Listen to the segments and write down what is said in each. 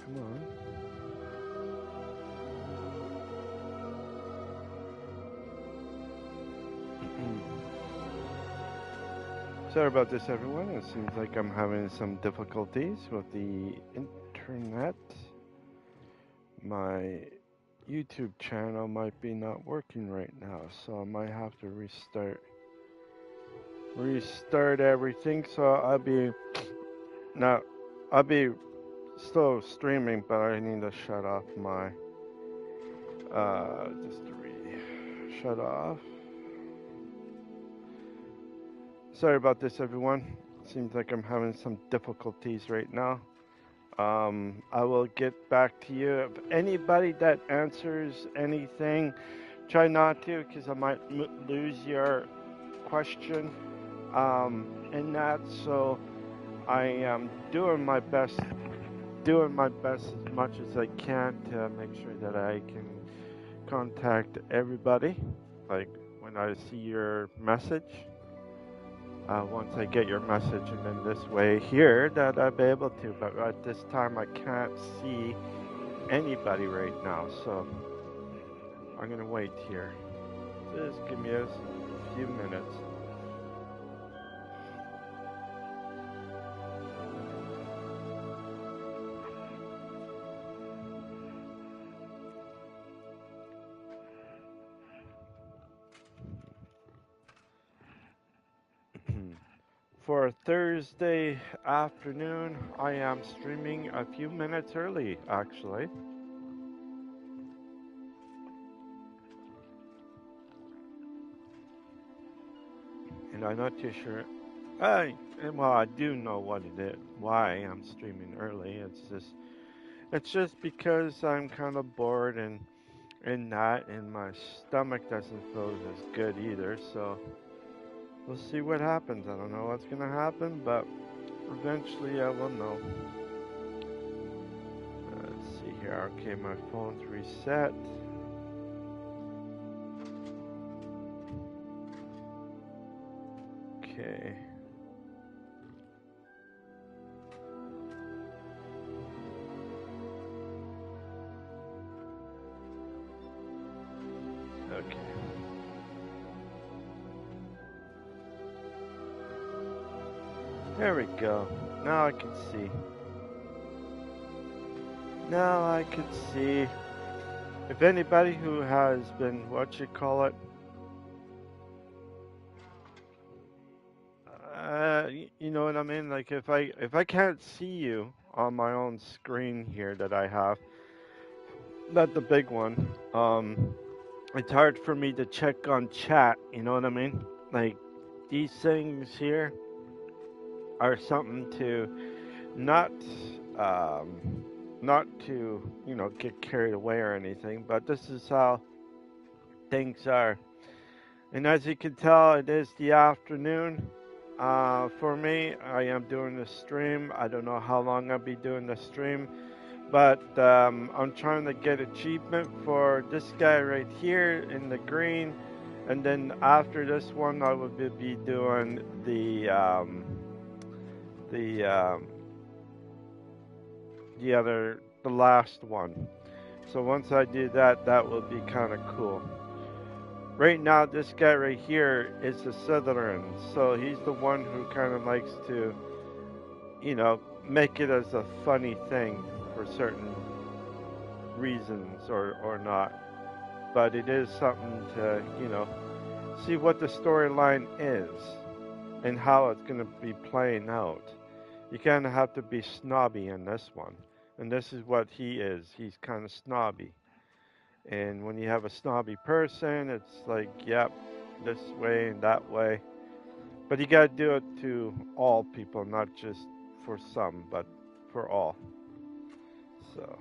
Come on. Sorry about this, everyone. It seems like I'm having some difficulties with the internet. My YouTube channel might be not working right now, so I might have to restart everything. So now I'll be still streaming, but I need to shut off my shut off. Sorry about this, everyone. Seems like I'm having some difficulties right now. I will get back to you. If anybody that answers anything, try not to, because I might lose your question in that. So I am doing my best as much as I can to make sure that I can contact everybody. Like when I see your message, once I get your message, and then this way here that I'll be able to. But at this time, I can't see anybody right now, so I'm gonna wait here. Just give me a few minutes. For Thursday afternoon, I am streaming a few minutes early, actually. And I'm not too sure. Well, I do know what it is, why I'm streaming early. It's just because I'm kind of bored and that, and my stomach doesn't feel as good either. So we'll see what happens. I don't know what's gonna happen, but eventually I will know. Let's see here. Okay, my phone's reset. Okay. Okay. There we go. Now I can see. Now I can see. If anybody who has been, what you call it, you know what I mean? Like if I can't see you on my own screen here that I have, not the big one, it's hard for me to check on chat. You know what I mean? Like these things here are something to not not to get carried away or anything, but this is how things are. And as you can tell, it is the afternoon. For me, I am doing the stream. I don't know how long I'll be doing the stream, but I'm trying to get achievement for this guy right here in the green, and then after this one, I will be doing the the last one. So once I do that, that will be kind of cool. Right now, this guy right here is a Slytherin, so he's the one who kind of likes to, make it as a funny thing for certain reasons or not. But it is something to, see what the storyline is and how it's going to be playing out. You kind of have to be snobby in this one. And this is what he is. He's kind of snobby. And when you have a snobby person, it's like, yep, this way and that way. But you gotta do it to all people, not just for some, but for all. So,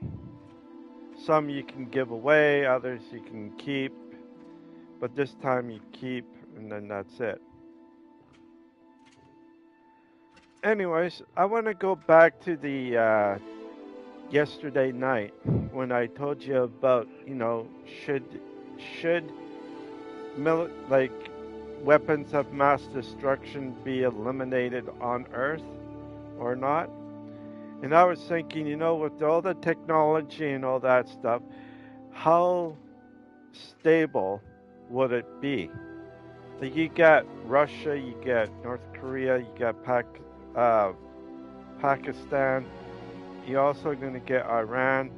some you can give away, others you can keep. But this time you keep, and then that's it. Anyways, I want to go back to the yesterday night when I told you about, should like weapons of mass destruction be eliminated on Earth or not? And I was thinking, with all the technology and all that stuff, how stable would it be? Like you got Russia, you got North Korea, you got uh, Pakistan. You're also going to get Iran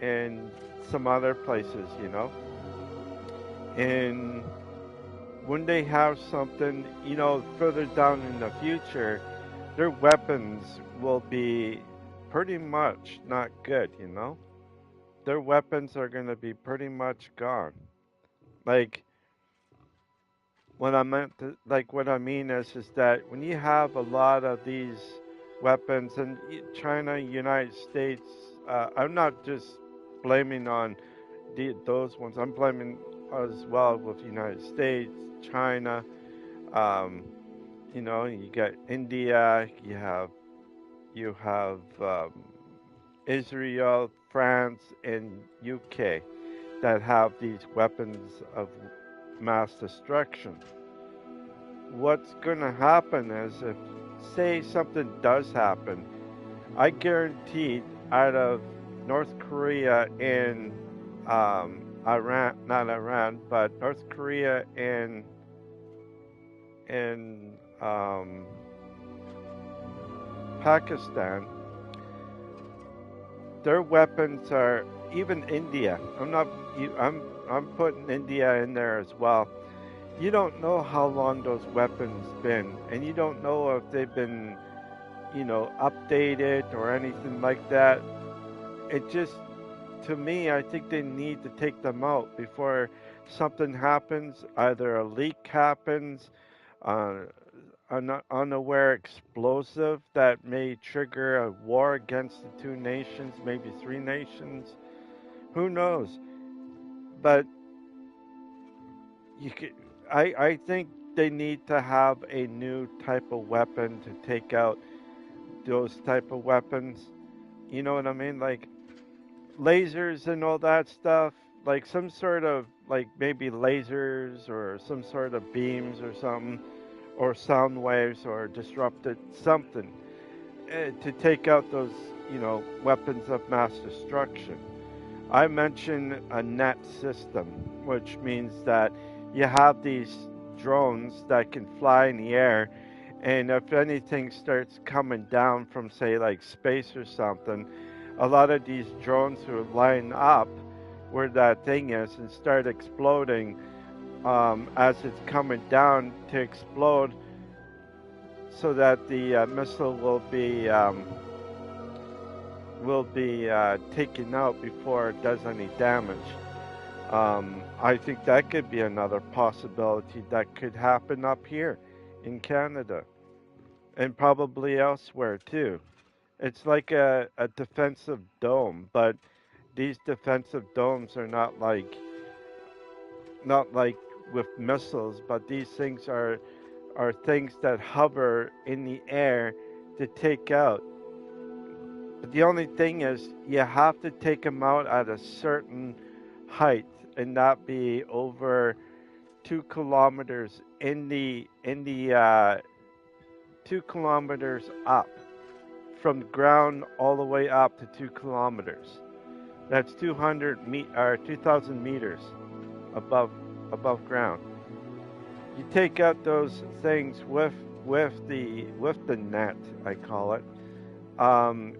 and some other places, And when they have something, further down in the future, their weapons will be pretty much not good. Their weapons are going to be pretty much gone. Like what I mean is that when you have a lot of these weapons and China, United States, I'm not just blaming on those ones. I'm blaming as well with the United States, China. Um, you got India. You have Israel, France, and UK that have these weapons of mass destruction. What's going to happen is if, say, something does happen, I guarantee out of North Korea and Iran, not Iran, but North Korea and Pakistan, their weapons are even India. I'm not. I'm putting India in there as well. You don't know how long those weapons been, and you don't know if they've been, updated or anything like that. It just, to me, I think they need to take them out before something happens. Either a leak happens, uh, an unaware explosive that may trigger a war against the two nations, maybe three nations. Who knows? But you could, I think they need to have a new type of weapon to take out those type of weapons. You know what I mean? Like lasers and all that stuff. Like some sort of like maybe lasers or some sort of beams or something, or sound waves or disrupted something to take out those weapons of mass destruction. I mentioned a net system, which means that you have these drones that can fly in the air, and if anything starts coming down from, say, like space or something, a lot of these drones will line up where that thing is and start exploding as it's coming down to explode, so that the missile will be taken out before it does any damage. I think that could be another possibility that could happen up here in Canada and probably elsewhere too. It's like a defensive dome, but these defensive domes are not like with missiles, but these things are things that hover in the air to take out. But the only thing is, you have to take them out at a certain height and not be over 2 kilometers in the 2 kilometers up from the ground all the way up to 2 kilometers. That's 2,000 meters above ground. You take out those things with the net, I call it.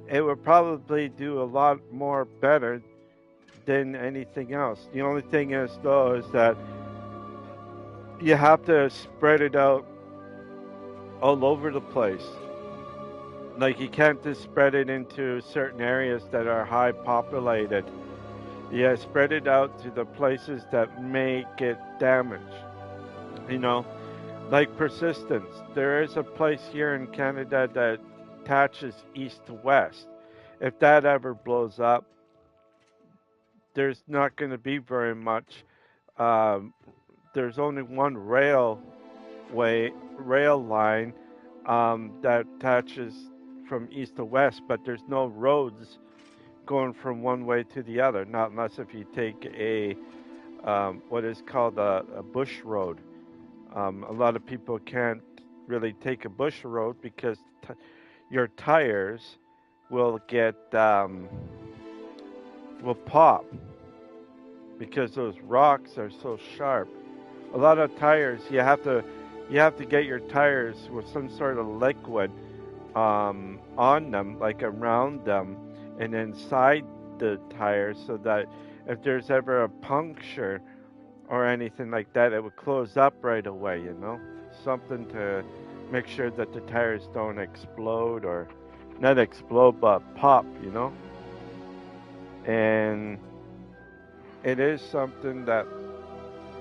It would probably do a lot more better than anything else. The only thing is, though, is that you have to spread it out all over the place. Like you can't just spread it into certain areas that are high populated. Yeah, spread it out to the places that may get damaged. You know, like persistence. There is a place here in Canada that attaches east to west. If that ever blows up, there's not going to be very much. Um, there's only one rail line that attaches from east to west, but there's no roads going from one way to the other. Not unless if you take a what is called a bush road. A lot of people can't really take a bush road because your tires will get will pop because those rocks are so sharp. A lot of tires, you have to get your tires with some sort of liquid on them, like around them, and inside the tires, so that if there's ever a puncture or anything like that, it would close up right away. Something to make sure that the tires don't explode or not explode but pop. And it is something that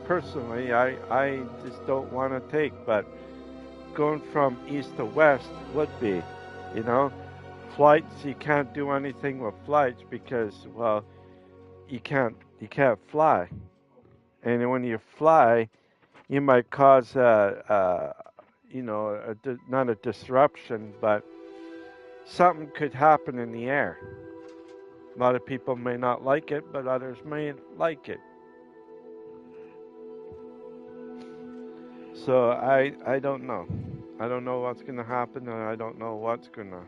personally I just don't want to take, but going from east to west would be, you know. Flights, you can't do anything with flights because, well, you can't fly, and when you fly, you might cause not a disruption, but something could happen in the air. A lot of people may not like it, but others may like it. So I don't know. I don't know what's gonna happen, and I don't know what's gonna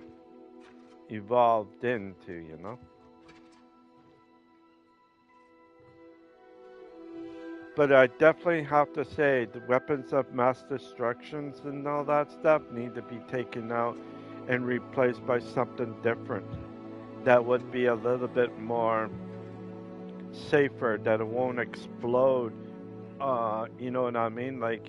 evolve into. But I definitely have to say the weapons of mass destructions and all that stuff need to be taken out and replaced by something different that would be a little bit more safer, that it won't explode. You know what I mean? Like,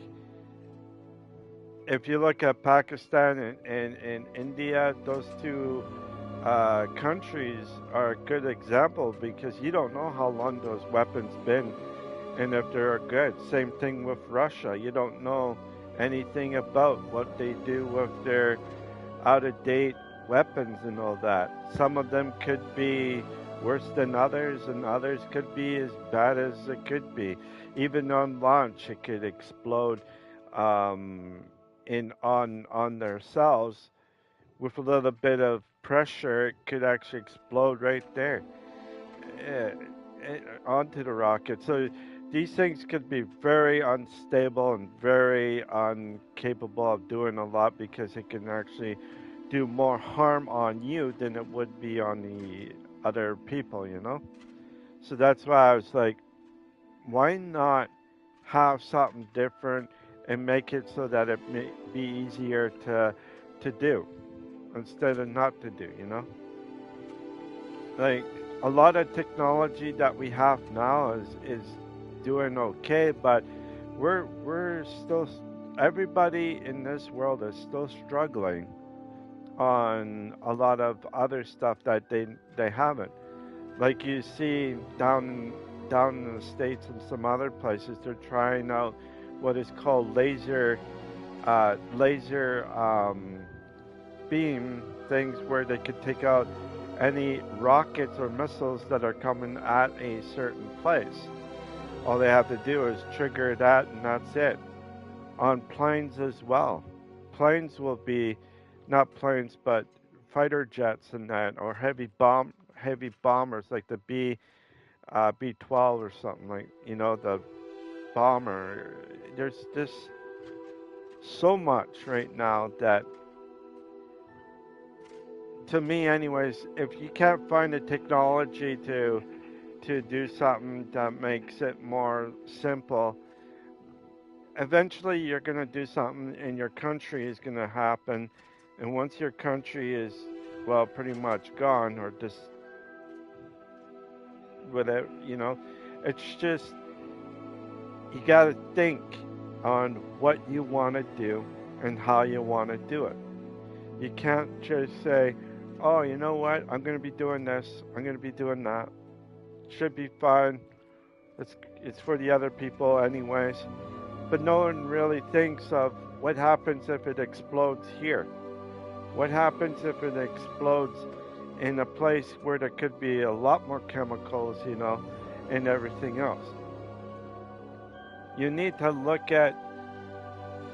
if you look at Pakistan and India, those two countries are a good example because you don't know how long those weapons been and if they're good. Same thing with Russia. You don't know anything about what they do with their out of date weapons and all that. Some of them could be worse than others, and others could be as bad as it could be. Even on launch, it could explode um, in on their cells with a little bit of pressure. It could actually explode right there uh, onto the rocket. So these things could be very unstable and very incapable of doing a lot because it can actually do more harm on you than it would be on the other people. So that's why I was like, why not have something different and make it so that it may be easier to do instead of not to do. Like, a lot of technology that we have now is doing okay, but we're still, everybody in this world is still struggling on a lot of other stuff that they haven't. Like, you see down in the states and some other places, they're trying out what is called laser beam things where they could take out any rockets or missiles that are coming at a certain place. All they have to do is trigger that, and that's it. On planes as well. Planes will be not planes, but fighter jets and that, or heavy bombers like the B-12 or something, like, the bomber. There's just so much right now that, to me anyways, if you can't find the technology to do something that makes it more simple, eventually you're going to do something and your country is going to happen. And once your country is, well, pretty much gone, or just whatever, it's just, you got to think on what you want to do and how you want to do it. You can't just say, oh, you know what, I'm going to be doing this, I'm going to be doing that. Should be fun. It's for the other people anyways. But no one really thinks of what happens if it explodes here. What happens if it explodes in a place where there could be a lot more chemicals, and everything else. You need to look at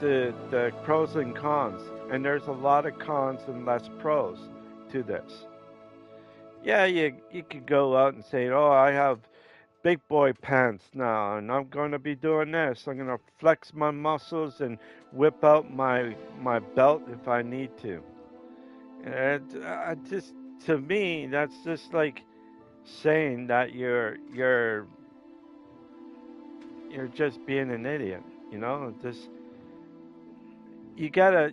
the pros and cons, and there's a lot of cons and less pros to this. Yeah, you could go out and say, oh, I have big boy pants now, and I'm going to be doing this. I'm going to flex my muscles and whip out my belt if I need to. And I just to me, that's just like saying that you're just being an idiot. You know, just you gotta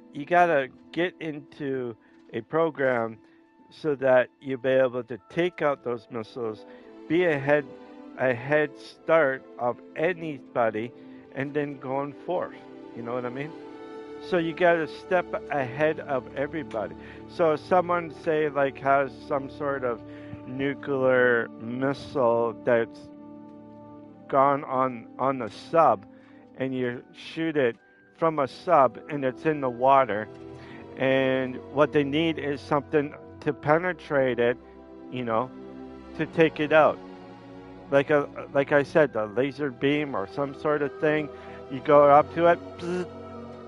get into a program so that you'll be able to take out those missiles, be a head start of anybody, and then going forth. You know what I mean? So you got to step ahead of everybody. So if someone say like has some sort of nuclear missile that's gone on a sub, and you shoot it from a sub and it's in the water, and what they need is something to penetrate it, you know, to take it out. Like I said, the laser beam or some sort of thing. You go up to it, bzz,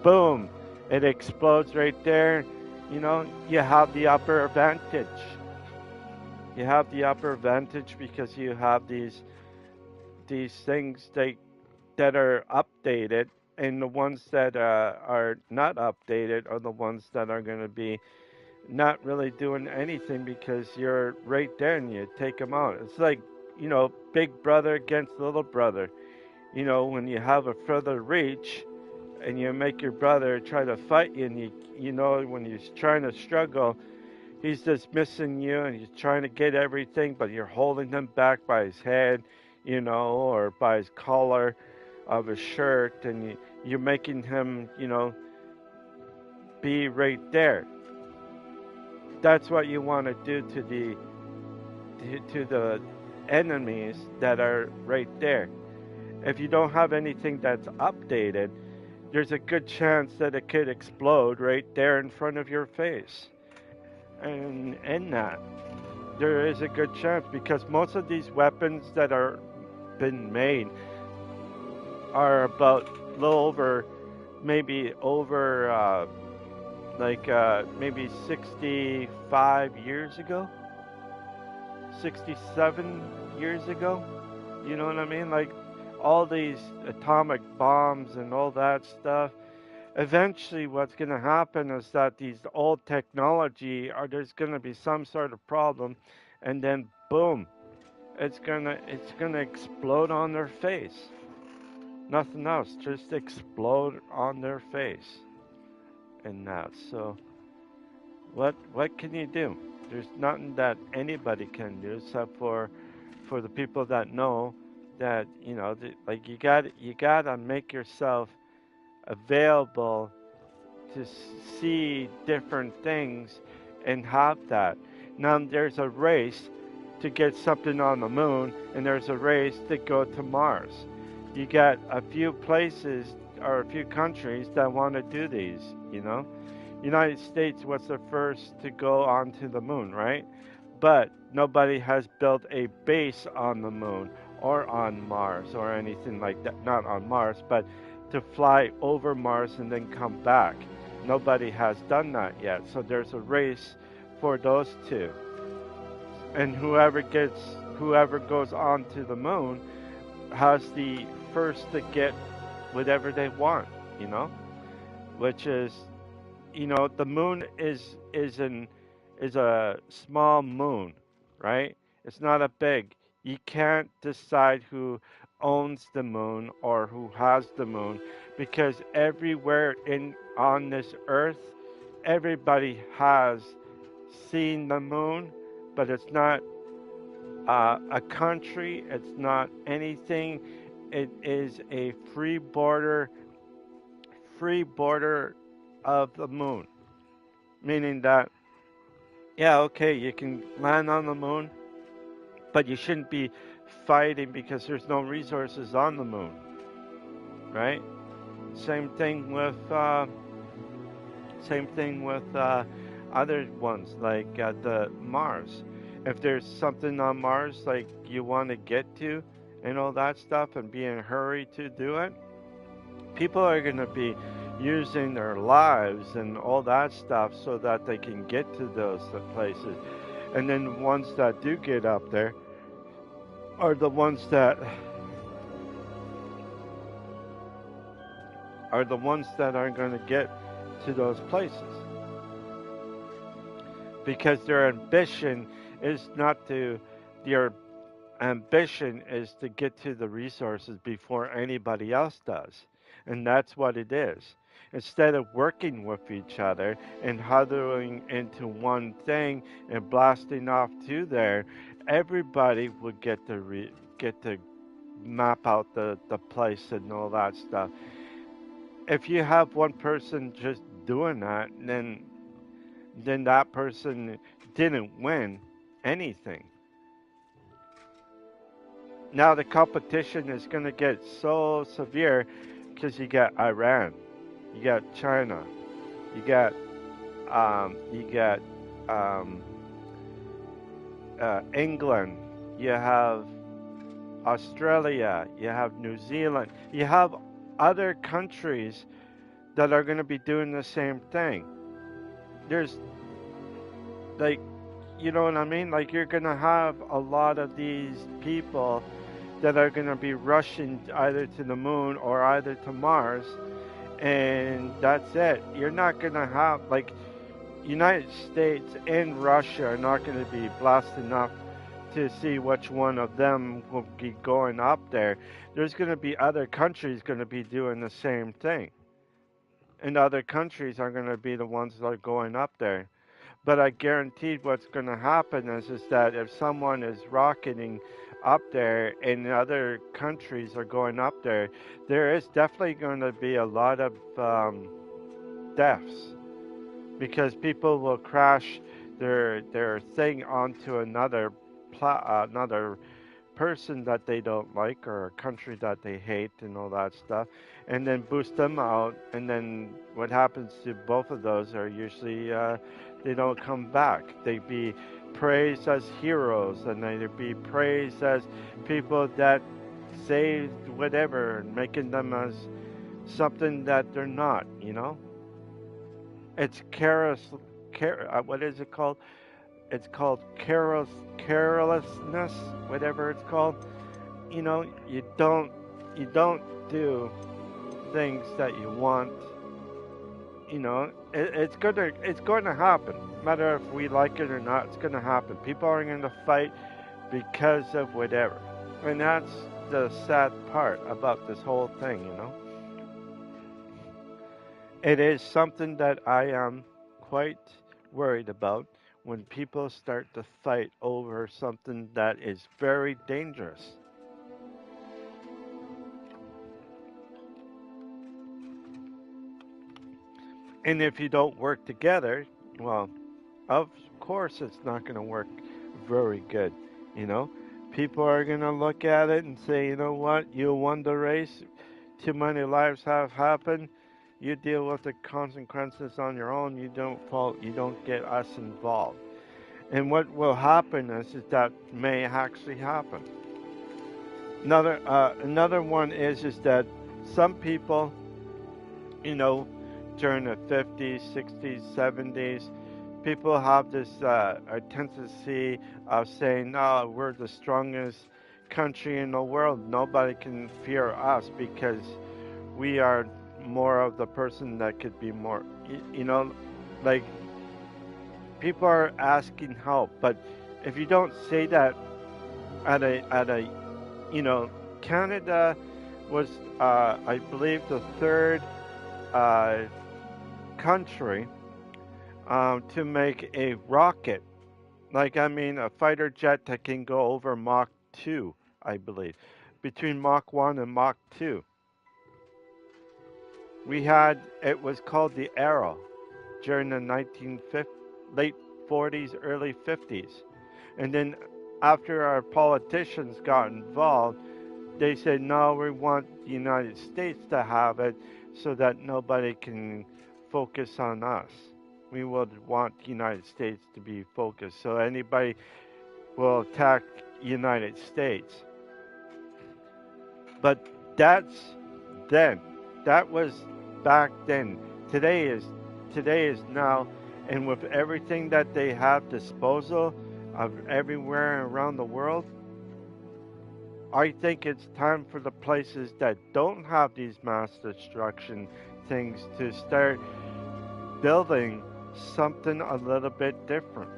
boom, it explodes right there. You know, you have the upper advantage. You have the upper advantage because you have these things that are updated, and the ones that are not updated are the ones that are going to be not really doing anything because you're right there and you take them out. It's like, big brother against little brother. When you have a further reach and you make your brother try to fight you, and when he's trying to struggle, he's just missing you and he's trying to get everything, but you're holding him back by his head, or by his collar of his shirt, and you're making him, be right there. That's what you want to do to the enemies that are right there. If you don't have anything that's updated, there's a good chance that it could explode right there in front of your face. And in that, there is a good chance because most of these weapons that are been made are about a little over, maybe over, maybe 65 years ago, 67 years ago. You know what I mean? Like all these atomic bombs and all that stuff. Eventually, what's going to happen is that these old technology, or there's going to be some sort of problem, and then boom, it's gonna explode on their face. Nothing else, just explode on their face, and that. So, what can you do? There's nothing that anybody can do except for the people that know that like you gotta make yourself available to see different things and have that. Now there's a race to get something on the moon, and there's a race to go to Mars. You got a few places or a few countries that want to do these. United States was the first to go onto the moon, right? But nobody has built a base on the moon or on Mars or anything like that. Not on Mars, but to fly over Mars and then come back. Nobody has done that yet. So there's a race for those two. And whoever goes on to the moon has the first to get whatever they want, which is, the moon is a small moon, right? It's not a big. You can't decide who owns the moon or who has the moon because everywhere in on this earth, everybody has seen the moon, but it's not a country. It's not anything. It is a free border of the moon, meaning that, yeah, okay, you can land on the moon, but you shouldn't be fighting because there's no resources on the moon, right? Same thing with other ones like the Mars. If there's something on Mars like you want to get to and all that stuff and be in a hurry to do it, people are going to be using their lives and all that stuff so that they can get to those places. And then ones that do get up there are the ones that aren't going to get to those places. because their ambition is not to their ambition is to get to the resources before anybody else does. And that's what it is. Instead of working with each other and huddling into one thing and blasting off to there, everybody would get to map out the place and all that stuff. If you have one person just doing that, then that person didn't win anything. Now the competition is going to get so severe because you got Iran, you got China, you got you got um, England, you have Australia, you have New Zealand, you have other countries that are going to be doing the same thing. There's like, you know what I mean? Like you're going to have a lot of these people that are going to be rushing either to the moon or either to Mars, and that's it. You're not going to have like United States and Russia are not going to be blessed enough to see which one of them will be going up there. There's going to be other countries going to be doing the same thing, and other countries are going to be the ones that are going up there. But I guaranteed what's going to happen is that if someone is rocketing up there and other countries are going up there, there is definitely going to be a lot of deaths because people will crash their thing onto another person that they don't like or a country that they hate and all that stuff, and then boost them out. And then what happens to both of those are usually they don't come back. They be praised as heroes, and they be praised as people that saved whatever, making them as something that they're not. You know, it's what is it called? It's called carelessness, whatever it's called. You know, you don't do things that you want. You know, it's going to happen. Matter if we like it or not, it's going to happen. People are going to fight because of whatever, and that's the sad part about this whole thing. You know, it is something that I am quite worried about when people start to fight over something that is very dangerous. And if you don't work together, well, of course it's not going to work very good. You know, people are going to look at it and say, you know what, you won the race, too many lives have happened. You deal with the consequences on your own. You don't get us involved. And what will happen is that may actually happen. Another one is that some people, you know, during the 50s, 60s, 70s, people have this a tendency of saying, "No, we're the strongest country in the world. Nobody can fear us because we are more of the person that could be more." You know, like people are asking help, but if you don't say that at a you know, Canada was I believe the third uh, country to make a rocket, like I mean a fighter jet that can go over Mach 2, I believe, between Mach 1 and Mach 2. We had it was called the Arrow during the 1950 late 40s, early 50s. And then after our politicians got involved, they said, no, we want the United States to have it so that nobody can focus on us. We would want the United States to be focused. So anybody will attack United States. But that's then. That was back then. Today is now, and with everything that they have disposal of everywhere around the world, I think it's time for the places that don't have these mass destruction things to start building something a little bit different.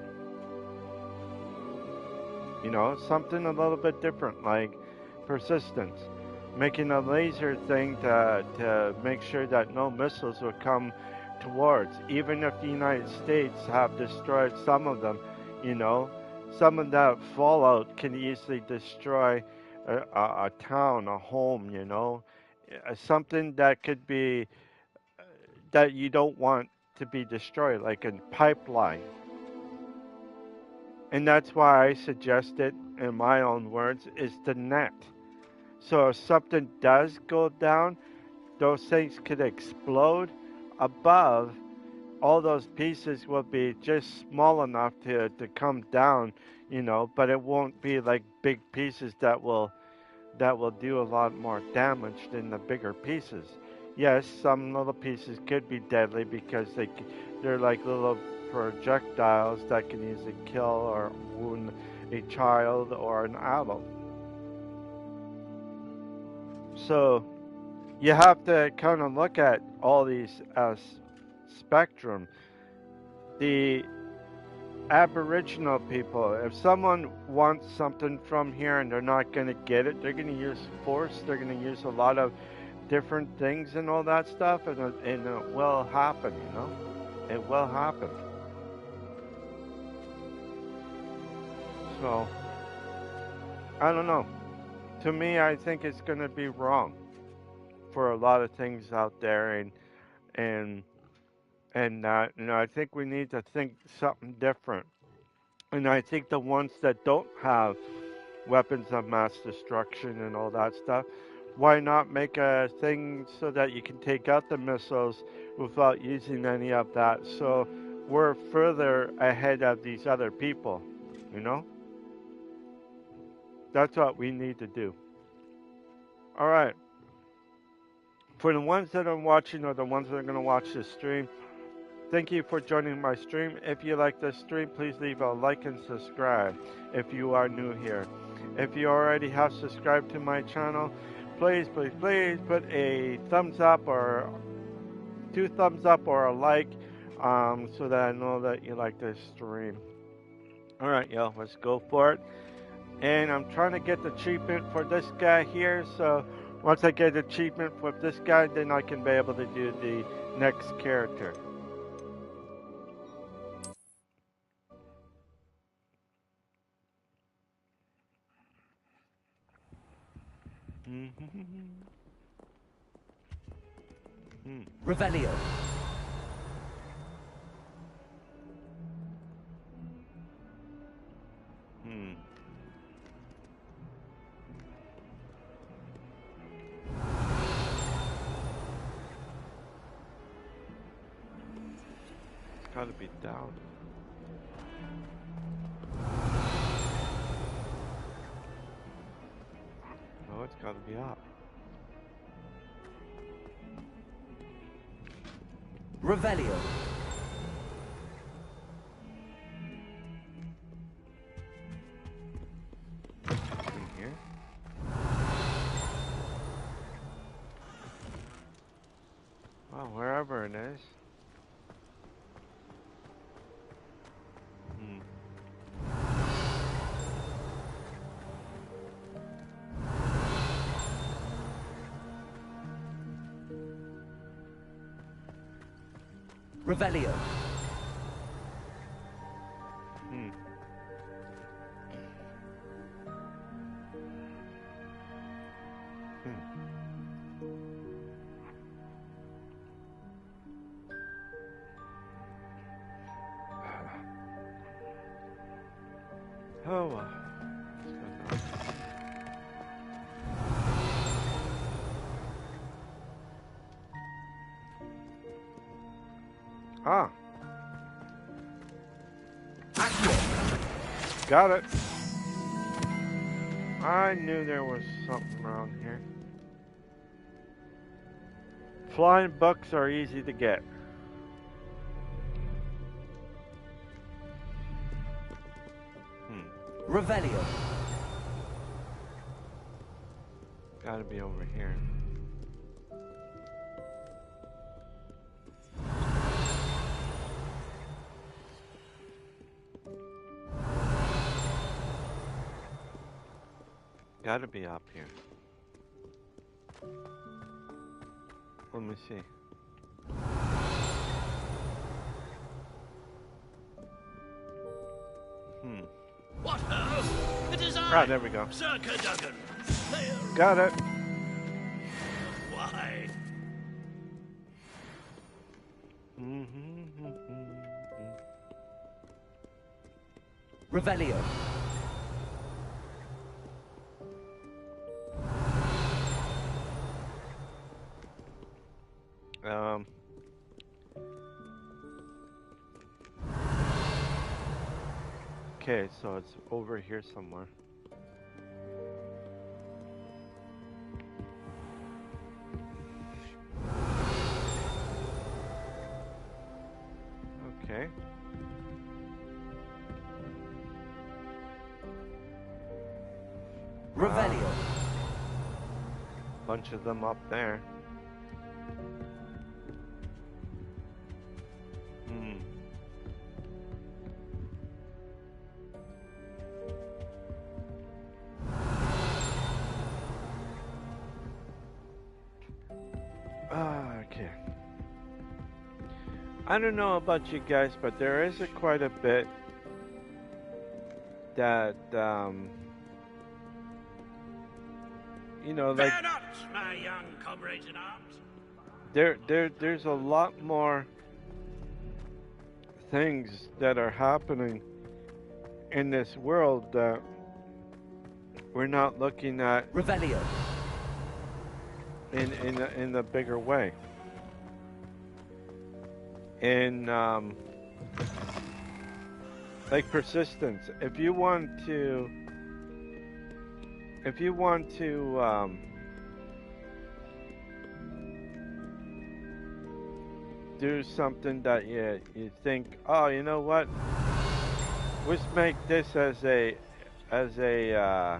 You know, something a little bit different, like persistence. Making a laser thing to make sure that no missiles will come towards. Even if the United States have destroyed some of them, you know, some of that fallout can easily destroy a town, a home, you know. Something that could be, that you don't want to be destroyed, like a pipeline. And that's why I suggested, in my own words, is the net. So if something does go down, those things could explode above. All those pieces will be just small enough to come down, you know, but it won't be like big pieces that will do a lot more damage than the bigger pieces. Yes, some little pieces could be deadly because they're like little projectiles that can easily kill or wound a child or an adult. So you have to kind of look at all these as spectrum. The Aboriginal people, if someone wants something from here and they're not going to get it, they're going to use force, they're going to use a lot of different things and all that stuff, and it will happen, you know? It will happen. So, I don't know. To me, I think it's going to be wrong for a lot of things out there, and you know, I think we need to think something different. And I think the ones that don't have weapons of mass destruction and all that stuff, why not make a thing so that you can take out the missiles without using any of that? So we're further ahead of these other people, you know? That's what we need to do. All right. For the ones that are watching or the ones that are going to watch this stream, thank you for joining my stream. If you like this stream, please leave a like and subscribe if you are new here. If you already have subscribed to my channel, please put a thumbs up or 2 thumbs up or a like, so that I know that you like this stream. Alright, yo, let's go for it. And I'm trying to get the achievement for this guy here, so once I get the achievement for this guy, then I can be able to do the next character. Revelio. It's gotta be down. No, it's gotta be up. Revelio. In here? Well, wherever it is. Revelio. Oh. Ah. Got it. I knew there was something around here. Flying books are easy to get. Revelio. Gotta be over here. Gotta be up here. Let me see. What ho? It is I, Ah, there we go. Sir Cadogan. Slayer Got it. why? Revelio. Okay, so it's over here somewhere. Okay. Revelio. Bunch of them up there. Okay. I don't know about you guys, but there is quite a bit that you know, like Fear not, my young comrades in arms. there's a lot more things that are happening in this world that we're not looking at Revelio. in a bigger way. And like persistence. If you want to do something that you think, oh, you know what? Let's make this as a as a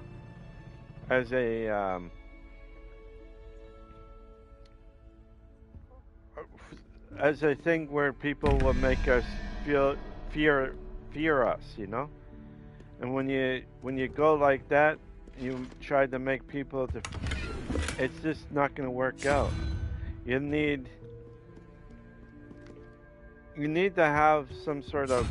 as a thing where people will make us feel fear us, you know. And when you go like that, you try to make people to, it's just not going to work out. You need to have some sort of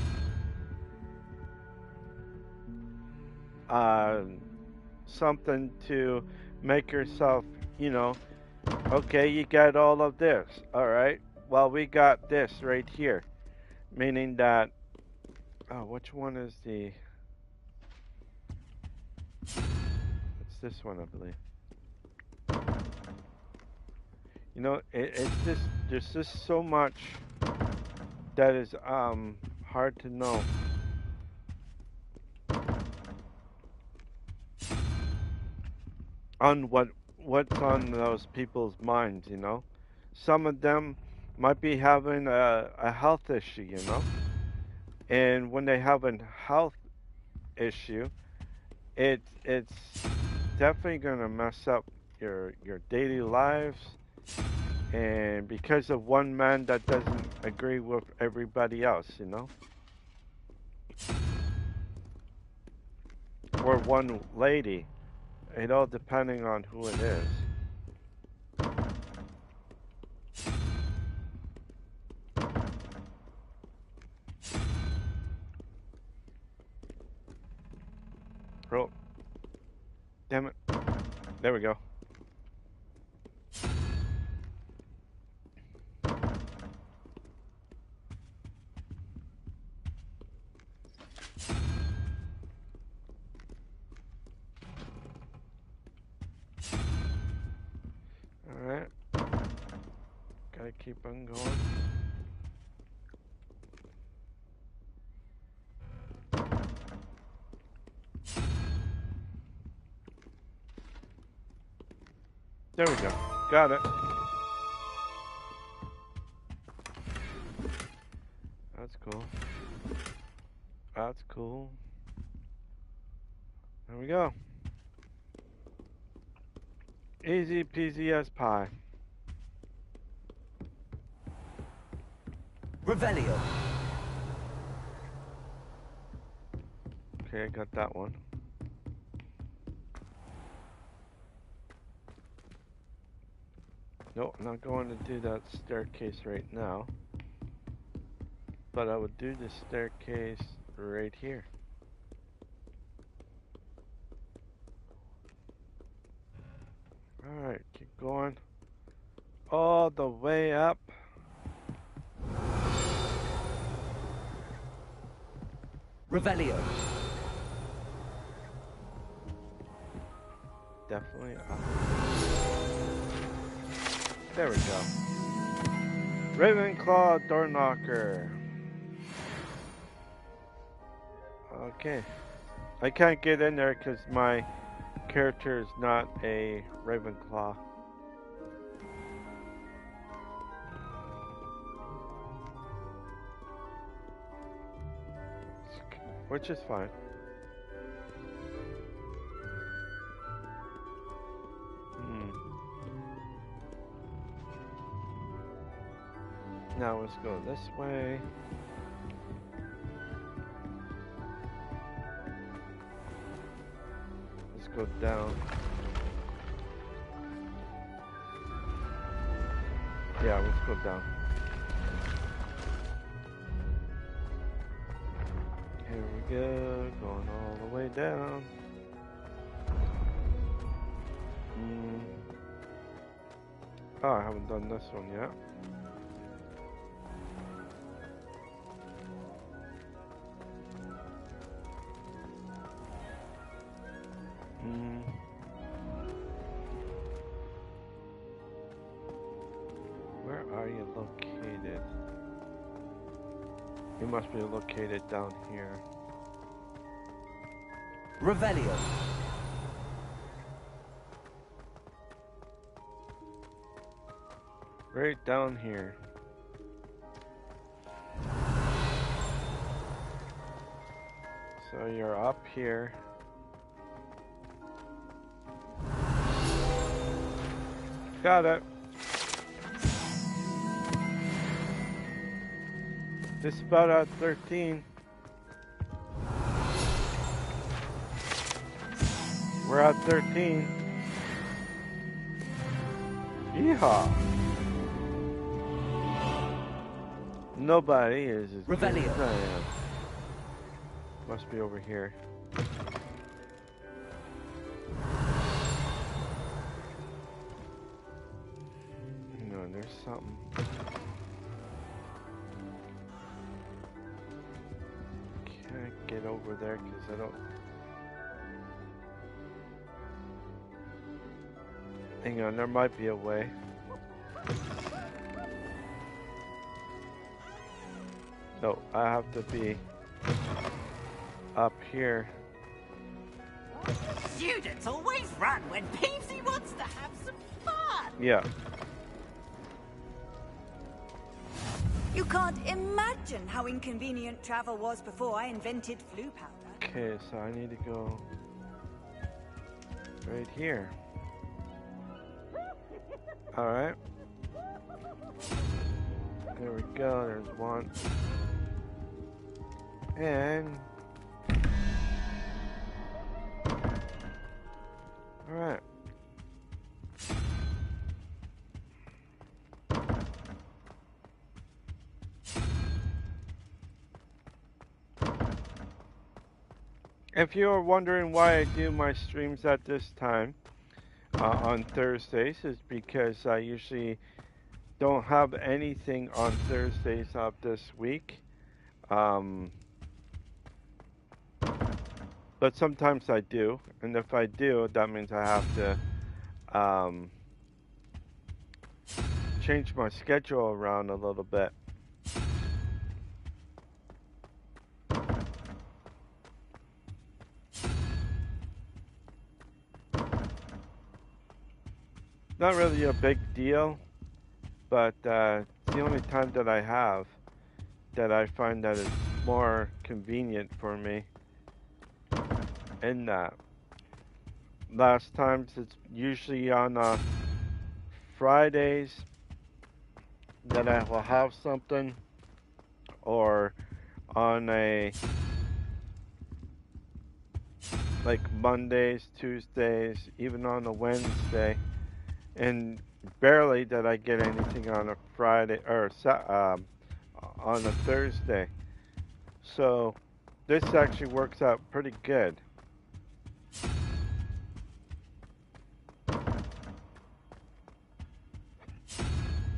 something to make yourself, you know, okay, you got all of this. All right. Well, we got this right here. Meaning that, oh, which one is the, it's this one, I believe. You know, it's just, there's just so much that is hard to know. On what's on those people's minds, you know. Some of them might be having a health issue, you know. And when they have a health issue, it's definitely gonna mess up your daily lives. And because of one man that doesn't agree with everybody else, you know, or one lady, it all depending on who it is. Oh, damn it! There we go. Alright. Gotta keep on going. There we go. Got it. That's cool. That's cool. There we go. Easy peasy as pie. Revelio. Okay, I got that one. No, I'm not going to do that staircase right now. But I would do the staircase right here. Alright, keep going. All the way up. Revelio. Definitely up. There we go. Ravenclaw door knocker. Okay. I can't get in there because my character is not a Ravenclaw. Which is fine. Now let's go this way. Let's go down. Yeah, let's go down. Here we go, going all the way down. Oh, I haven't done this one yet. Where are you located? You must be located down here. Revelio. Right down here. So you're up here. Got it. Just about at 13. We're at 13. Yeehaw. Nobody is as good as I am. Must be over here. Hang on, there's something. Can't get over there because I don't. Hang on, there might be a way. No, I have to be up here. Students always run when Peavesy wants to have some fun. Yeah. You can't imagine how inconvenient travel was before I invented flu powder. Okay, so I need to go right here. Alright. There we go, there's one. And alright. If you're wondering why I do my streams at this time on Thursdays, is because I usually don't have anything on Thursdays of this week. But sometimes I do, and if I do, that means I have to change my schedule around a little bit. Not really a big deal, but it's the only time that I have that I find that it's more convenient for me. In that, last times it's usually on Fridays that I will have something, or on like Mondays, Tuesdays, even on a Wednesday. And barely did I get anything on a Friday or on a Thursday. So this actually works out pretty good.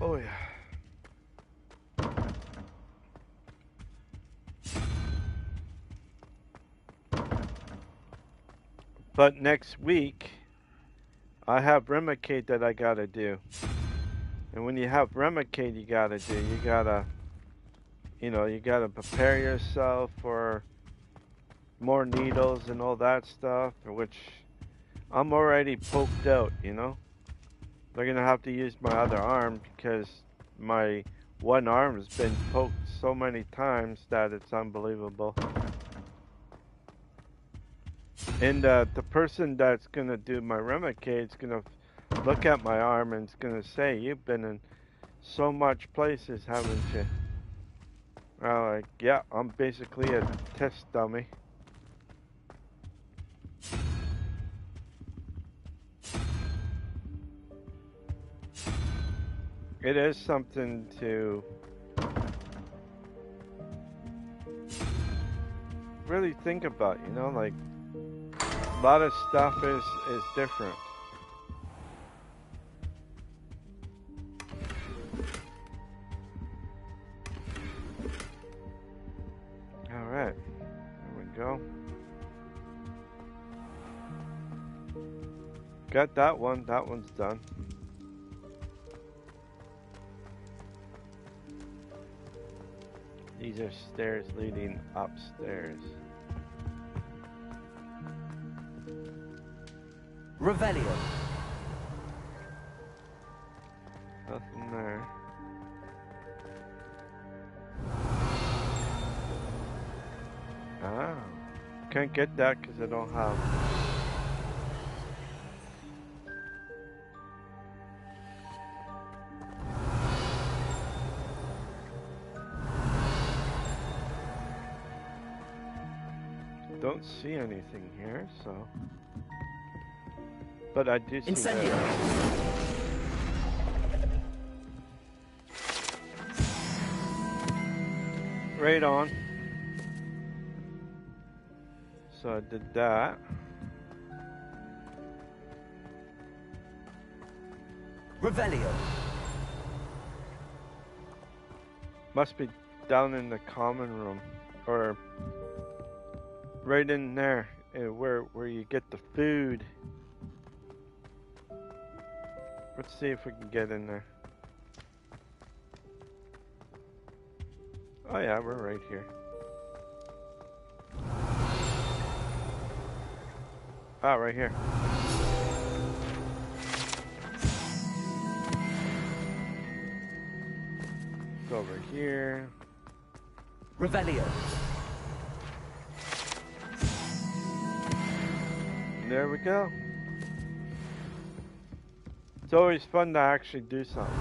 Oh yeah. But next week I have Remicade that I gotta do. And when you have Remicade you gotta you gotta prepare yourself for more needles and all that stuff, which I'm already poked out. They're gonna have to use my other arm because my one arm has been poked so many times that it's unbelievable. And the person that's gonna do my Remicade is gonna look at my arm and it's gonna say, "You've been in so much places, haven't you?" I'm like, "Yeah, I'm basically a test dummy." It is something to really think about, like a lot of stuff is different. All right, there we go. Got that one. That one's done. These are stairs leading upstairs. Revelio. Nothing there. Oh. Can't get that because I don't have. Don't see anything here, so. But I do see Incendio. that. Right on. So I did that. Revelio. Must be down in the common room, or right in there, where you get the food. Let's see if we can get in there. Oh yeah, we're right here. Ah, right here. It's over here. Revelio. There we go. It's always fun to actually do something.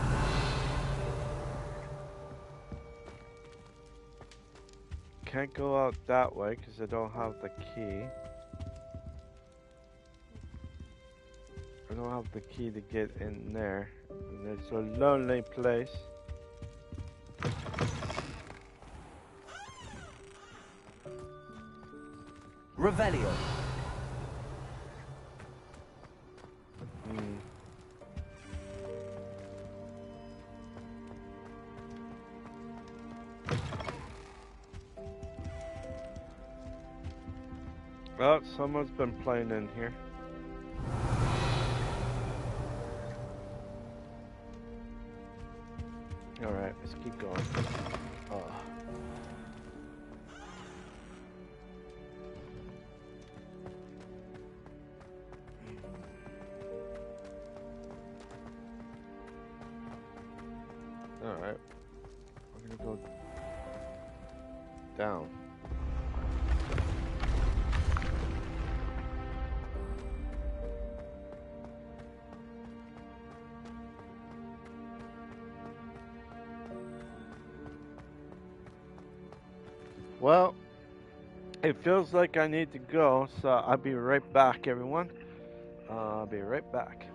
Can't go out that way because I don't have the key. I don't have the key to get in there. And it's a lonely place. Revelio. Well, someone's been playing in here. Alright, let's keep going. Oh. Alright. We're gonna go down. Well, it feels like I need to go, so I'll be right back, everyone. I'll be right back.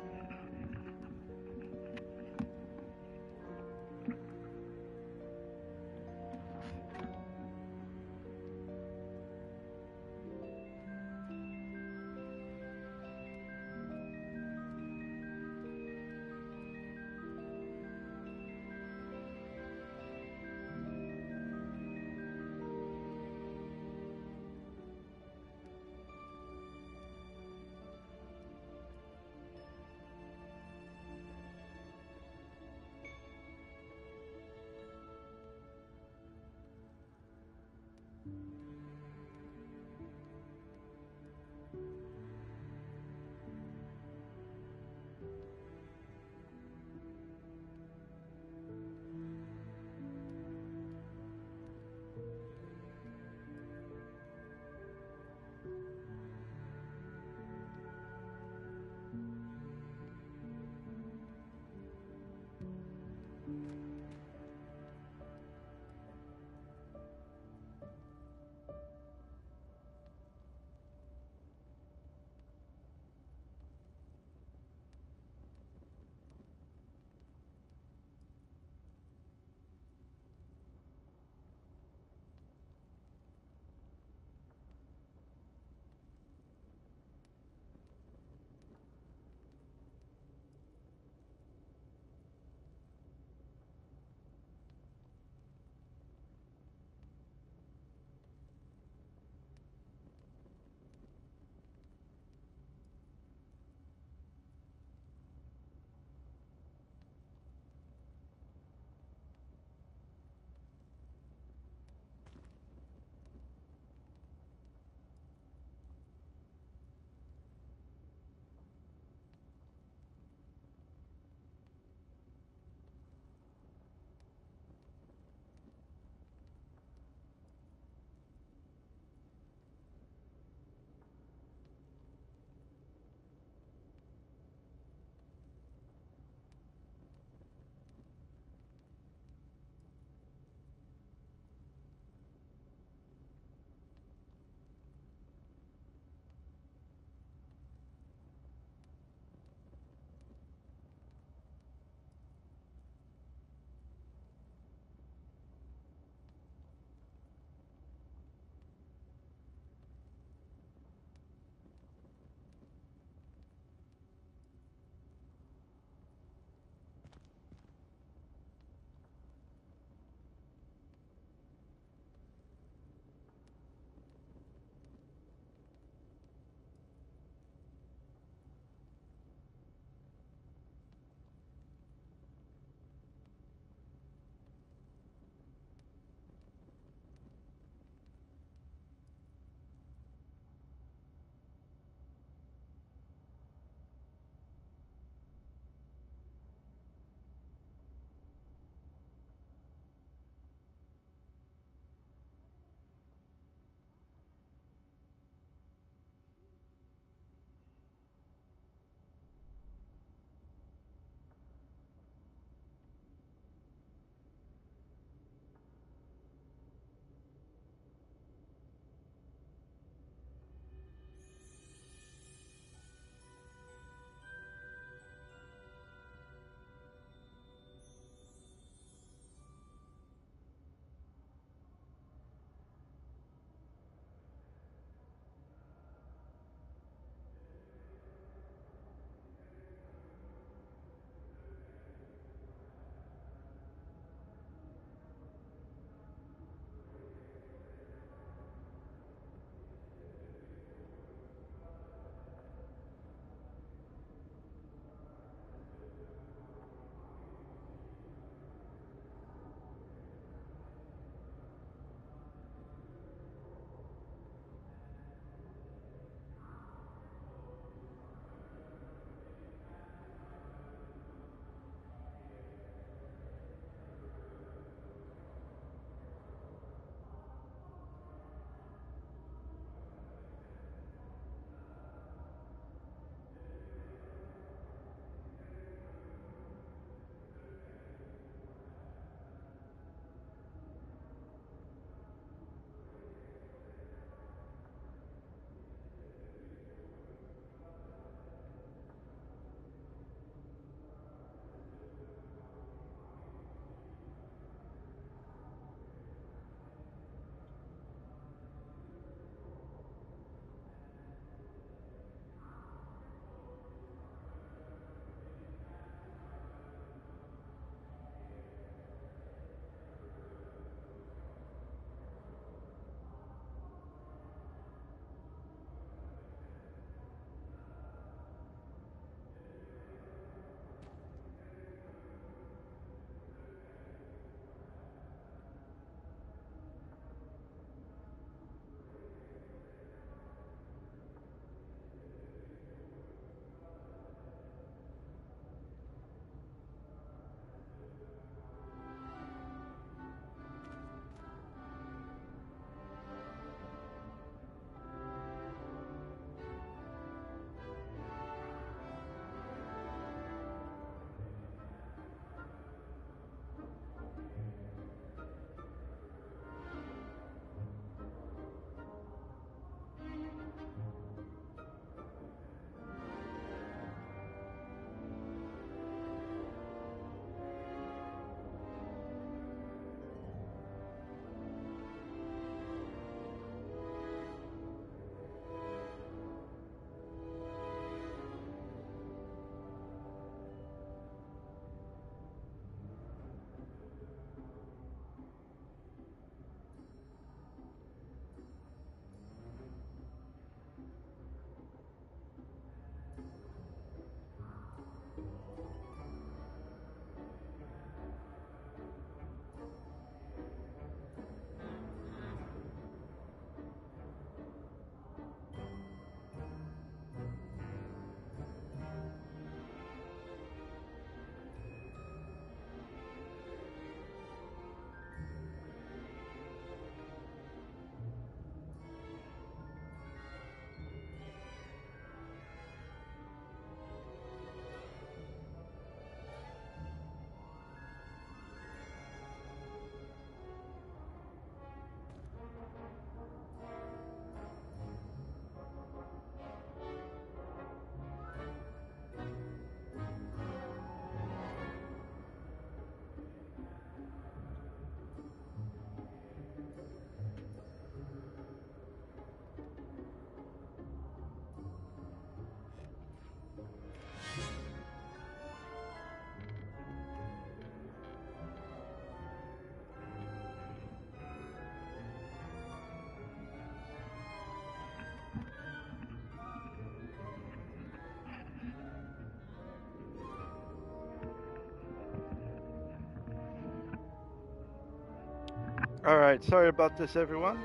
Alright, sorry about this, everyone.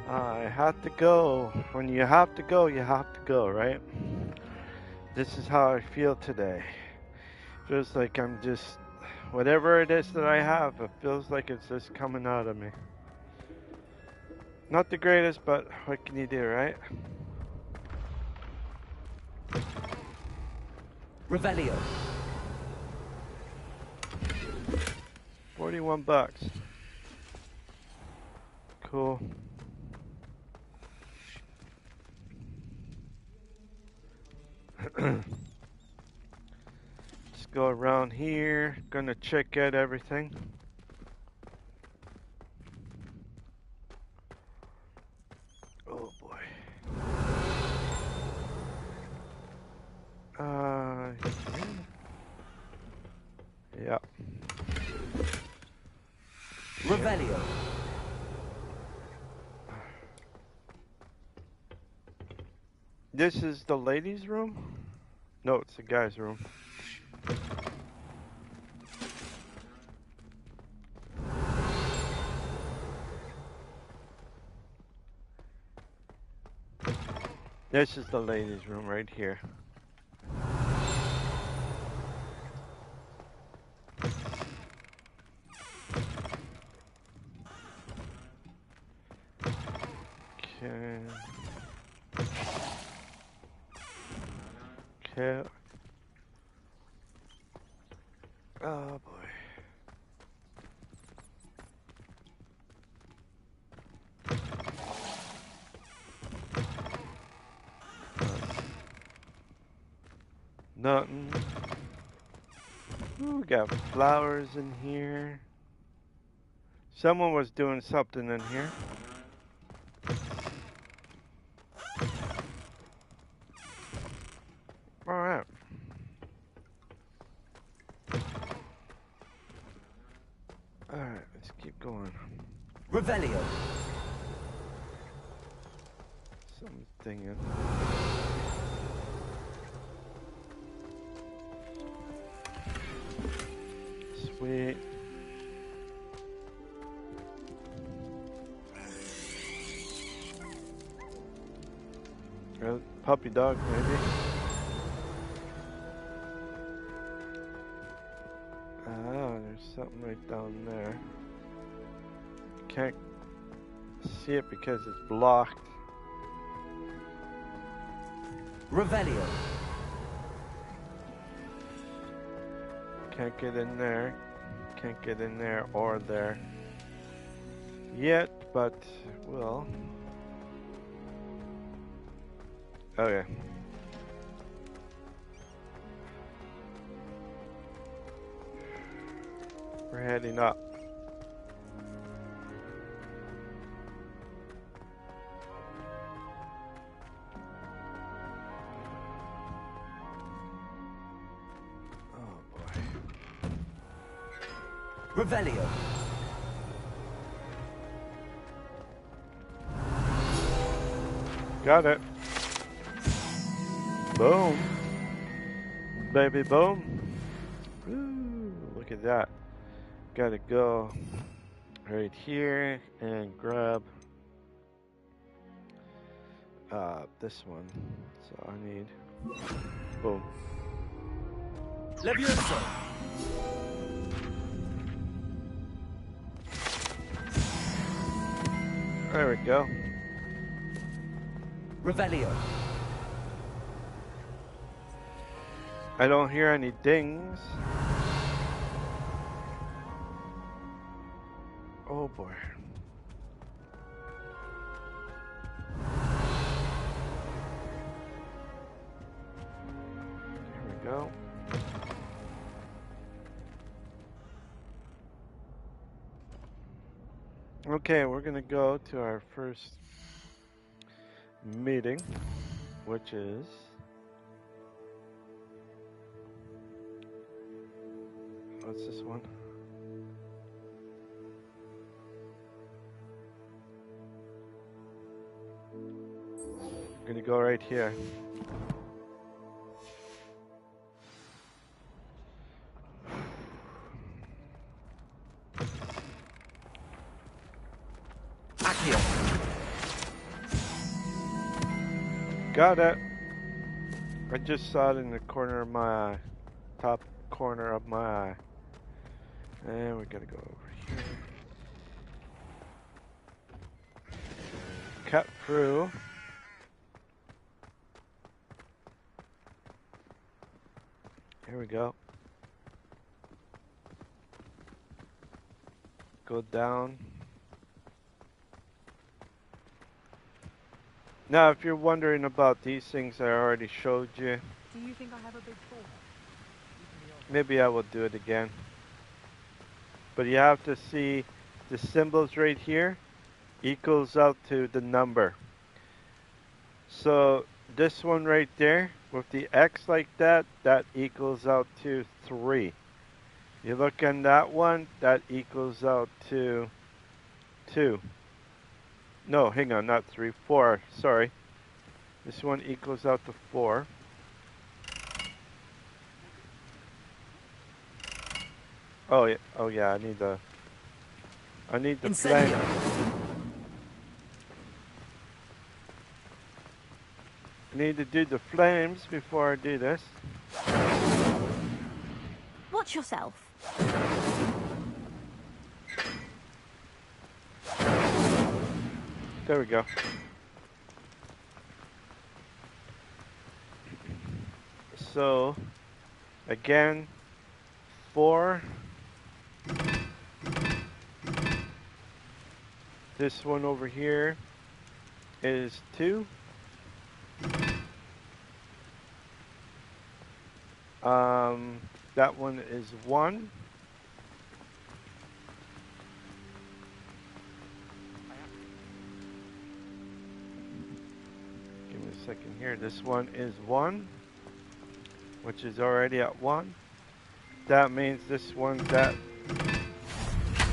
I had to go. When you have to go, you have to go, right? This is how I feel today. Feels like I'm just, whatever it is that I have, it feels like it's just coming out of me. Not the greatest, but what can you do, right? Revelio. 41 bucks. Cool. Let's go around here. Gonna check out everything. Oh boy. Yeah. Revelio. This is the ladies' room? No, it's the guys' room. This is the ladies' room right here. Okay. Okay. Oh boy. Nothing. Ooh, we got flowers in here. Someone was doing something in here. Alright. Alright, let's keep going. Revelio. Something in. Sweet. Puppy dog, maybe. Ah, there's something right down there. Can't see it because it's blocked. Revelio. Can't get in there. Can't get in there or there yet, but will. Oh yeah. We're heading up. Oh boy. Revelio. Got it. Boom. Baby boom. Woo, look at that. Gotta go right here and grab this one. So I need boom. Levioso. There we go. Revelio. I don't hear any dings. Oh boy. Here we go. Okay, we're gonna go to our first meeting, which is what's this one? I'm gonna go right here. Got it. I just saw it in the corner of my eye. Top corner of my eye. And we gotta go over here. Cut through. Here we go. Go down. Now, if you're wondering about these things I already showed you, Do you think I have a big forehead? maybe I will do it again. But you have to see the symbols right here equals out to the number. So this one right there with the X like that, that equals out to 3. You look on that one, that equals out to 2. No, hang on, not 3, 4, sorry. This one equals out to 4. Oh yeah, I need the Incendio. flame. I need to do the flames before I do this. Watch yourself. There we go. So, again, 4. This one over here is 2. That one is 1. Give me a second here. This one is 1, which is already at 1. That means this one's at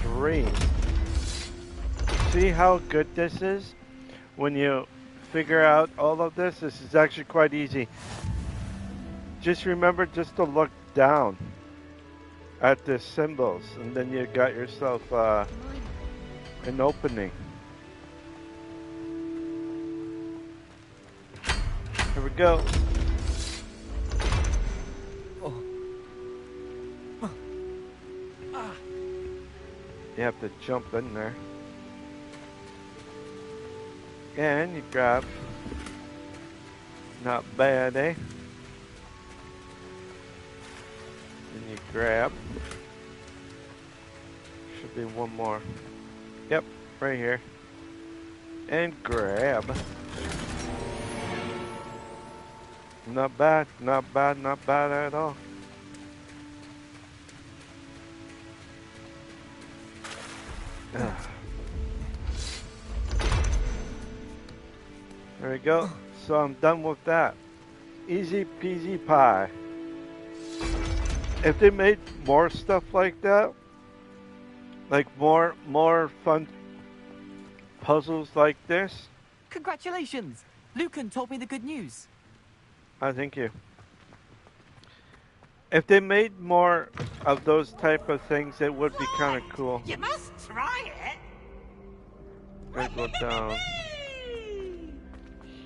3. See how good this is? When you figure out all of this, this is actually quite easy. Just remember just to look down at the symbols, and then you got yourself an opening. Here we go. You have to jump in there. And you grab. Not bad, eh? And you grab. Should be one more. Yep, right here. And grab. Not bad, not bad, not bad at all. There we go. So I'm done with that. Easy peasy pie. If they made more stuff like that, like more fun puzzles like this, Congratulations! Lucan told me the good news. I thank you. If they made more of those type of things, it would be kind of cool. You must try it. Gotta go down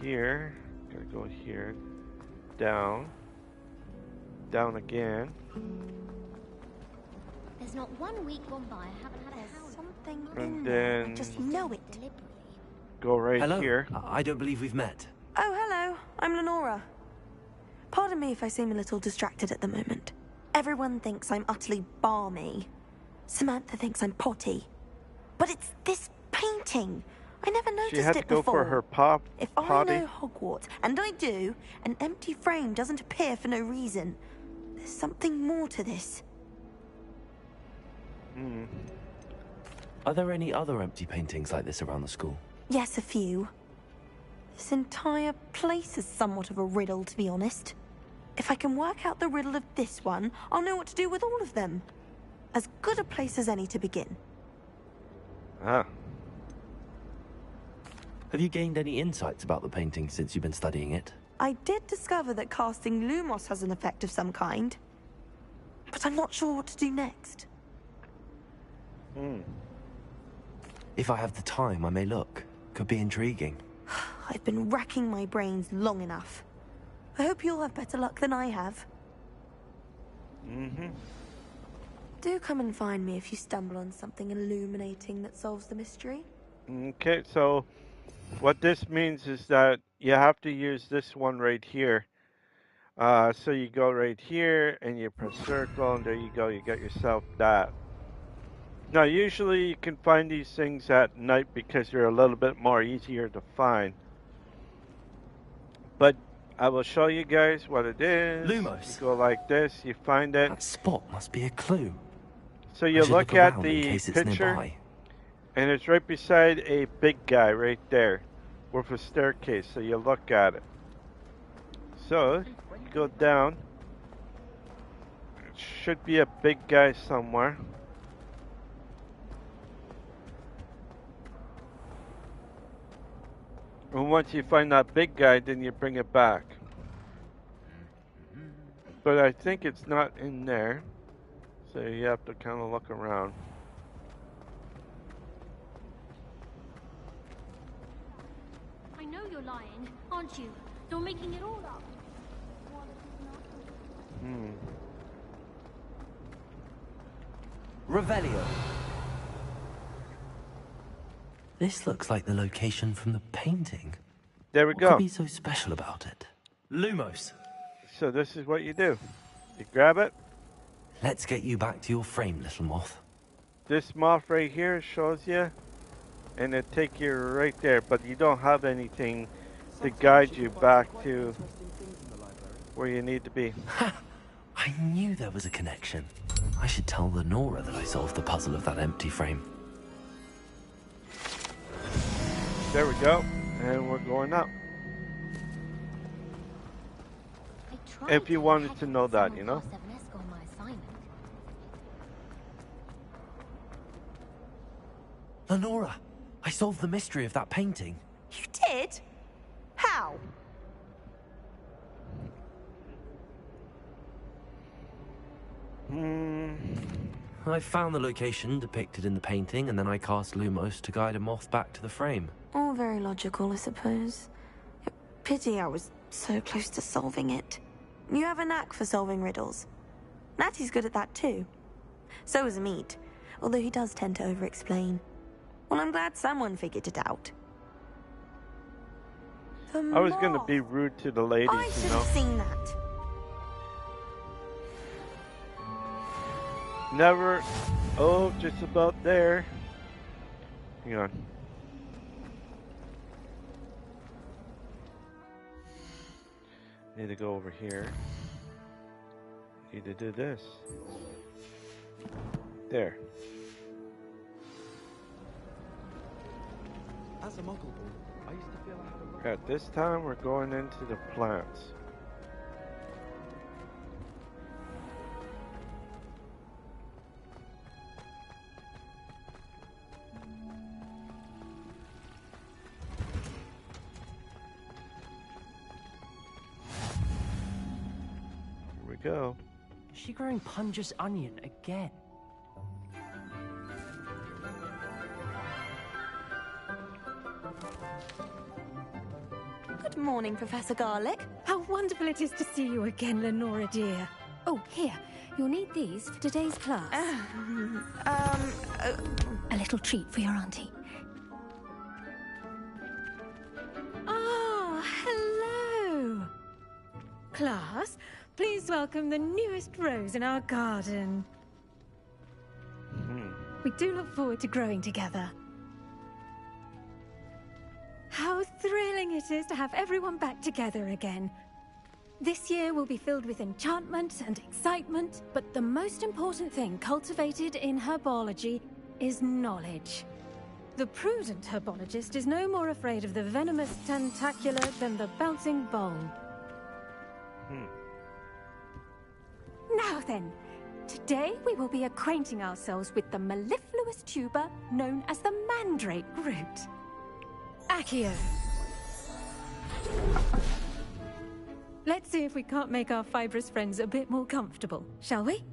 here. Gotta go here. Down. Down again. There's not 1 week gone by I haven't had a howl. Something And in there. I then just know it. Deliberately. go right Hello. here. I don't believe we've met. Oh, hello. I'm Lenora. Pardon me if I seem a little distracted at the moment. Everyone thinks I'm utterly balmy. Samantha thinks I'm potty. But it's this painting. I never noticed She had to it go before. for her potty. If I know Hogwarts, and I do, an empty frame doesn't appear for no reason. There's something more to this. Are there any other empty paintings like this around the school? Yes, a few. This entire place is somewhat of a riddle, to be honest. If I can work out the riddle of this one, I'll know what to do with all of them. As good a place as any to begin. Ah. Have you gained any insights about the painting since you've been studying it? I did discover that casting Lumos has an effect of some kind. But I'm not sure what to do next. If I have the time, I may look. Could be intriguing. I've been racking my brains long enough. I hope you'll have better luck than I have. Mm-hmm. Do come and find me if you stumble on something illuminating that solves the mystery. Okay, so what this means is that you have to use this one right here. So you go right here and you press circle, and there you go, you got yourself that. Now, usually you can find these things at night because they're a little bit more easier to find. But I will show you guys what it is. Lumos. You go like this, you find it. That spot must be a clue. So I you should look around at in the case it's picture, nearby. and it's right beside a big guy right there with a staircase. So you look at it. So you go down. It should be a big guy somewhere. And once you find that big guy, then you bring it back. But I think it's not in there. So you have to kind of look around. I know you're lying, aren't you? You're making it all up. Revelio. This looks like the location from the painting. There we What go. could be so special about it? Lumos. So this is what you do. You grab it. Let's get you back to your frame, little moth. This moth right here shows you, and it take you right there. But you don't have anything to guide you back to where you need to be. I knew there was a connection. I should tell Lenora that I solved the puzzle of that empty frame. There we go. And we're going up. If you wanted to know that, you know. Lenora, I solved the mystery of that painting. You did? How? I found the location depicted in the painting, and then I cast Lumos to guide a moth back to the frame. All very logical, I suppose. Pity I was so close to solving it. You have a knack for solving riddles. Natty's good at that too. So is Meat, although he does tend to over-explain. Well, I'm glad someone figured it out. I was going to be rude to the ladies, I should have seen that. Never. Oh, just about there. Hang on. Need to go over here. Need to do this. There. As a muggle boy, I used to feel I had a lot. At this time, we're going into the plants. Here we go. Is she growing Punja's onion again? Good morning, Professor Garlic. How wonderful it is to see you again, Lenora dear. Oh, here. You'll need these for today's class. A little treat for your auntie. Ah, hello. Class, please welcome the newest rose in our garden. We do look forward to growing together. How thrilling it is to have everyone back together again. This year will be filled with enchantment and excitement, but the most important thing cultivated in herbology is knowledge. The prudent herbologist is no more afraid of the venomous tentacular than the bouncing bowl. Now then, today we will be acquainting ourselves with the mellifluous tuber known as the mandrake root. Accio. Let's see if we can't make our fibrous friends a bit more comfortable, shall we?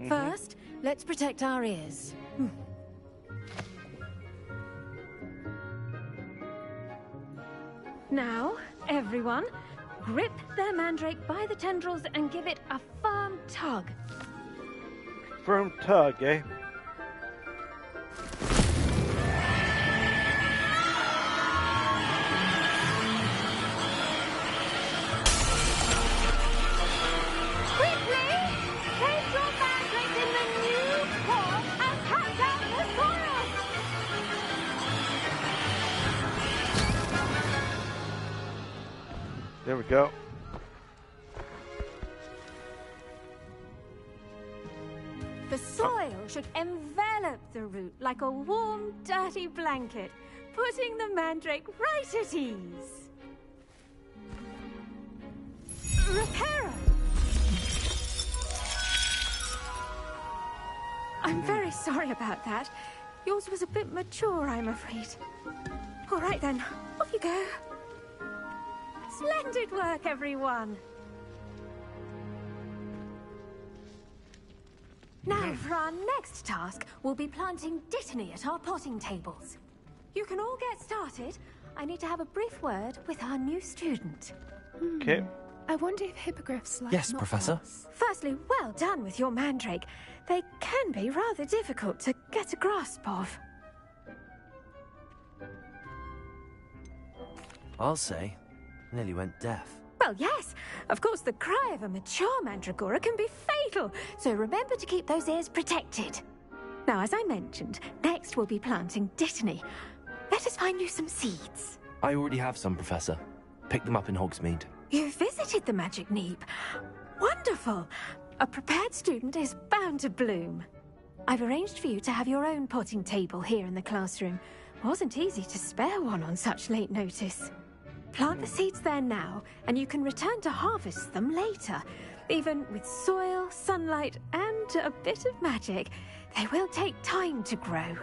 First, let's protect our ears. Now, everyone, grip their mandrake by the tendrils and give it a firm tug. Firm tug, eh? Quickly! Place your mandrake in the new pot and cut out the soil! There we go. The soil should envelop the root like a warm, dirty blanket, putting the mandrake right at ease. Reparo! I'm very sorry about that. Yours was a bit mature, I'm afraid. All right then, off you go. Splendid work, everyone. Now, for our next task, we'll be planting Dittany at our potting tables. You can all get started. I need to have a brief word with our new student. Okay. I wonder if hippogriffs like Yes, not Professor. us. Firstly, well done with your mandrake. They can be rather difficult to get a grasp of. I'll say, nearly went deaf. Well, yes. Of course, the cry of a mature mandragora can be fatal, so remember to keep those ears protected. Now, as I mentioned, next we'll be planting Dittany. Let us find you some seeds. I already have some, Professor. Picked them up in Hogsmeade. You visited the Magic Neep. Wonderful. A prepared student is bound to bloom. I've arranged for you to have your own potting table here in the classroom. Wasn't easy to spare one on such late notice. Plant the seeds there now, and you can return to harvest them later. Even with soil, sunlight, and a bit of magic, they will take time to grow.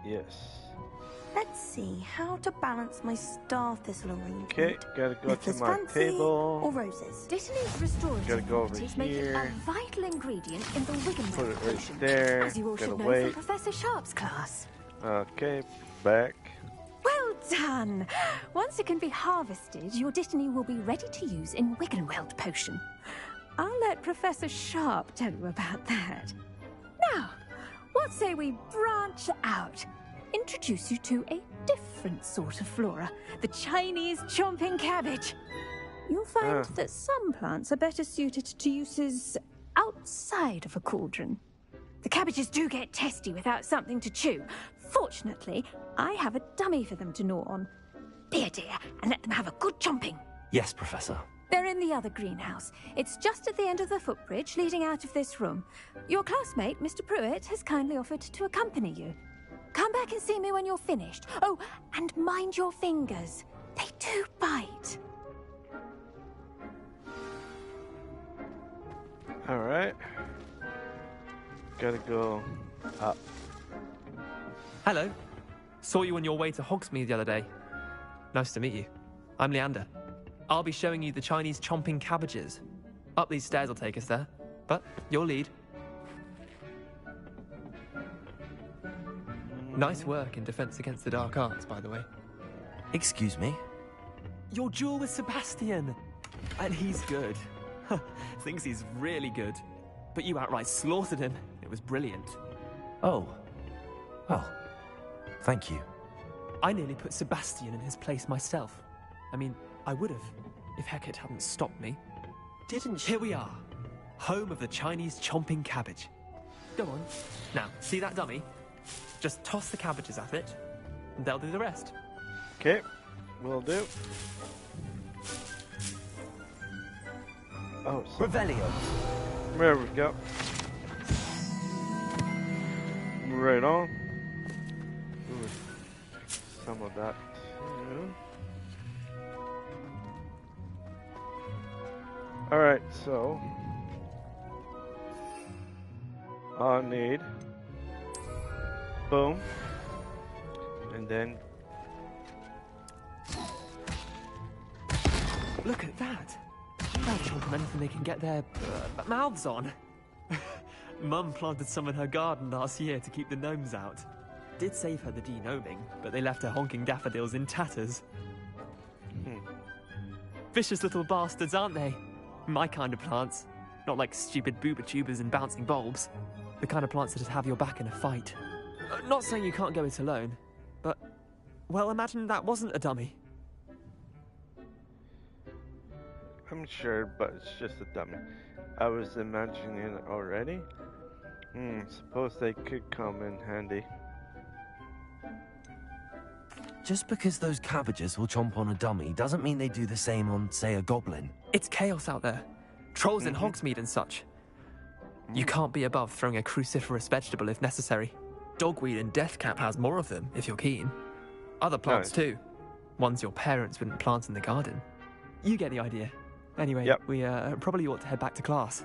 Yes. Let's see how to balance my star thistle arrangement. Okay, gotta go to Lettuce my fancy table. or roses. Dittany's restorative Gotta go over properties make it here. a vital ingredient in the Wiggenweld Put it right potion, there. as you all Gotta should know wait. from Professor Sharp's class. Okay, back. Well done! Once it can be harvested, your Dittany will be ready to use in Wiggenweld potion. I'll let Professor Sharp tell you about that. Now, what say we branch out? Introduce you to a different sort of flora, the Chinese chomping cabbage. You'll find that some plants are better suited to uses outside of a cauldron. The cabbages do get testy without something to chew. Fortunately, I have a dummy for them to gnaw on. Be a dear and let them have a good chomping. Yes, Professor. They're in the other greenhouse. It's just at the end of the footbridge leading out of this room. Your classmate, Mr. Pruitt, has kindly offered to accompany you. Come back and see me when you're finished. Oh, and mind your fingers. They do bite. Alright. Gotta go up. Hello. Saw you on your way to Hogsmeade the other day. Nice to meet you. I'm Leander. I'll be showing you the Chinese chomping cabbages. Up these stairs will take us there. But your lead. Nice work in Defense Against the Dark Arts, by the way. Excuse me? Your duel with Sebastian! And he's good. Thinks he's really good. But you outright slaughtered him. It was brilliant. Oh. Well, thank you. I nearly put Sebastian in his place myself. I mean, I would have, if Hecate hadn't stopped me. Didn't Here we are. Home of the Chinese chomping cabbage. Go on. Now, see that dummy? Just toss the cabbages at it, and they'll do the rest. Okay, will do. Oh, so Revelio. there we go. Right on. Ooh, some of that too. Alright, so I'll need boom, and then Look at that. They'll chomp on anything they can get their mouths on. Mum planted some in her garden last year to keep the gnomes out. Did save her the de-gnoming, but they left her honking daffodils in tatters. Vicious little bastards, aren't they? My kind of plants. Not like stupid booba tubers and bouncing bulbs. The kind of plants that just have your back in a fight. Not saying you can't go it alone, but... Well, imagine that wasn't a dummy. I'm sure, but it's just a dummy. I was imagining it already. Suppose they could come in handy. Just because those cabbages will chomp on a dummy doesn't mean they do the same on, say, a goblin. It's chaos out there. Trolls in Hogsmeade and such. You can't be above throwing a cruciferous vegetable if necessary. Dogweed and deathcap has more of them, if you're keen. Other plants too. Ones your parents wouldn't plant in the garden. You get the idea. Anyway, we probably ought to head back to class.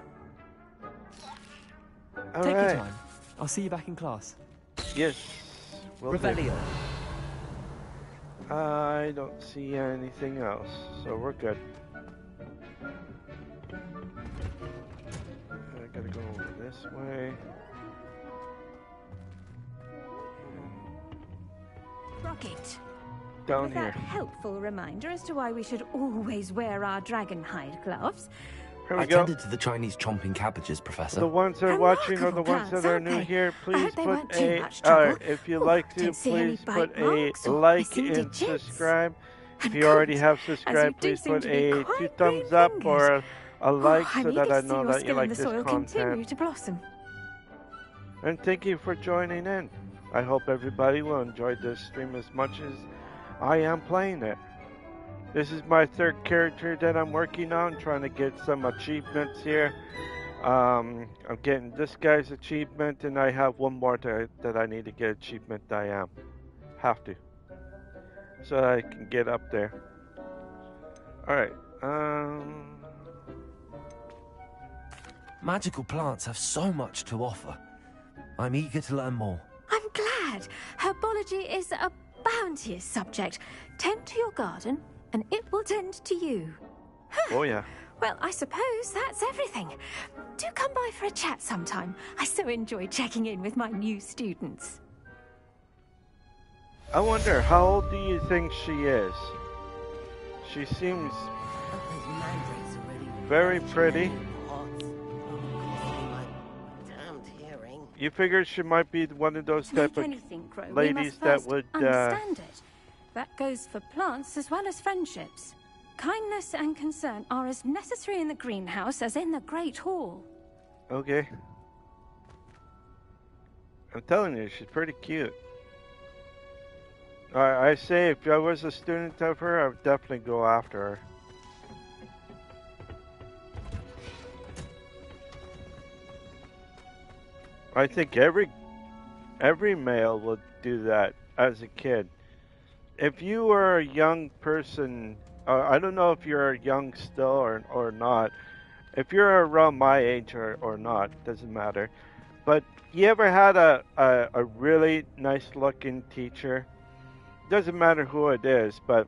Take your time. I'll see you back in class. Yes. Revelio. I don't see anything else, so we're good. I gotta go over this way. Rocket. Down With here. that helpful reminder as to why we should always wear our dragon hide gloves. Here we I go. tended to the Chinese chomping cabbages, Professor. The ones that are watching or the ones that are new here, please put a, if you like to, please put a like and subscribe. If you already have subscribed, please put a 2 thumbs up or a like so that I know that you like this content. To blossom. And thank you for joining in. I hope everybody will enjoy this stream as much as I am playing it. This is my 3rd character that I'm working on, trying to get some achievements here. I'm getting this guy's achievement, and I have one more that I need to get achievement. I have to, so I can get up there. All right. Magical plants have so much to offer. I'm eager to learn more. I'm glad. Herbology is a bounteous subject. Tend to your garden, and it will tend to you. Oh, yeah. Well, I suppose that's everything. Do come by for a chat sometime. I so enjoy checking in with my new students. I wonder, how old do you think she is? She seems very pretty. You figure she might be one of those type of ladies that would understand it. That goes for plants as well as friendships. Kindness and concern are as necessary in the greenhouse as in the Great Hall. Okay. I'm telling you, she's pretty cute. I say if I was a student of her, I would definitely go after her. I think every male would do that as a kid. If you were a young person, I don't know if you're young still or not. If you're around my age or not, doesn't matter. But you ever had a really nice looking teacher? Doesn't matter who it is, but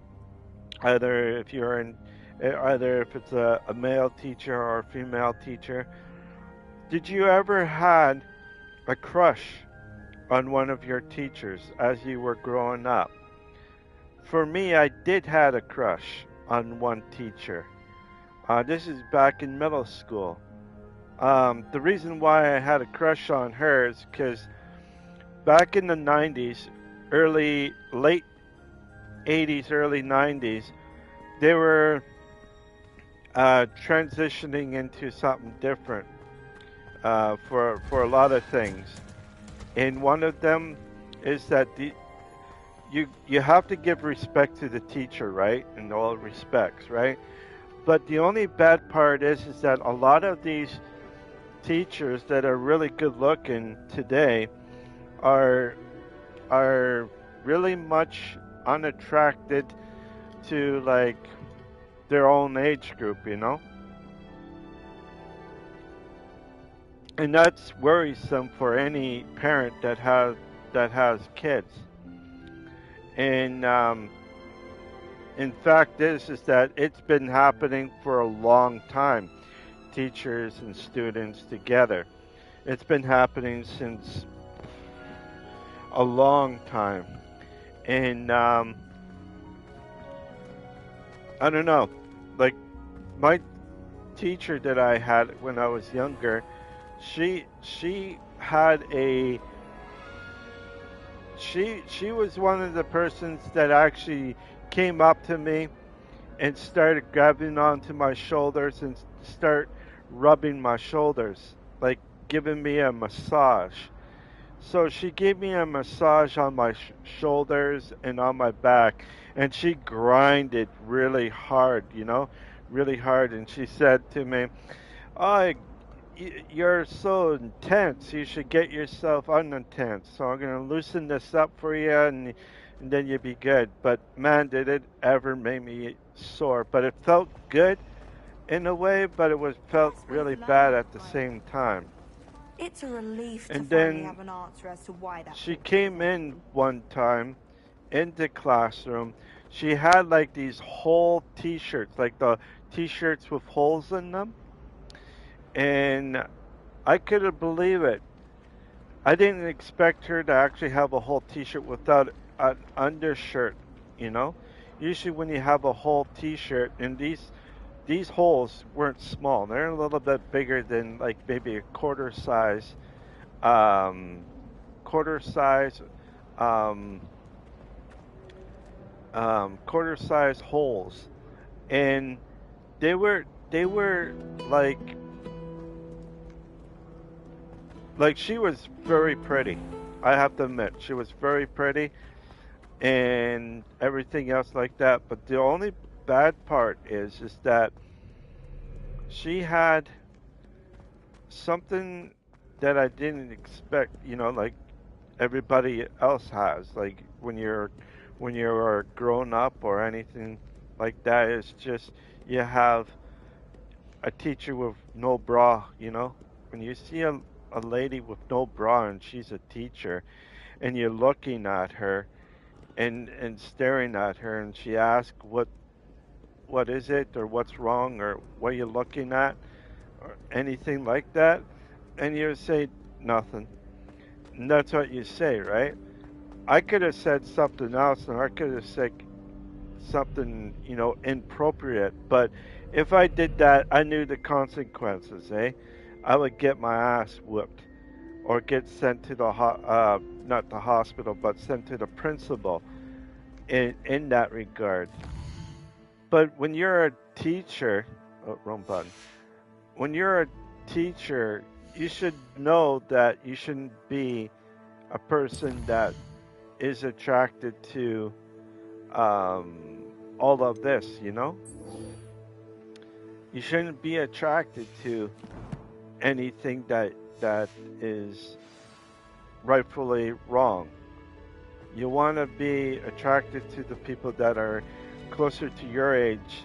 either if it's a male teacher or a female teacher, did you ever had a crush on one of your teachers as you were growing up? For me, I did had a crush on one teacher. This is back in middle school. The reason why I had a crush on her is because back in the 90s, late 80s, early 90s, they were transitioning into something different for a lot of things. And one of them is that you have to give respect to the teacher, right? In all respects, right? But the only bad part is that a lot of these teachers that are really good looking today are really much unattracted to like their own age group, you know? And that's worrisome for any parent that has kids. And in fact, is that it's been happening for a long time. Teachers and students together. It's been happening since a long time. And I don't know. like my teacher that I had when I was younger, she had a she was one of the persons that actually came up to me and started grabbing onto my shoulders and start rubbing my shoulders, like giving me a massage. So she gave me a massage on my shoulders and on my back, and she grinded really hard, really hard. And she said to me, "Oh, you're so intense. You should get yourself unintense. So I'm gonna loosen this up for you, and then you'll be good." But man, did it ever make me sore. But it felt good in a way, but it was felt really bad at the same time. It's a relief to And finally then have an answer as to why that she picture came in one time in the classroom. She had like these whole t-shirts, like the t-shirts with holes in them. And I couldn't believe it. I didn't expect her to actually have a whole t-shirt without an undershirt, you know? Usually when you have a whole t-shirt, and these holes weren't small. They're a little bit bigger than like maybe a um, quarter size, um, quarter size holes, and they were like she was very pretty. I have to admit, she was very pretty and everything else like that. But the only bad part is that she had something that I didn't expect, like everybody else has. Like when you're grown up or anything like that, it's just you have a teacher with no bra. When you see a lady with no bra and she's a teacher and you're looking at her and staring at her and she asks what is it or what's wrong or what you're looking at or anything like that, and you say nothing. And that's what you say, right? I could have said something else, and I could have said something, inappropriate. But if I did that, I knew the consequences, eh? I would get my ass whooped, or get sent to the not the hospital, but sent to the principal. In that regard. But when you're a teacher, oh, wrong button. When you're a teacher, you should know that you shouldn't be a person that is attracted to all of this. You shouldn't be attracted to anything that is rightfully wrong. You want to be attracted to the people that are closer to your age.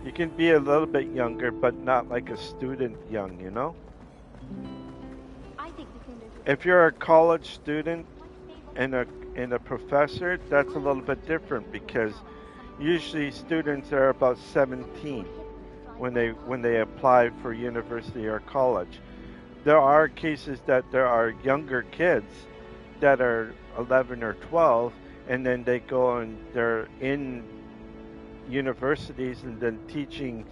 You can be a little bit younger, but not like a student young. I think we can live with If you're a college student and a professor, that's a little bit different because usually students are about 17 when they apply for university or college. There are cases that there are younger kids that are 11 or 12, and then they go and they're in universities and then teaching,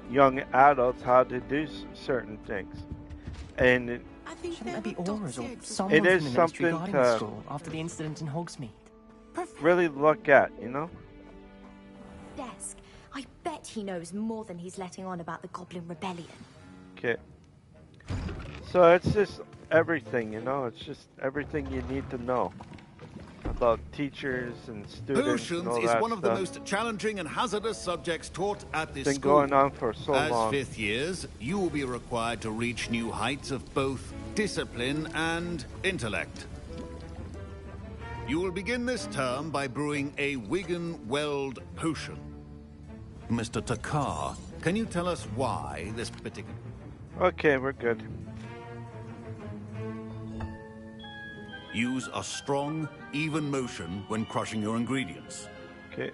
young adults how to do certain things. And Shouldn't there be auras or someone it from is the ministry something guarding the to school after the incident in Hogsmeade? really look at, Desk. I bet he knows more than he's letting on about the Goblin Rebellion. Okay. So it's just everything, it's just everything you need to know about teachers and students and all Potions is that one of stuff. the most challenging and hazardous subjects taught at this Been school. going on for so As long. fifth years, you will be required to reach new heights of both discipline and intellect. You will begin this term by brewing a Wigan Weld potion. Mr. Takar, can you tell us why this particular... Okay, we're good. Use a strong, even motion when crushing your ingredients. Okay.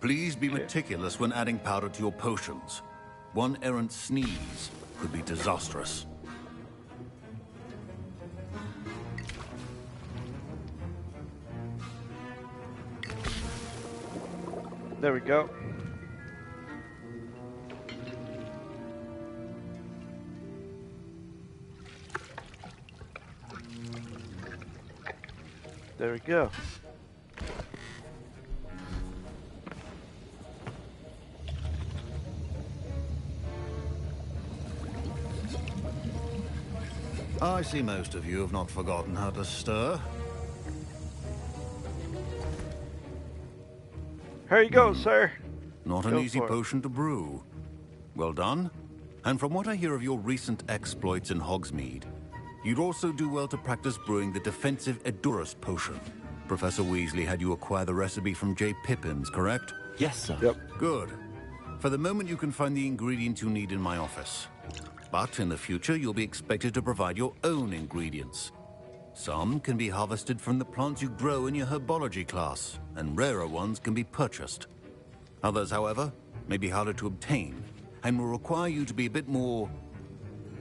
Please be meticulous when adding powder to your potions. One errant sneeze could be disastrous. There we go. There we go. I see most of you have not forgotten how to stir. Here you go, sir. Not an easy potion to brew. Well done. And from what I hear of your recent exploits in Hogsmeade, you'd also do well to practice brewing the defensive Edurus potion. Professor Weasley had you acquire the recipe from J. Pippin's, correct? Yes, sir. Yep. Good. For the moment, you can find the ingredients you need in my office. But in the future, you'll be expected to provide your own ingredients. Some can be harvested from the plants you grow in your herbology class, and rarer ones can be purchased. Others, however, may be harder to obtain, and will require you to be a bit more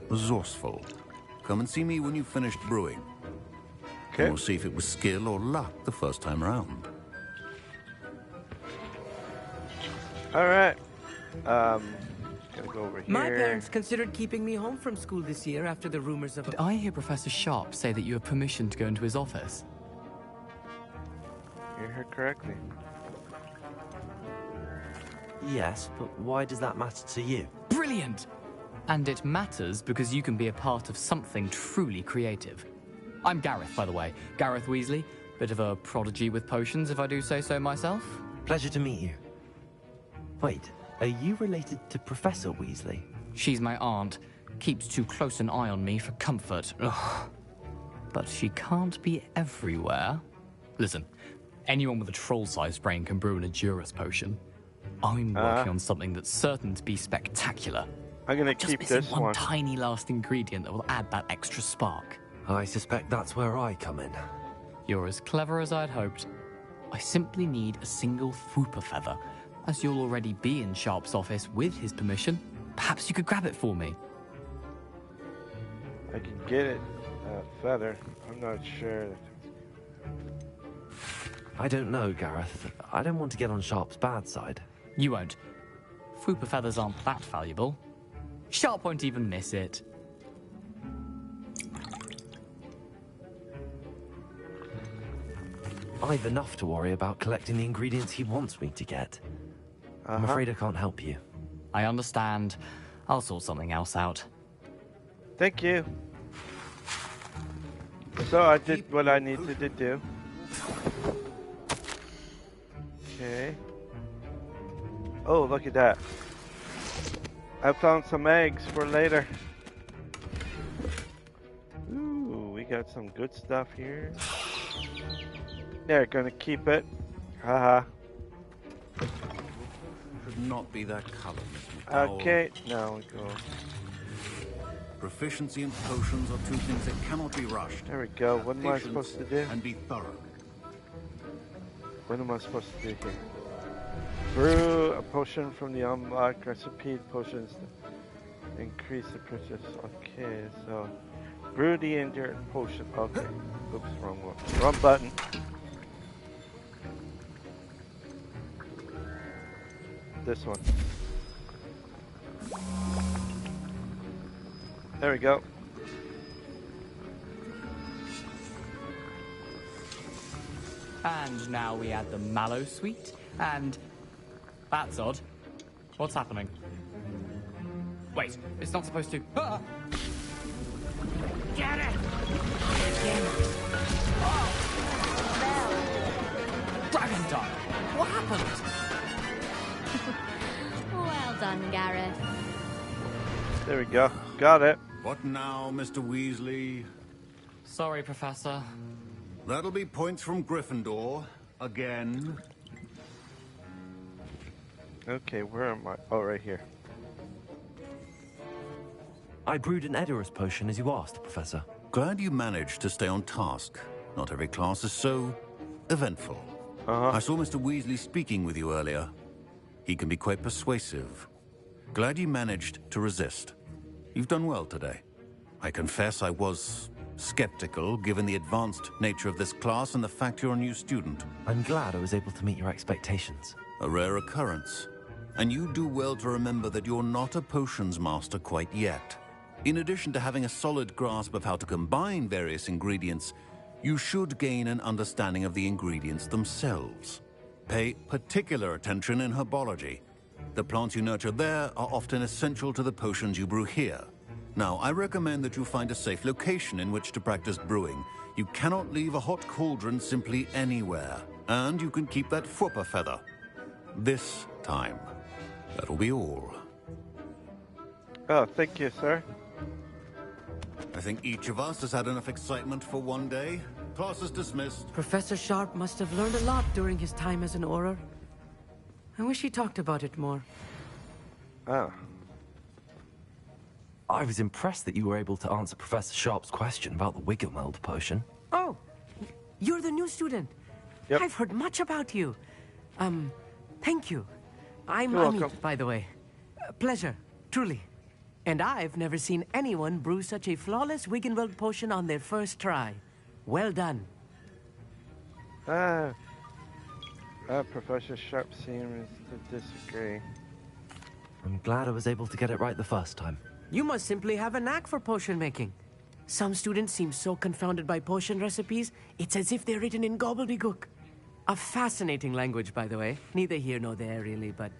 resourceful. Come and see me when you've finished brewing. Okay. And we'll see if it was skill or luck the first time around. All right. Gonna go over here. My parents considered keeping me home from school this year after the rumors of... Did I hear Professor Sharp say that you have permission to go into his office? You heard correctly. Yes, but why does that matter to you? Brilliant! And it matters because you can be a part of something truly creative. I'm Gareth, by the way. Gareth Weasley. Bit of a prodigy with potions, if I do say so myself. Pleasure to meet you. Wait, are you related to Professor Weasley? She's my aunt. Keeps too close an eye on me for comfort. Ugh. But she can't be everywhere. Listen, anyone with a troll-sized brain can brew an Edurus potion. I'm working on something that's certain to be spectacular. I'm gonna Just keep missing this one. tiny last ingredient that will add that extra spark. I suspect that's where I come in. You're as clever as I'd hoped. I simply need a single Fooper feather. As you'll already be in Sharp's office with his permission, perhaps you could grab it for me. I can get it. Feather. I'm not sure. I don't know, Gareth. I don't want to get on Sharp's bad side. You won't. Fooper feathers aren't that valuable. Sharp won't even miss it. I've enough to worry about collecting the ingredients he wants me to get. I'm afraid I can't help you. I understand. I'll sort something else out. Thank you. So I did what I needed to do. Okay. Oh, look at that. I found some eggs for later. Ooh, we got some good stuff here. They're gonna keep it. Haha. Should not be that color, Mr. McDowell. Okay, now we go. Proficiency and potions are two things that cannot be rushed. There we go. What am I supposed to do? And be thorough. What am I supposed to do here? Brew a potion from the unlocked recipe potions to increase the purchase. Okay, so brew the endurance potion. Okay. Oops, wrong one. Wrong button. This one. There we go. And now we add the mallow sweet, and... That's odd. What's happening? Wait, it's not supposed to... Ah! Get it! Dragon Dog! What happened? Well done, Gareth. There we go. Got it. What now, Mr. Weasley? Sorry, Professor. That'll be points from Gryffindor. Again. Okay, where am I? Oh, right here. I brewed an Edurus potion as you asked, Professor. Glad you managed to stay on task. Not every class is so eventful. I saw Mr. Weasley speaking with you earlier. He can be quite persuasive. Glad you managed to resist. You've done well today. I confess I was skeptical, given the advanced nature of this class and the fact you're a new student. I'm glad I was able to meet your expectations. A rare occurrence. And you do well to remember that you're not a potions master quite yet. In addition to having a solid grasp of how to combine various ingredients, you should gain an understanding of the ingredients themselves. Pay particular attention in herbology. The plants you nurture there are often essential to the potions you brew here. Now, I recommend that you find a safe location in which to practice brewing. You cannot leave a hot cauldron simply anywhere. And you can keep that Fwooper feather. This time. That'll be all. Oh, thank you, sir. I think each of us has had enough excitement for one day. Class is dismissed. Professor Sharp must have learned a lot during his time as an Auror. I wish he talked about it more. Oh. I was impressed that you were able to answer Professor Sharp's question about the Wiggenweld potion. Oh, you're the new student. Yep. I've heard much about you. Thank you. I'm You're Amit, welcome. by the way. Pleasure, truly. And I've never seen anyone brew such a flawless Wiggenweld potion on their first try. Well done. Professor Sharp seems to disagree. I'm glad I was able to get it right the first time. You must simply have a knack for potion making. Some students seem so confounded by potion recipes, it's as if they're written in gobbledygook. A fascinating language, by the way. Neither here nor there, really, but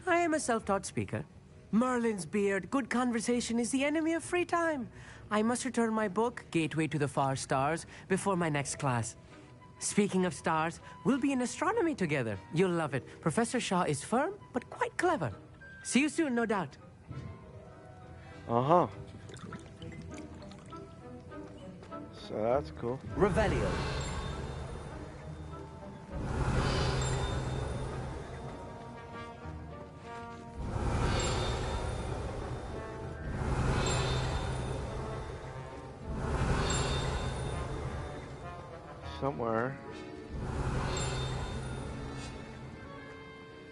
I am a self-taught speaker. Merlin's beard, good conversation is the enemy of free time. I must return my book, Gateway to the Far Stars, before my next class. Speaking of stars, we'll be in astronomy together. You'll love it. Professor Shaw is firm, but quite clever. See you soon, no doubt. Uh-huh. So that's cool. Revelio. Somewhere.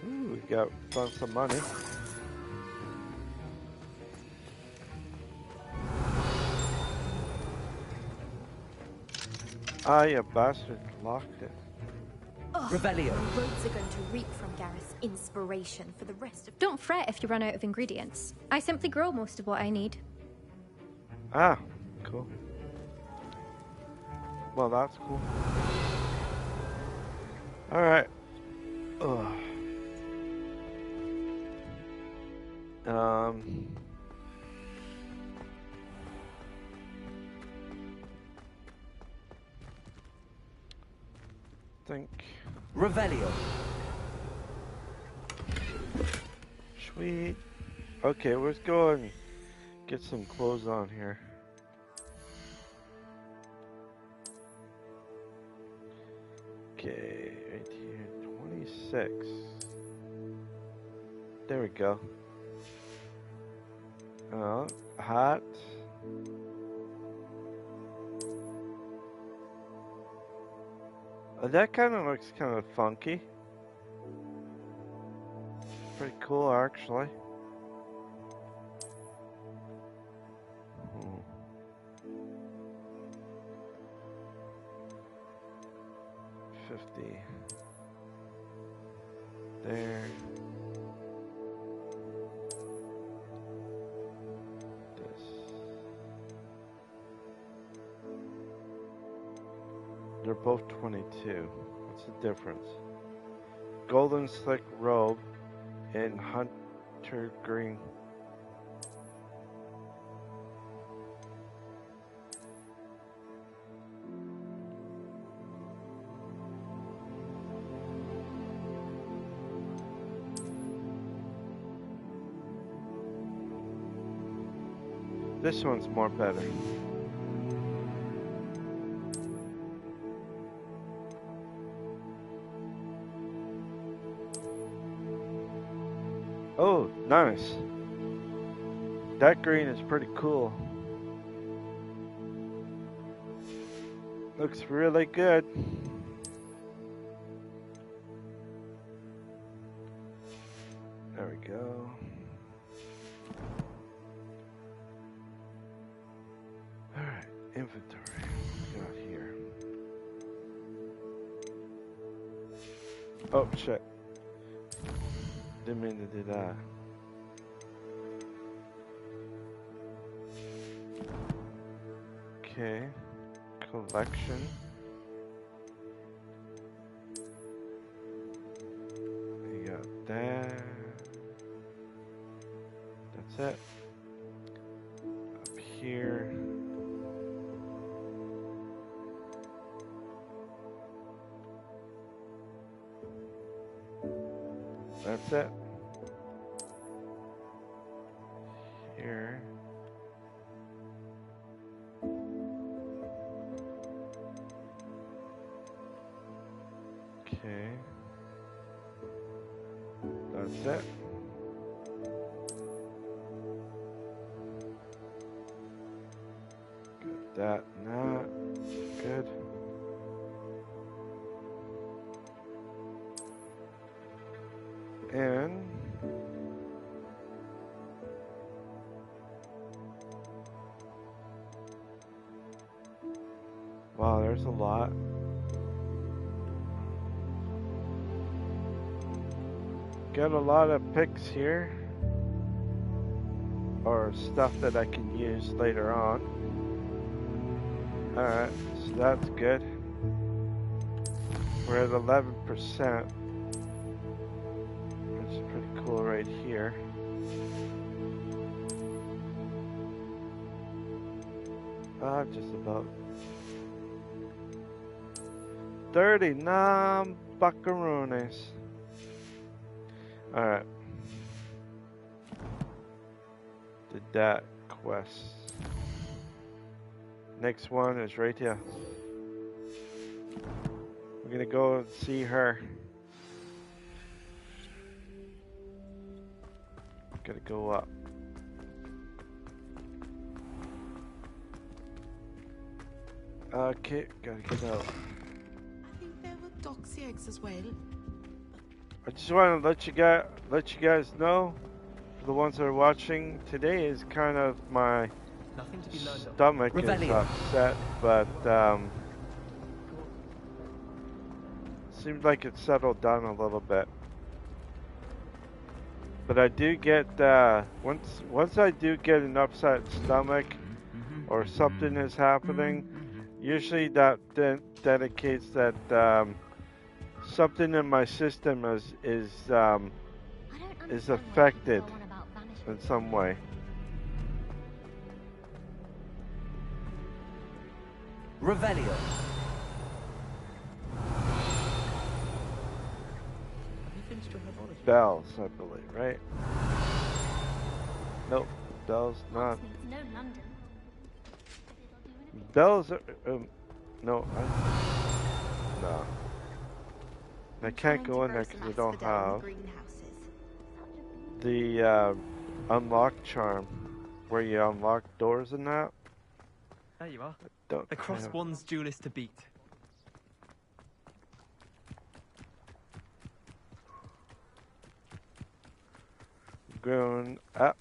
Ooh, we found some money. Ah, you bastard, locked it. Revelio. The roads are going to reap from Gareth's inspiration for the rest of... Don't fret if you run out of ingredients. I simply grow most of what I need. Ah, cool. Well, that's cool. Alright. Think. Revelio. Sweet. Okay, let's go and get some clothes on here. Okay, right here, 26. There we go. Hat. That kind of looks kind of funky. Pretty cool, actually. $50. There. This. They're both 22. What's the difference? Golden slick robe and hunter green. This one's more better. Oh, nice. That green is pretty cool. Looks really good. There we go. Alright, inventory. What we got here? Oh, shit. Didn't mean to do that. Okay. Collection. You got that. That's it. Up here. That's it. Here. Okay. That's it. Got that and that. Good. And wow, there's a lot. Got a lot of picks here, or stuff that I can use later on. Alright, so that's good. We're at 11%. That's pretty cool right here. Just about 39 buckaroonies. Alright. Did that quest. Next one is right here. We're gonna go and see her. Gotta go up. Okay, gotta get out. I think there were doxy eggs as well. I just want to let you guys know, for the ones that are watching, today is kind of my stomach is upset, but seems like it's settled down a little bit. But I do get once I do get an upset stomach or something is happening, usually that dedicates that something in my system is affected in some way. Revelio. Bells, I believe, right? Nope, Bells not. No London. Bells are, no, no. I can't go in there because I don't have the unlock charm, where you unlock doors and that. There you are. Don't the cross have... one's duelist to beat. Going up.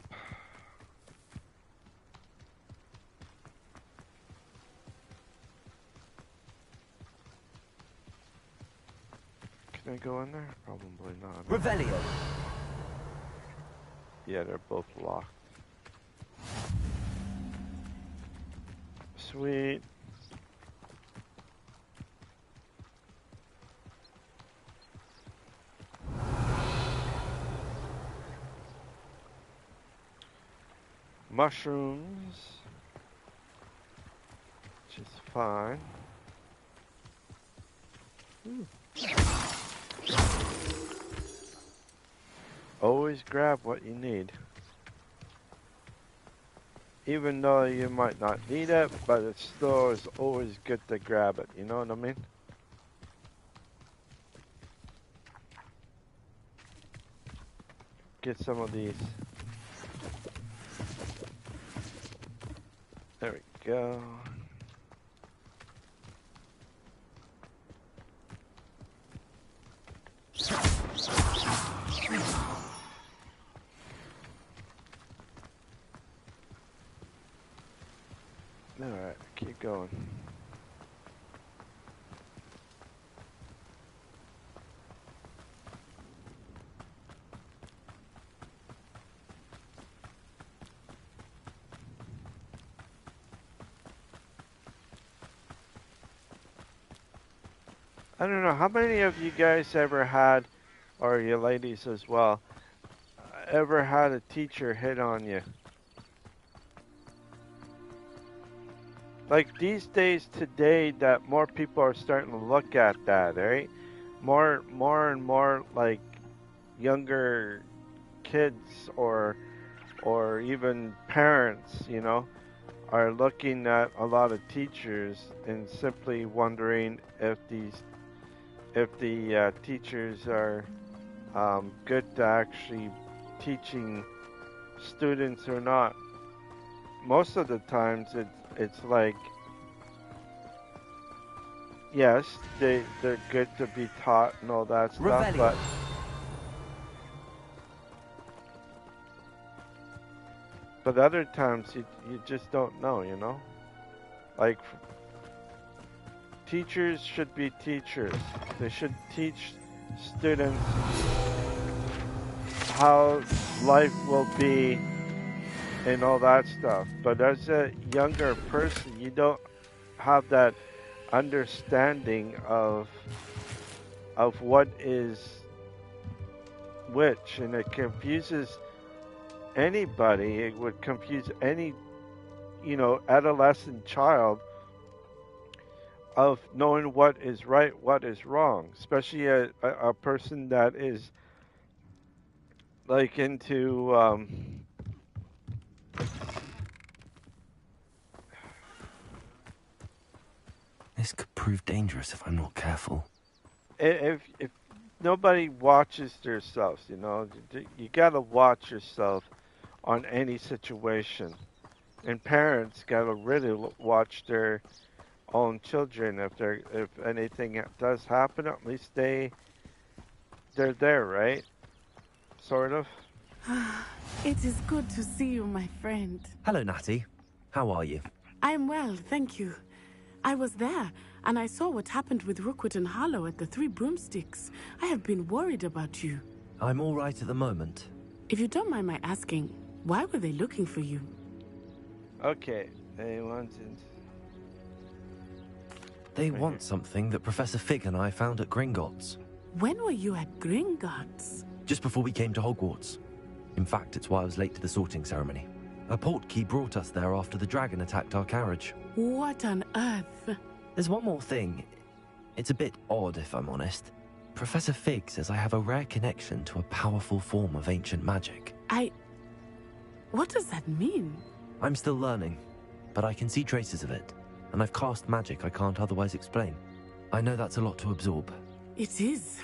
Can I go in there? Probably not. Revelio. Yeah, they're both locked. Sweet. Mushrooms, which is fine. Always grab what you need. Even though you might not need it, but it still is always good to grab it, you know what I mean? Get some of these. There we go. Alright, keep going. I don't know, how many of you guys ever had, or you ladies as well, ever had a teacher hit on you? Like these days today that more people are starting to look at that, right? More and more like younger kids or even parents, you know, are looking at a lot of teachers and simply wondering if the teachers are good to actually teaching students or not. Most of the times it's like, yes, they're good to be taught and all that stuff, but other times you just don't know, you know? Like, teachers should be teachers. They should teach students how life will be and all that stuff. But as a younger person, you don't have that understanding of what is which, and it confuses anybody. It would confuse any, you know, adolescent child of knowing what is right, what is wrong, especially a person that is like into This could prove dangerous if I'm not careful. if nobody watches themselves, you know, you gotta watch yourself on any situation, and parents gotta really watch their own children. If anything does happen, at least they're there, right? Sort of. It is good to see you, my friend. Hello, Natty. How are you? I'm well, thank you. I was there, and I saw what happened with Rookwood and Harlow at the Three Broomsticks. I have been worried about you. I'm all right at the moment. If you don't mind my asking, why were they looking for you? Okay, they wanted... They want something that Professor Fig and I found at Gringotts. When were you at Gringotts? Just before we came to Hogwarts. In fact, it's why I was late to the sorting ceremony. A portkey brought us there after the dragon attacked our carriage. What on earth? There's one more thing. It's a bit odd, if I'm honest. Professor Fig says I have a rare connection to a powerful form of ancient magic. What does that mean? I'm still learning, but I can see traces of it, and I've cast magic I can't otherwise explain. I know that's a lot to absorb. It is.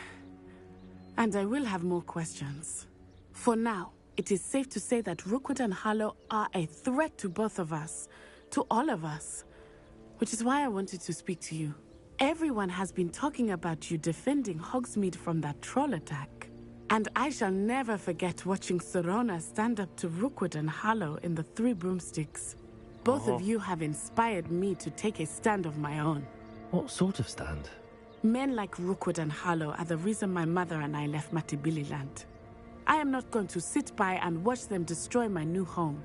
And I will have more questions. For now, it is safe to say that Rookwood and Harlow are a threat to both of us, to all of us, which is why I wanted to speak to you. Everyone has been talking about you defending Hogsmeade from that troll attack. And I shall never forget watching Serona stand up to Rookwood and Harlow in the Three Broomsticks. Both of you have inspired me to take a stand of my own. What sort of stand? Men like Rookwood and Harlow are the reason my mother and I left Matibililand. I am not going to sit by and watch them destroy my new home.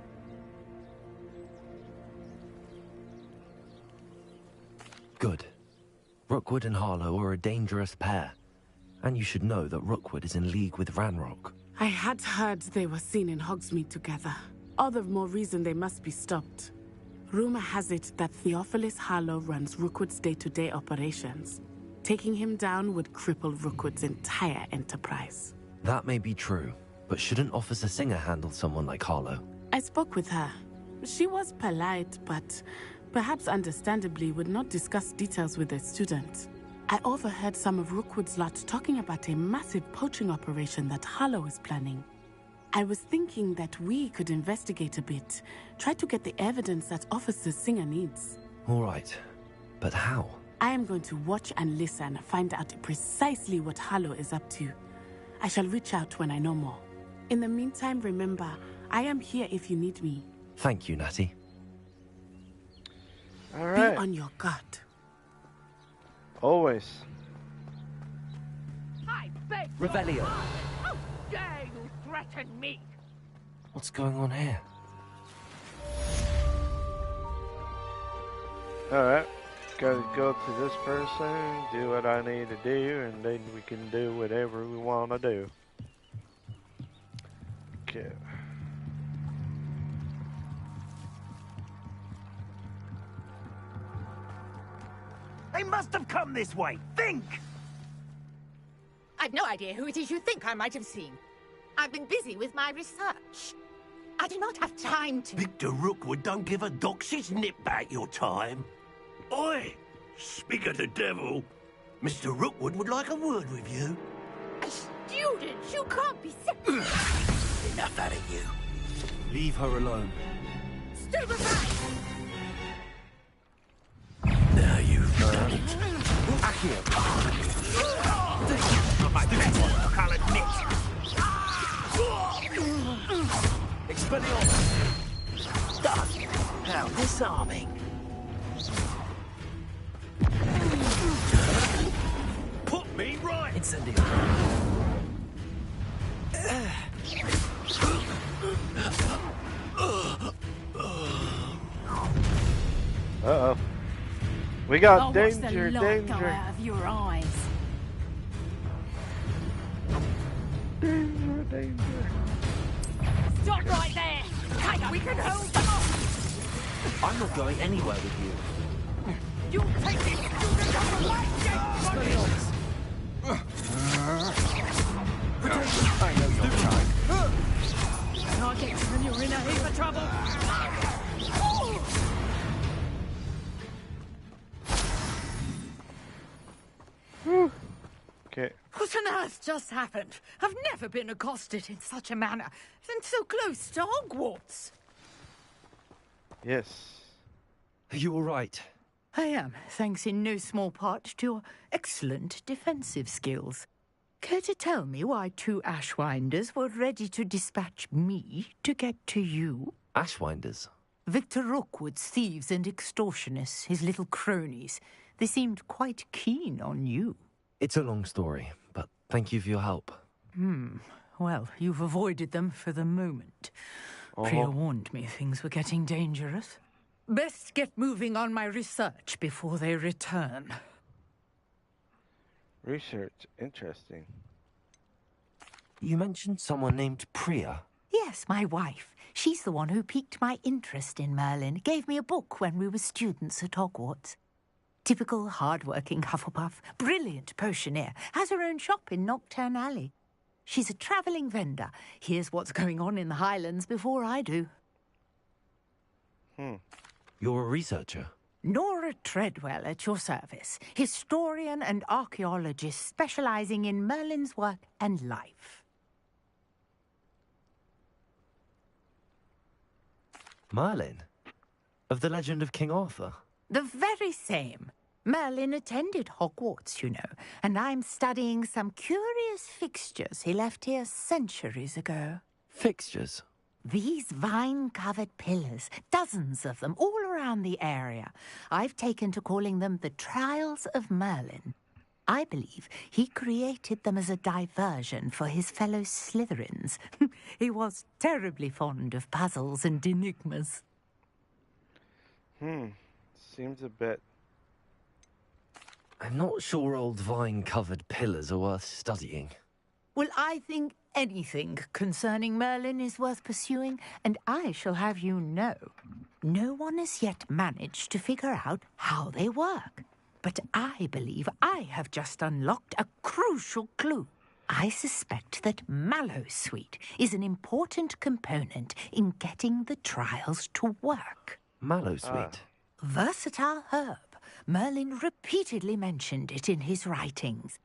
Good. Rookwood and Harlow are a dangerous pair. And you should know that Rookwood is in league with Ranrock. I had heard they were seen in Hogsmeade together. All the more reason they must be stopped. Rumor has it that Theophilus Harlow runs Rookwood's day-to-day operations. Taking him down would cripple Rookwood's entire enterprise. That may be true, but shouldn't Officer Singer handle someone like Harlow? I spoke with her. She was polite, but perhaps understandably would not discuss details with a student. I overheard some of Rookwood's lot talking about a massive poaching operation that Harlow is planning. I was thinking that we could investigate a bit, try to get the evidence that Officer Singer needs. All right, but how? I am going to watch and listen, find out precisely what Harlow is up to. I shall reach out when I know more. In the meantime, remember, I am here if you need me. Thank you, Natty. All right. Be on your guard. Always. I beg Revelio. your pardon. How dare you threaten me? What's going on here? All right. gotta go to this person, do what I need to do, and then we can do whatever we want to do. Okay. They must have come this way. Think! I've no idea who it is you think I might have seen. I've been busy with my research. I do not have time to... Victor Rookwood don't give a doxy's nip back your time. Oi! Speak of the devil. Mr. Rookwood would like a word with you. A student? You can't be serious. Enough out of you. Leave her alone. Stupefy! Now you've done it. I'll admit. Expelliarmus. Done. How disarming. Put me right. Incendio. Uh-oh. We got Watch the danger, light go danger. out of your eyes. Danger, danger. Stop right there! We can hold them off! I'm not going anywhere with you. You take this student on the light gate! I know you're trying. Can't get you when you're in a heap of trouble! Okay. What on earth just happened? I've never been accosted in such a manner, and so close to Hogwarts. Yes. Are you all right? I am, thanks in no small part to your excellent defensive skills. Care to tell me why two Ashwinders were ready to dispatch me to get to you? Ashwinders? Victor Rookwood's thieves and extortionists, his little cronies. They seemed quite keen on you. It's a long story, but thank you for your help. Well, you've avoided them for the moment. Priya warned me things were getting dangerous. Best get moving on my research before they return. Research, interesting. You mentioned someone named Priya. Yes, my wife. She's the one who piqued my interest in Merlin. Gave me a book when we were students at Hogwarts. Typical hard-working Hufflepuff, brilliant potioneer, has her own shop in Nocturne Alley. She's a travelling vendor. Hears what's going on in the Highlands before I do. You're a researcher? Nora Treadwell at your service, historian and archaeologist specialising in Merlin's work and life. Merlin? Of the legend of King Arthur? The very same. Merlin attended Hogwarts, you know, and I'm studying some curious fixtures he left here centuries ago. Fixtures? These vine-covered pillars, dozens of them, all around the area. I've taken to calling them the Trials of Merlin. I believe he created them as a diversion for his fellow Slytherins. He was terribly fond of puzzles and enigmas. Seems a bit... I'm not sure old vine-covered pillars are worth studying. Well, I think anything concerning Merlin is worth pursuing, and I shall have you know, no one has yet managed to figure out how they work. But I believe I have just unlocked a crucial clue. I suspect that Mallowsweet is an important component in getting the trials to work. Mallowsweet? Versatile herb. Merlin repeatedly mentioned it in his writings.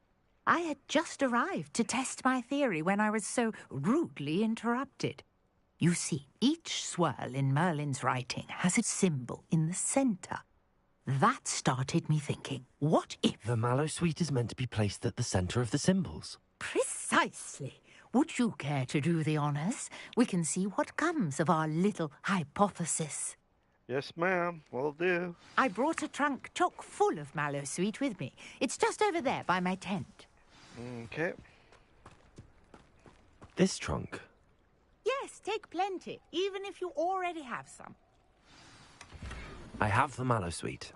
I had just arrived to test my theory when I was so rudely interrupted. You see, each swirl in Merlin's writing has a symbol in the centre. That started me thinking, what if... The Mallowsweet is meant to be placed at the centre of the symbols. Precisely. Would you care to do the honours? We can see what comes of our little hypothesis. Yes, ma'am. Will do. I brought a trunk chock full of Mallowsweet with me. It's just over there by my tent. Okay. This trunk? Yes, take plenty, even if you already have some. I have the Mallowsweet.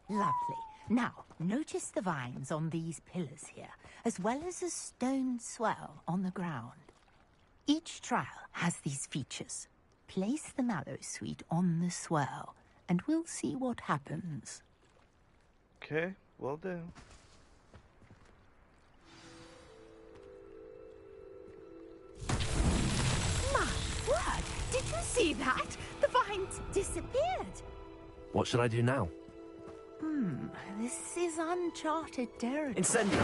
Lovely. Now, notice the vines on these pillars here, as well as a stone swell on the ground. Each trial has these features. Place the mallow sweet on the swell, and we'll see what happens. Okay, will do. My word! Did you see that? The vines disappeared. What should I do now? This is uncharted territory. Incendio!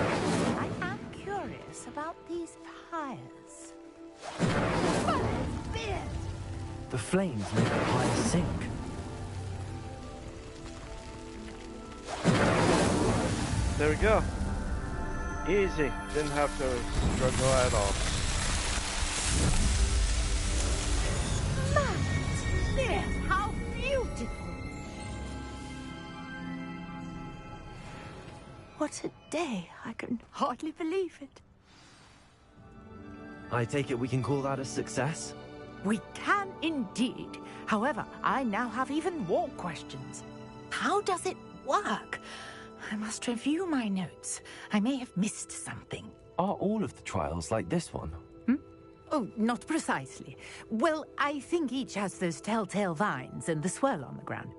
I am curious about these pyres. Beard! The flames make the pyre sink. There we go. Easy. Didn't have to struggle at all. Matt! How beautiful! What a day. I can hardly believe it. I take it we can call that a success? We can indeed. However, I now have even more questions. How does it work? I must review my notes. I may have missed something. Are all of the trials like this one? Oh, not precisely. Well, I think each has those telltale vines and the swirl on the ground.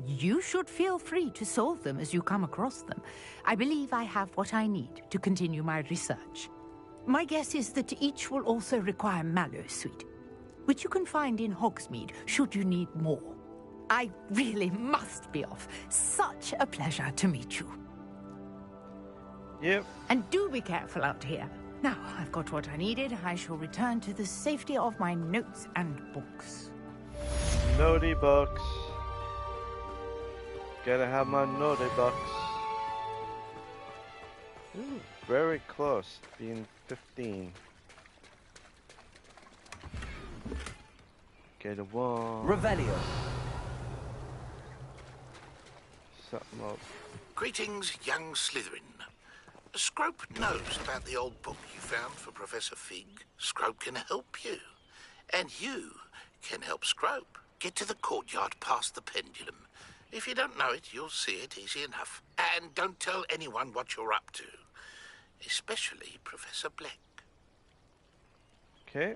You should feel free to solve them as you come across them. I believe I have what I need to continue my research. My guess is that each will also require mallow sweet, which you can find in Hogsmeade should you need more. I really must be off. Such a pleasure to meet you. Yep. And do be careful out here. Now, I've got what I needed. I shall return to the safety of my notes and books. Naughty books. Gotta have my naughty books. Ooh, very close, being 15. Get a one. Revelio. Something up. Greetings, young Slytherin. Scrope knows about the old book you found for Professor Fig. Scrope can help you. And you can help Scrope. Get to the courtyard past the pendulum. If you don't know it, you'll see it easy enough. And don't tell anyone what you're up to. Especially Professor Black. Okay,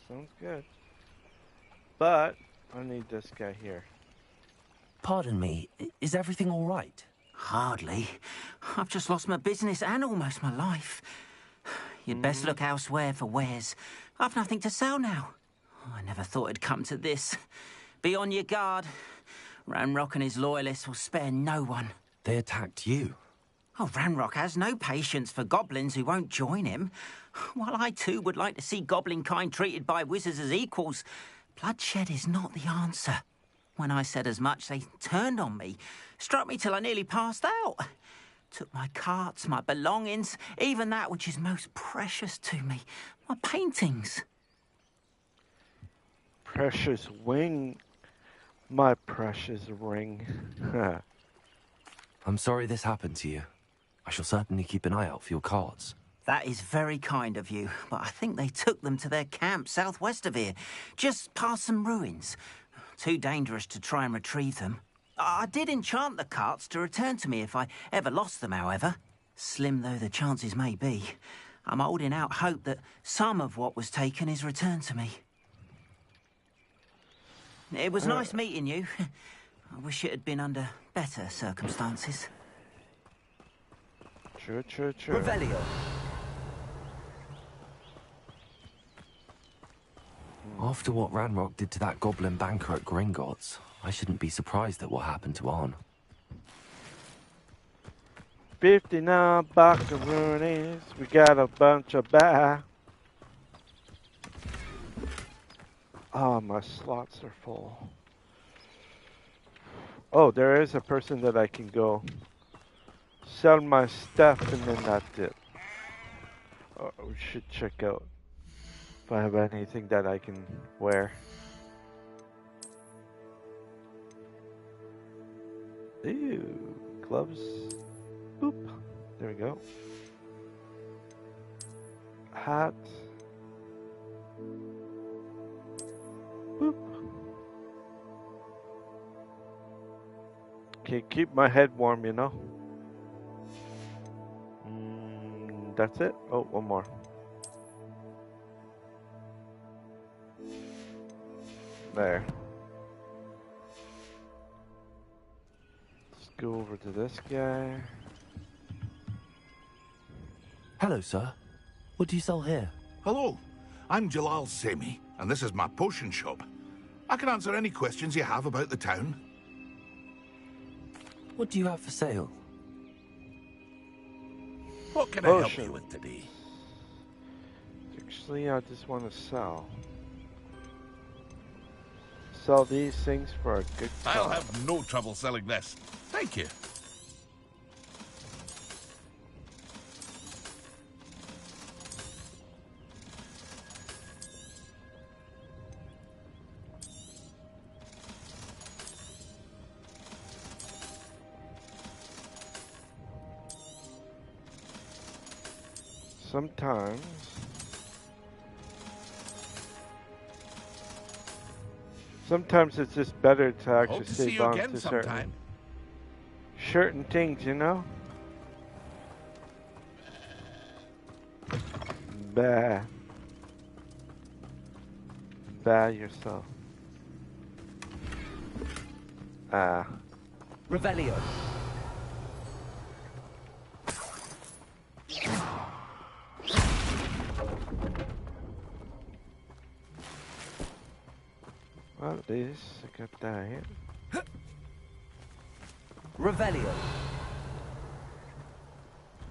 sounds good. But I need this guy here. Pardon me, is everything all right? Hardly. I've just lost my business and almost my life. You'd best look elsewhere for wares. I've nothing to sell now. I never thought it'd come to this. Be on your guard. Ranrock and his loyalists will spare no one. They attacked you? Oh, Ranrock has no patience for goblins who won't join him. While I too would like to see goblin kind treated by wizards as equals, bloodshed is not the answer. When I said as much, they turned on me, struck me till I nearly passed out. Took my carts, my belongings, even that which is most precious to me, my paintings. Precious wing, my precious ring. I'm sorry this happened to you. I shall certainly keep an eye out for your cards. That is very kind of you, but I think they took them to their camp southwest of here, just past some ruins. Too dangerous to try and retrieve them. I did enchant the carts to return to me if I ever lost them, however. Slim though the chances may be, I'm holding out hope that some of what was taken is returned to me. It was nice meeting you. I wish it had been under better circumstances. True. Revelio. After what Ranrock did to that goblin banker at Gringotts, I shouldn't be surprised at what happened to Arn. 59 buckaroonies. We got a bunch of back. Oh, my slots are full. Oh, there is a person that I can go sell my stuff and then that's it. Oh, we should check out if I have anything that I can wear. Ooh, gloves. Boop. There we go. Hat. Boop. Okay, keep my head warm, you know. That's it? Oh, one more. There. Let's go over to this guy. Hello, sir. What do you sell here? Hello, I'm Jalal Semi, and this is my potion shop. I can answer any questions you have about the town. What do you have for sale? What can I help you with today? Actually, I just want to sell. Sell these things for a good price. I'll have no trouble selling this. Thank you. Sometimes it's just better to actually Hope to see save you on again to sometime. certain things, you know? Bah. Bah yourself. Ah. Revelio. Well, at least I got that here. Revelio.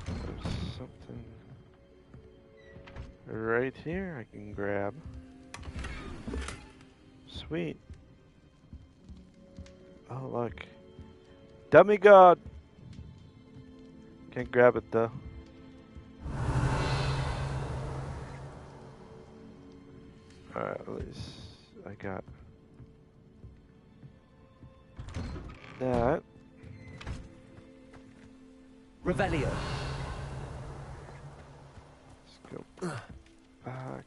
There's something right here I can grab. Sweet. Oh, look. Dummy god! Can't grab it though. Alright, at least I got that. Revelio. Let's go back.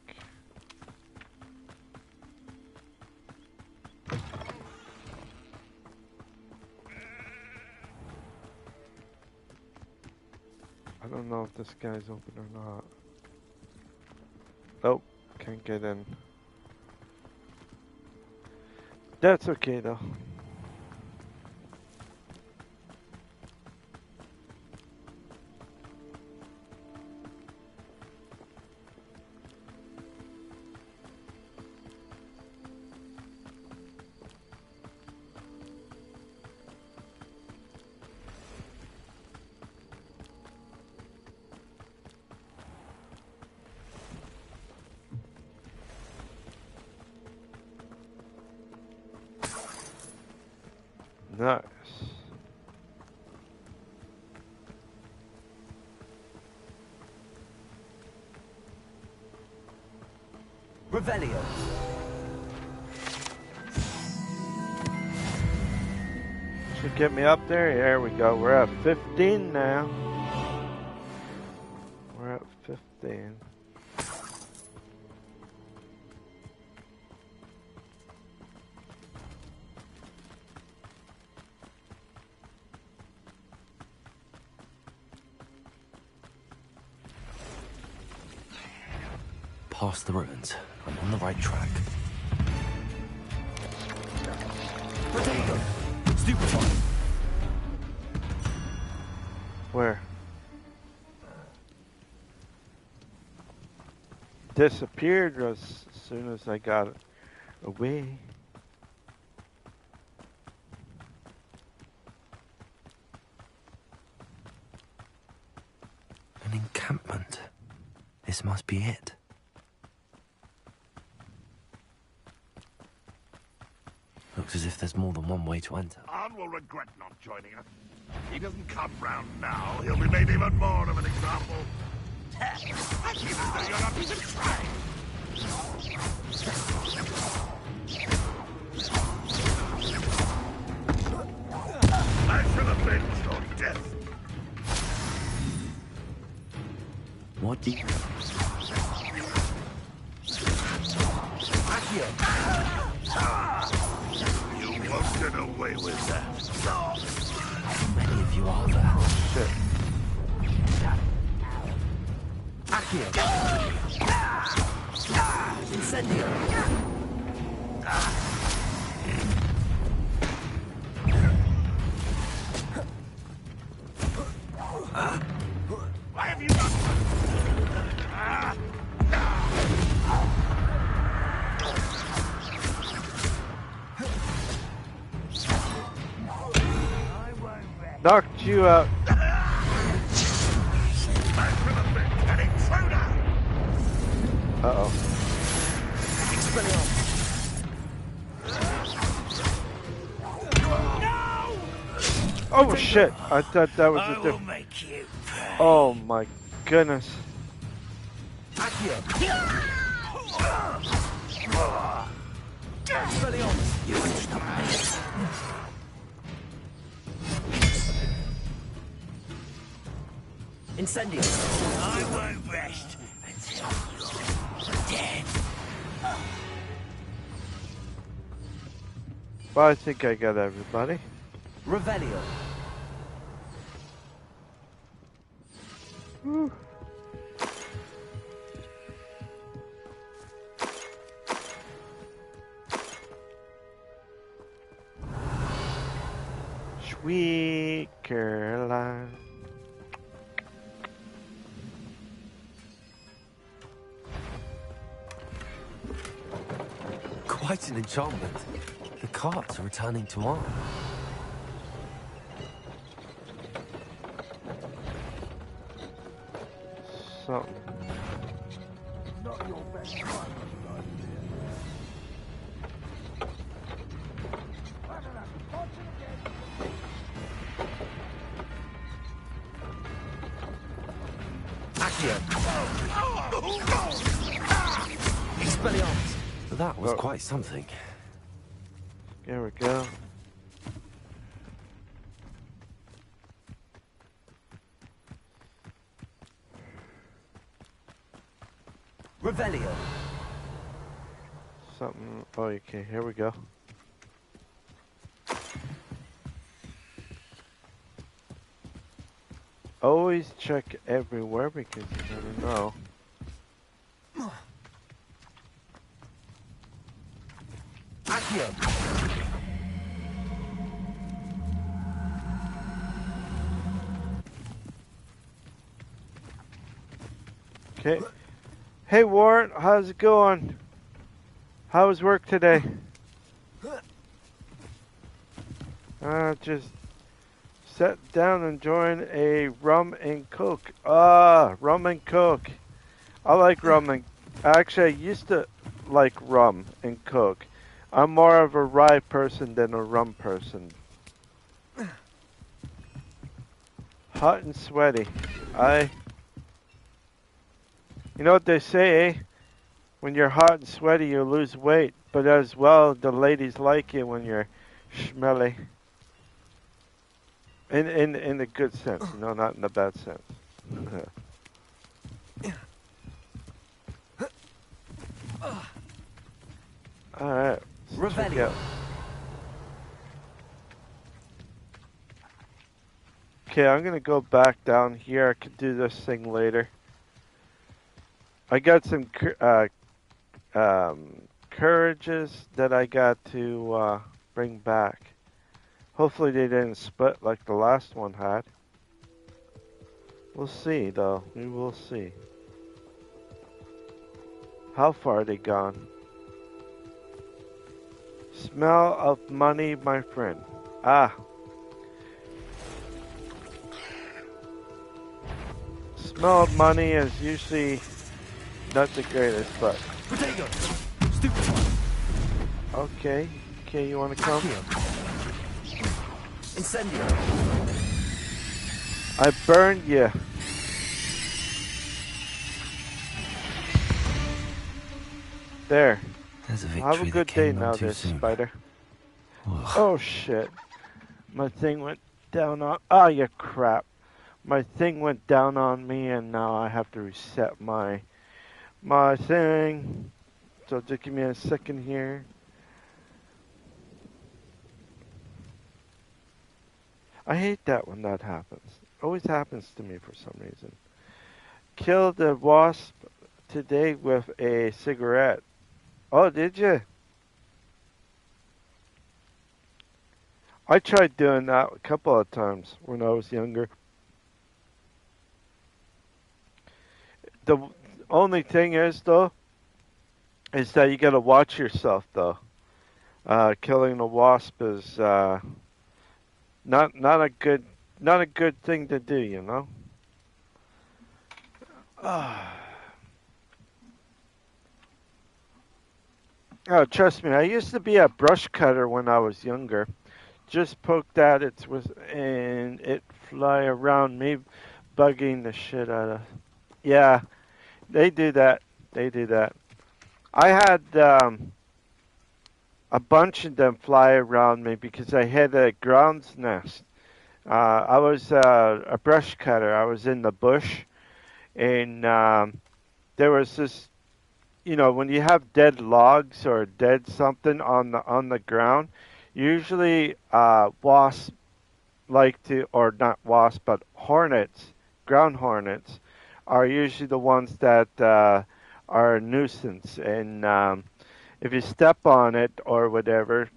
I don't know if this guy's open or not. Nope, can't get in. That's okay though. Nice. Revelio. Should get me up there. There we go. We're at 15 now. We're at 15. Past the ruins. I'm on the right track. Potato! Stupefy! Where? Disappeared as soon as I got it away. An encampment. This must be it. Looks as if there's more than one way to enter. Arn will regret not joining us. He doesn't come round now, he'll be made even more of an example. I feel as though you're not even trying. I shall avenge your death. What do you... You won't get away with that. if you are there. Shit. Accio. Incendio. Why have you done? Knocked you out. Uh-oh. Oh shit! I thought that was a different. Oh my goodness. Incendio. I won't rest until you're dead. Well, I think I got everybody. Revelio. Woo. Sweet Caroline. Quite an enchantment. The carts are returning to arm. Something. Not your best one, Expelliarmus. That was quite something. There we go. Revelio. Something. Oh, okay. Here we go. Always check everywhere because you never know. Okay. Hey Warren, how's it going? How was work today? Just sat down enjoying a rum and coke. Rum and coke. I like rum and... Actually, I used to like rum and coke. I'm more of a rye person than a rum person. Hot and sweaty. You know what they say, eh? When you're hot and sweaty, you lose weight. But as well, the ladies like you when you're smelly. In the good sense, you know, not in the bad sense. Alright. Revelio. Okay, I'm gonna go back down here. I could do this thing later. I got some courages that I got to bring back. Hopefully they didn't split like the last one had. We'll see, though. We will see. How far are they gone? Smell of money, my friend. Ah. Smell of money is usually not the greatest, but... Potato! Stupid one! Okay. Okay, you wanna come? Incendio! I burned you. There. There's a victory. Have a good day now, there, spider. Oh shit. My thing went down on... Ah, you crap. My thing went down on me and now I have to reset my thing. So just give me a second here. I hate that when that happens. Always happens to me for some reason. Killed a wasp today with a cigarette. Oh, did you? I tried doing that a couple of times when I was younger. The only thing is, though, is that you got to watch yourself, though. Killing a wasp is not a good thing to do, you know. Oh, trust me, I used to be a brush cutter when I was younger. Just poked at it and it fly around me, bugging the shit out of. Yeah, they do that. They do that. I had a bunch of them fly around me because I had a ground's nest. I was a brush cutter. I was in the bush, and there was this. You know, when you have dead logs or dead something on the ground, usually wasps like to, or not wasps, but hornets, ground hornets, are usually the ones that are a nuisance. And if you step on it or whatever,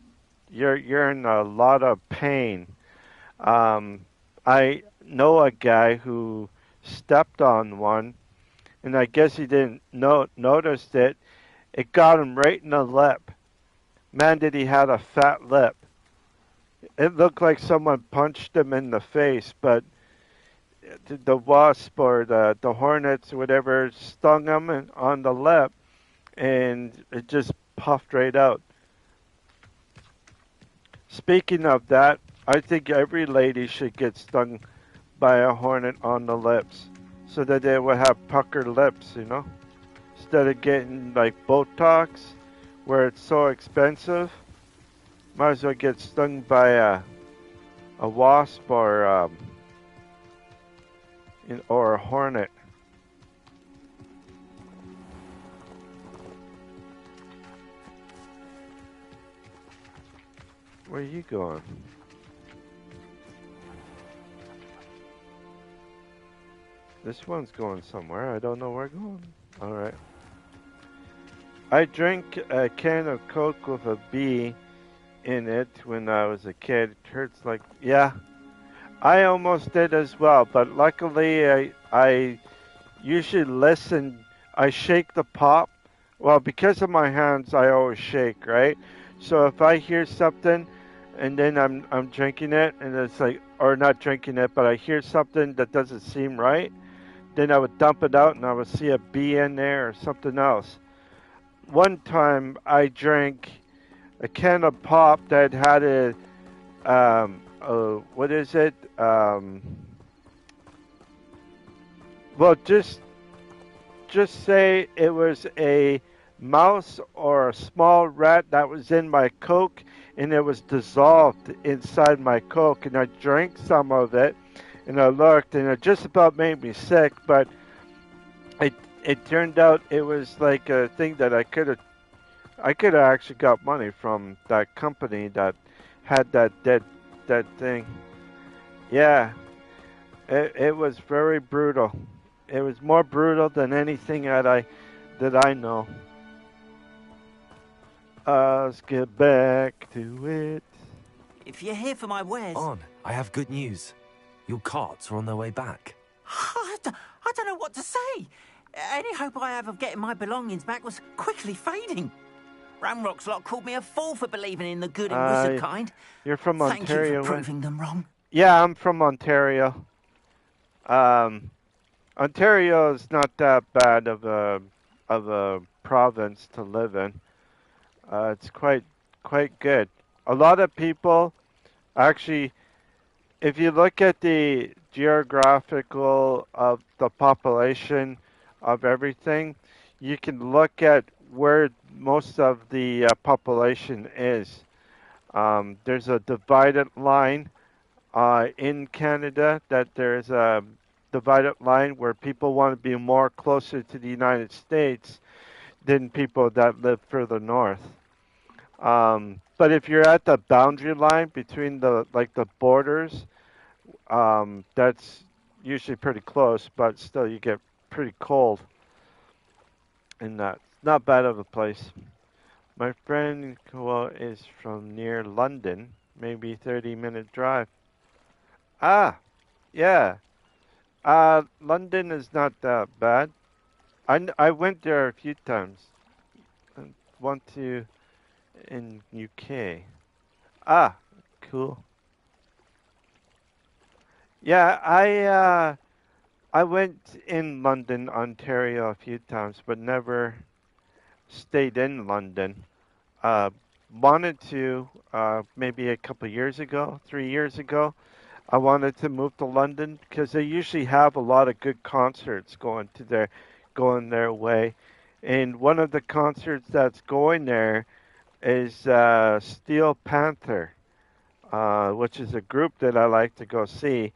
you're in a lot of pain. I know a guy who stepped on one, and I guess he didn't notice it. It got him right in the lip. Man, did he had a fat lip. It looked like someone punched him in the face, but the wasp or the hornets, whatever, stung him on the lip, and it just puffed right out. Speaking of that, I think every lady should get stung by a hornet on the lips so that they will have puckered lips, you know? Instead of getting like Botox, where it's so expensive, might as well get stung by a wasp or a hornet. Where are you going? This one's going somewhere. I don't know where I'm going. Alright. I drank a can of Coke with a bee in it when I was a kid. It hurts like... Yeah. I almost did as well, but luckily I usually listen. I shake the pop. Well, because of my hands, I always shake, right? So if I hear something and then I'm drinking it and it's like, or not drinking it, but I hear something that doesn't seem right, then I would dump it out and I would see a bee in there or something else. One time I drank a can of pop that had what is it? Well, just say it was a mouse or a small rat that was in my Coke, and it was dissolved inside my Coke, and I drank some of it, and I looked, and it just about made me sick, but it turned out it was like a thing that I could have actually got money from that company that had that thing. Yeah, it was very brutal. It was more brutal than anything that I know. Let's get back to it. If you're here for my wares... On, I have good news. Your carts are on their way back. I don't know what to say. Any hope I have of getting my belongings back was quickly fading. Ramrock's lot called me a fool for believing in the good and wizard kind. You're from Ontario. Thank you for proving them wrong. Yeah, I'm from Ontario. Ontario is not that bad of a province to live in. It's quite good. A lot of people, actually, if you look at the geographical of the population of everything, you can look at where most of the population is. There's a divided line in Canada, that there's a divided line where people want to be more closer to the United States than people that live further north. But if you're at the boundary line between the borders, That's usually pretty close, but still you get pretty cold in that. Not bad of a place. My friend is from near London, maybe 30-minute drive. Ah, yeah. London is not that bad. I went there a few times. I went to in UK. Ah, cool. Yeah, I went in London, Ontario a few times, but never stayed in London. Uh, Wanted to maybe a couple years ago, 3 years ago. I wanted to move to London because they usually have a lot of good concerts going their way. And one of the concerts that's going there is Steel Panther, which is a group that I like to go see.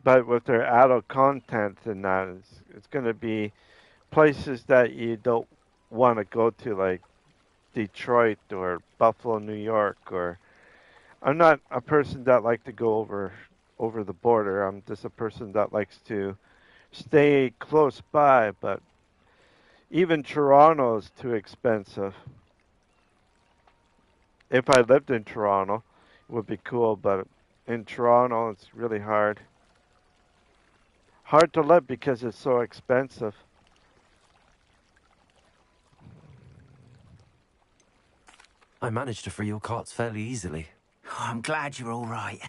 But with their adult content and that, it's going to be places that you don't want to go to, like Detroit or Buffalo, New York. Or I'm not a person that like to go over the border. I'm just a person that likes to stay close by. But even Toronto is too expensive. If I lived in Toronto, it would be cool. But in Toronto, it's really hard. Hard to live because it's so expensive. I managed to free your carts fairly easily. Oh, I'm glad you're all right.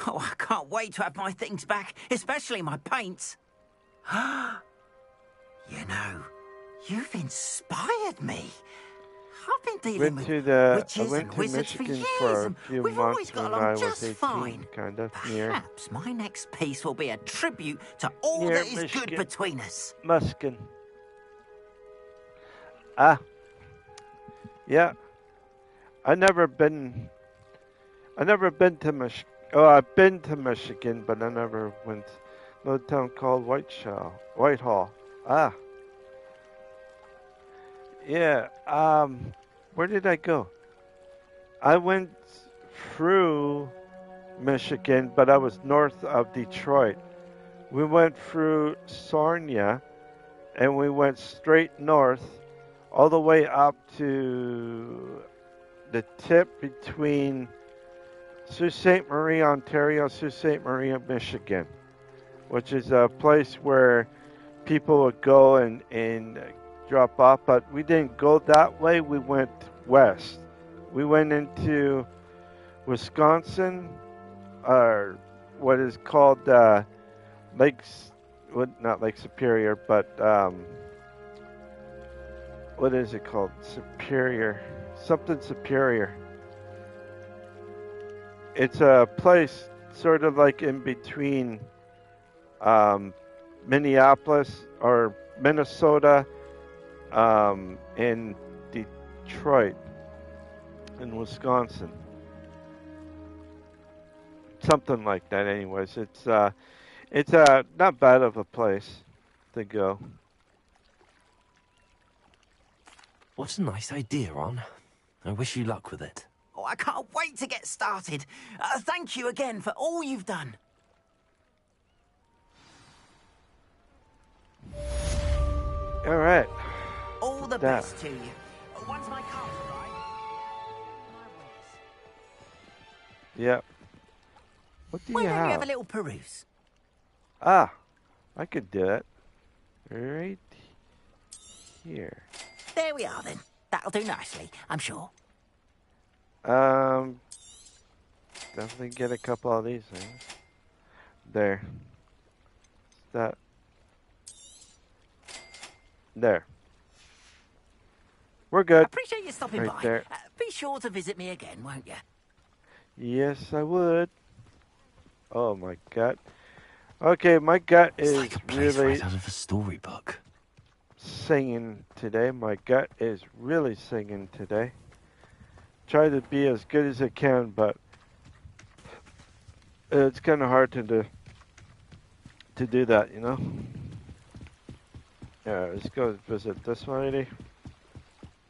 Oh, I can't wait to have my things back, especially my paints. You know, you've inspired me. I've been dealing with witches and wizards for Michigan years, for a and few we've always months got when along I was just 18, fine. kind of near Perhaps my next piece will be a tribute to all near that is Michigan. good between us. Muskin. Ah, yeah. I never been to Michigan. Oh, I've been to Michigan, but I never went. No town called Whitehall. Ah, yeah. Where did I go? I went through Michigan, but I was north of Detroit. We went through Sarnia, and we went straight north, all the way up to the tip between Sault Ste. Marie, Ontario, Sault Ste. Marie, Michigan, which is a place where people would go and drop off. But we didn't go that way. We went west. We went into Wisconsin, or what is called Lakes, not Lake Superior, but what is it called? Superior, something Superior. It's a place sort of like in between Minneapolis or Minnesota and Detroit and Wisconsin. Something like that. Anyways, it's not bad of a place to go. What a nice idea, Ron. I wish you luck with it. Oh, I can't wait to get started. Thank you again for all you've done. All right. All the best to you. Once my car's arrive, Yep. What do why you don't have? you have a little peruse? Ah, I could do it. Right here. There we are then. That'll do nicely, I'm sure. Definitely get a couple of these things. There. That. There. We're good. I appreciate you stopping right by. There. Be sure to visit me again, won't you? Yes, I would. Oh, my gut. Okay, my gut is like a place really right out of a storybook. Singing today. My gut is really singing today. Try to be as good as I can, but it's kind of hard to do that, you know. Yeah, let's go visit this lady.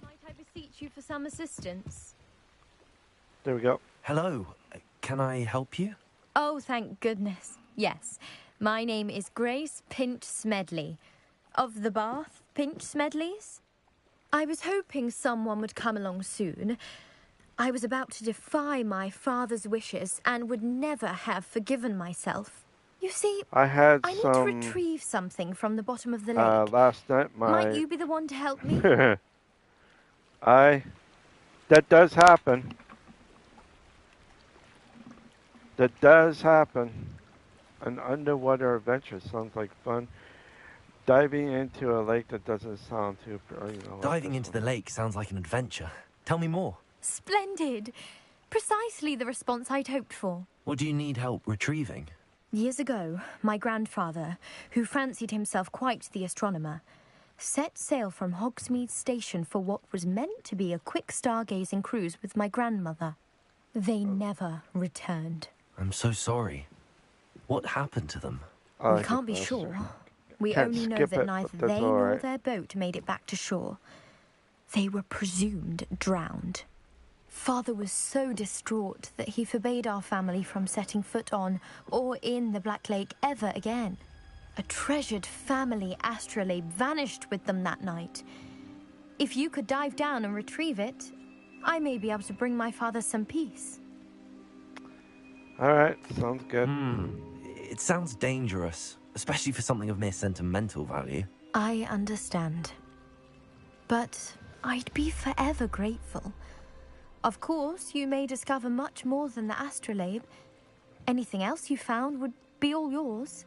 Might I beseech you for some assistance? There we go. Hello. Can I help you? Oh, thank goodness. Yes. My name is Grace Pinch Smedley. Of the Bath Pinch Smedleys? I was hoping someone would come along soon. I was about to defy my father's wishes and would never have forgiven myself. You see, I had I need to retrieve something from the bottom of the lake. last night. Might you be the one to help me? That does happen. That does happen. An underwater adventure sounds like fun. Diving into a lake that doesn't sound too... Diving into the lake sounds like an adventure. Tell me more. Splendid. Precisely the response I'd hoped for. What do you need help retrieving? Years ago, my grandfather, who fancied himself quite the astronomer, set sail from Hogsmeade Station for what was meant to be a quick stargazing cruise with my grandmother. They never returned. I'm so sorry. What happened to them? We can't be sure. We only know that neither they nor their boat made it back to shore. They were presumed drowned. Father was so distraught that he forbade our family from setting foot on or in the Black Lake ever again. A treasured family astrolabe vanished with them that night. If you could dive down and retrieve it, I may be able to bring my father some peace. Alright, sounds good. It sounds dangerous, especially for something of mere sentimental value. I understand. But I'd be forever grateful. Of course, you may discover much more than the astrolabe. Anything else you found would be all yours.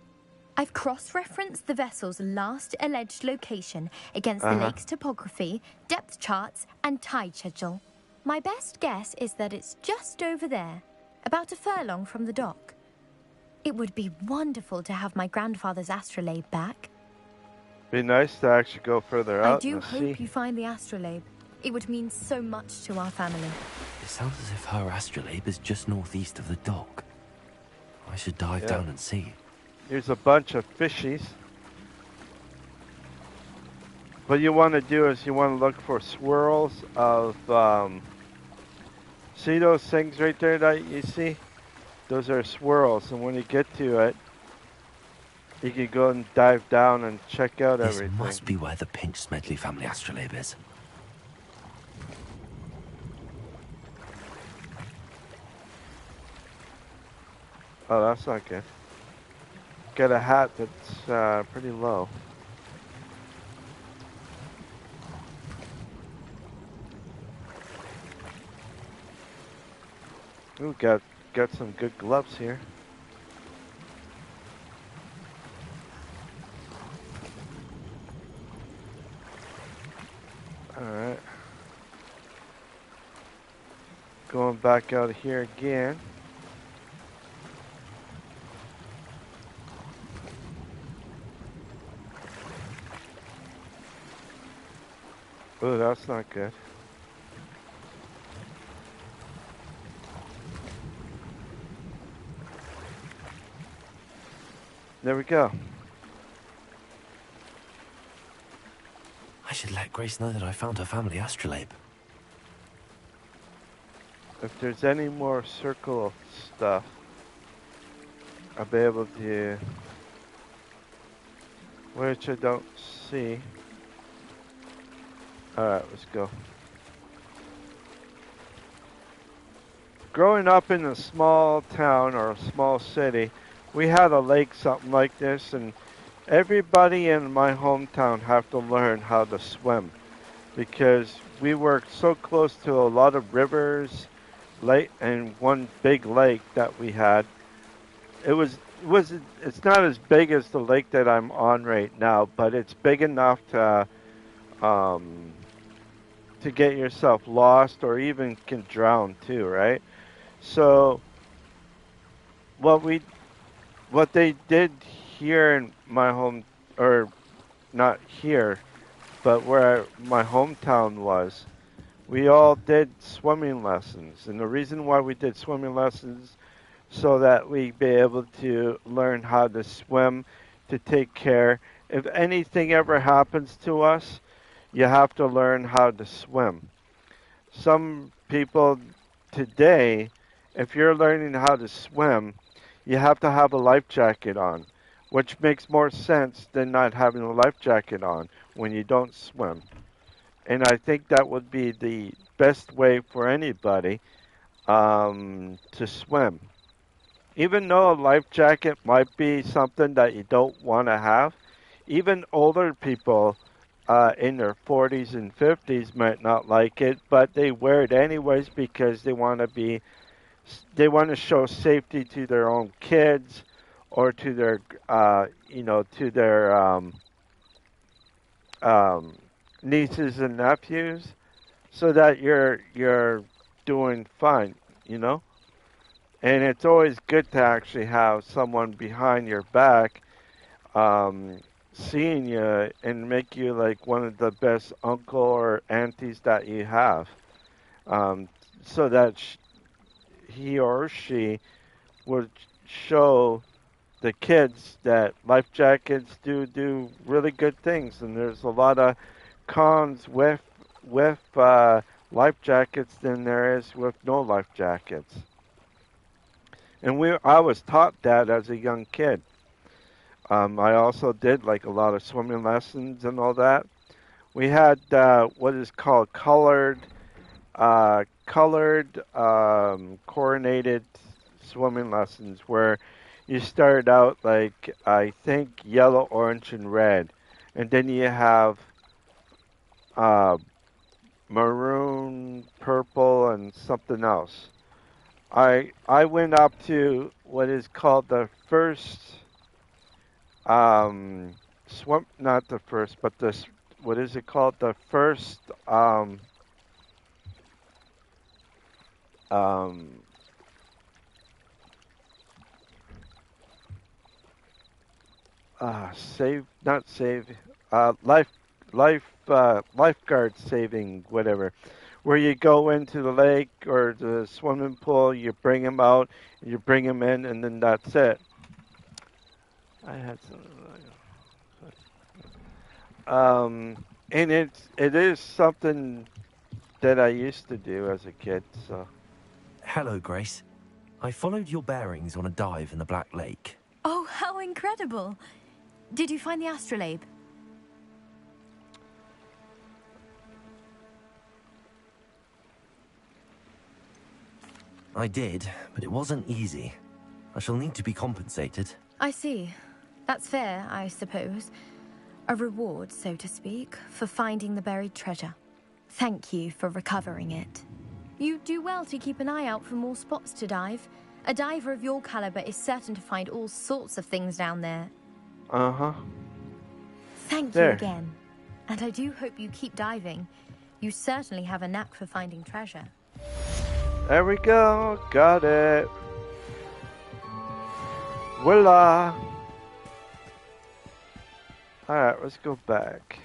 I've cross-referenced the vessel's last alleged location against the lake's topography, depth charts, and tide schedule. My best guess is that it's just over there, about a furlong from the dock. It would be wonderful to have my grandfather's astrolabe back. Be nice to actually go further out. I do hope you find the astrolabe. It would mean so much to our family. It sounds as if her astrolabe is just northeast of the dock. I should dive down and see. Here's a bunch of fishies. What you want to do is you want to look for swirls of... see those things right there that you see? Those are swirls, and when you get to it, you can go and dive down and check out everything. This must be where the Pinch Smedley family astrolabe is. Oh, that's not good. Get a hat that's pretty low. Ooh, got some good gloves here. Alright. Going back out here again. Oh, that's not good. There we go. I should let Grace know that I found her family astrolabe. If there's any more circle stuff, I'll be able to... Which I don't see. Alright, let's go. Growing up in a small town or a small city, we had a lake something like this, and everybody in my hometown have to learn how to swim because we were so close to a lot of rivers, lake, and one big lake that we had. It's not as big as the lake that I'm on right now, but it's big enough to get yourself lost or even can drown too, right? So what they did here in my home, or not here, but where my hometown was, we all did swimming lessons. And the reason why we did swimming lessons so that we'd be able to learn how to swim, to take care. If anything ever happens to us, you have to learn how to swim. Some people today, if you're learning how to swim, you have to have a life jacket on, which makes more sense than not having a life jacket on when you don't swim. And I think that would be the best way for anybody to swim. Even though a life jacket might be something that you don't want to have, even older people in their 40s and 50s might not like it, but they wear it anyways because they want to show safety to their own kids or to their to their um, nieces and nephews, so that you're doing fine, you know. And it's always good to actually have someone behind your back, seeing you and make you like one of the best uncle or aunties that you have, so that he or she would show the kids that life jackets do really good things, and there's a lot of cons with life jackets than there is with no life jackets. And I was taught that as a young kid. I also did like a lot of swimming lessons and all that. We had what is called colored coordinated swimming lessons where you start out like I think yellow, orange, and red, and then you have uh, maroon, purple, and something else. I went up to what is called the first swim, not the first, but this what is it called? The first um, save, not save, lifeguard saving, whatever, where you go into the lake or the swimming pool, you bring them out, you bring them in, and then that's it. I had some, and it is something that I used to do as a kid. So, Hello, Grace. I followed your bearings on a dive in the Black Lake. Oh, how incredible! Did you find the astrolabe? I did, but it wasn't easy. I shall need to be compensated. I see. That's fair, I suppose. A reward, so to speak, for finding the buried treasure. Thank you for recovering it. You do well to keep an eye out for more spots to dive. A diver of your caliber is certain to find all sorts of things down there. uh-huh. Thank you again. And I do hope you keep diving. You certainly have a knack for finding treasure. There we go. Got it. Voila. Alright, let's go back.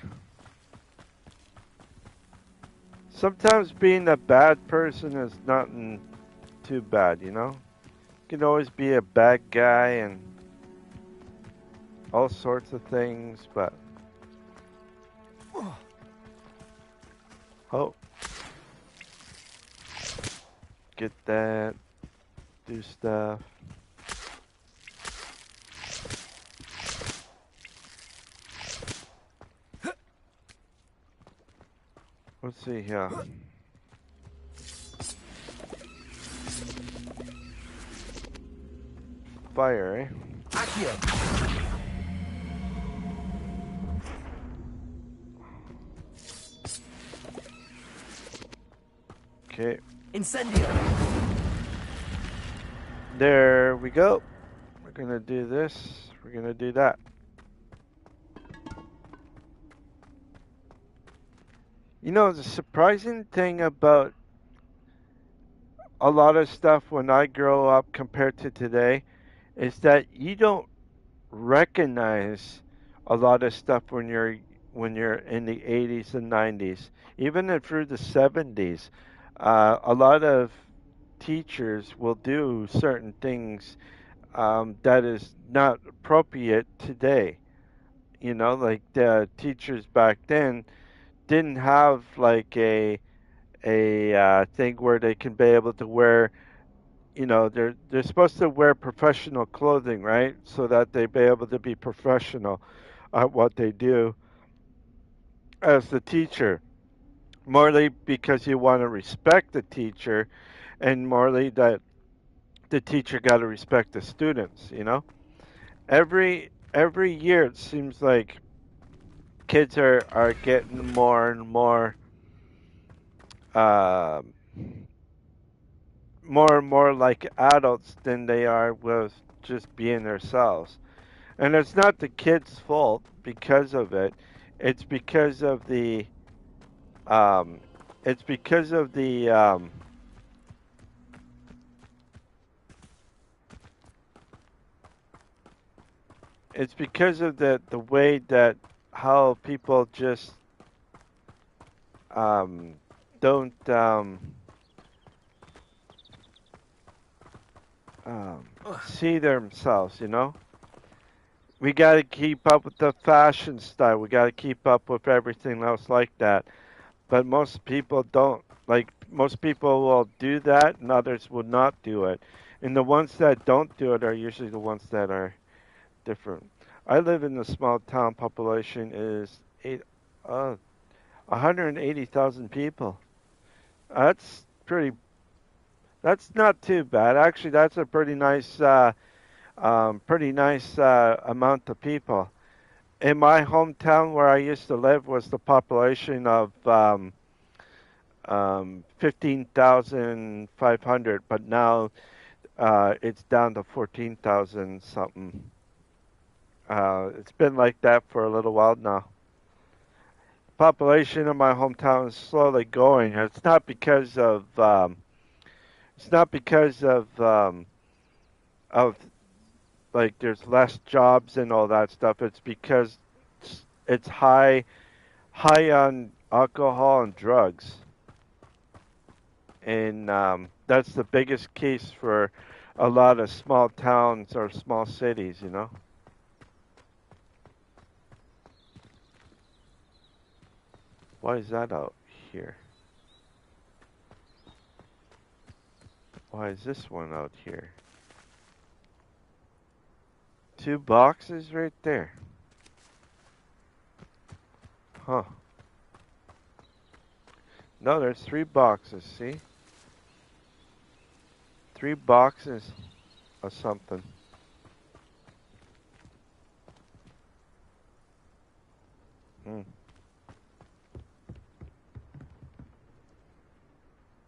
Sometimes being a bad person is nothing too bad, you know? You can always be a bad guy and all sorts of things, but... Oh. Get that. Do stuff. Let's see here. Fire, eh? Okay. Incendio! There we go. We're gonna do this. We're gonna do that. You know, the surprising thing about a lot of stuff when I grow up compared to today is that you don't recognize a lot of stuff when you're in the 80s and 90s, even through the 70s. A lot of teachers will do certain things that is not appropriate today. You know, like the teachers back then didn't have like a thing where they can be able to wear you know, they're supposed to wear professional clothing, right? So that they be able to be professional at what they do as the teacher. Morely because you want to respect the teacher, and morely that the teacher got to respect the students. You know, every year it seems like kids are getting more and um more and more like adults than they are with just being themselves. And it's not the kids' fault because of it. It's because of the um, it's because of the it's because of the way that how people just um, don't see themselves. You know, we got to keep up with the fashion style. We got to keep up with everything else like that. But most people don't. Like most people will do that, and others will not do it. And the ones that don't do it are usually the ones that are different. I live in a small town. Population is 180,000 people. That's pretty. That's not too bad. Actually, that's a pretty nice amount of people. In my hometown where I used to live was the population of 15,500, but now it's down to 14,000 something. It's been like that for a little while now. Population in my hometown is slowly going. It's not because of like there's less jobs and all that stuff. It's because it's high on alcohol and drugs, and that's the biggest case for a lot of small towns or small cities. You know. Why is that out here? Why is this one out here? Two boxes right there. Huh. No, there's three boxes, see? Three boxes of something.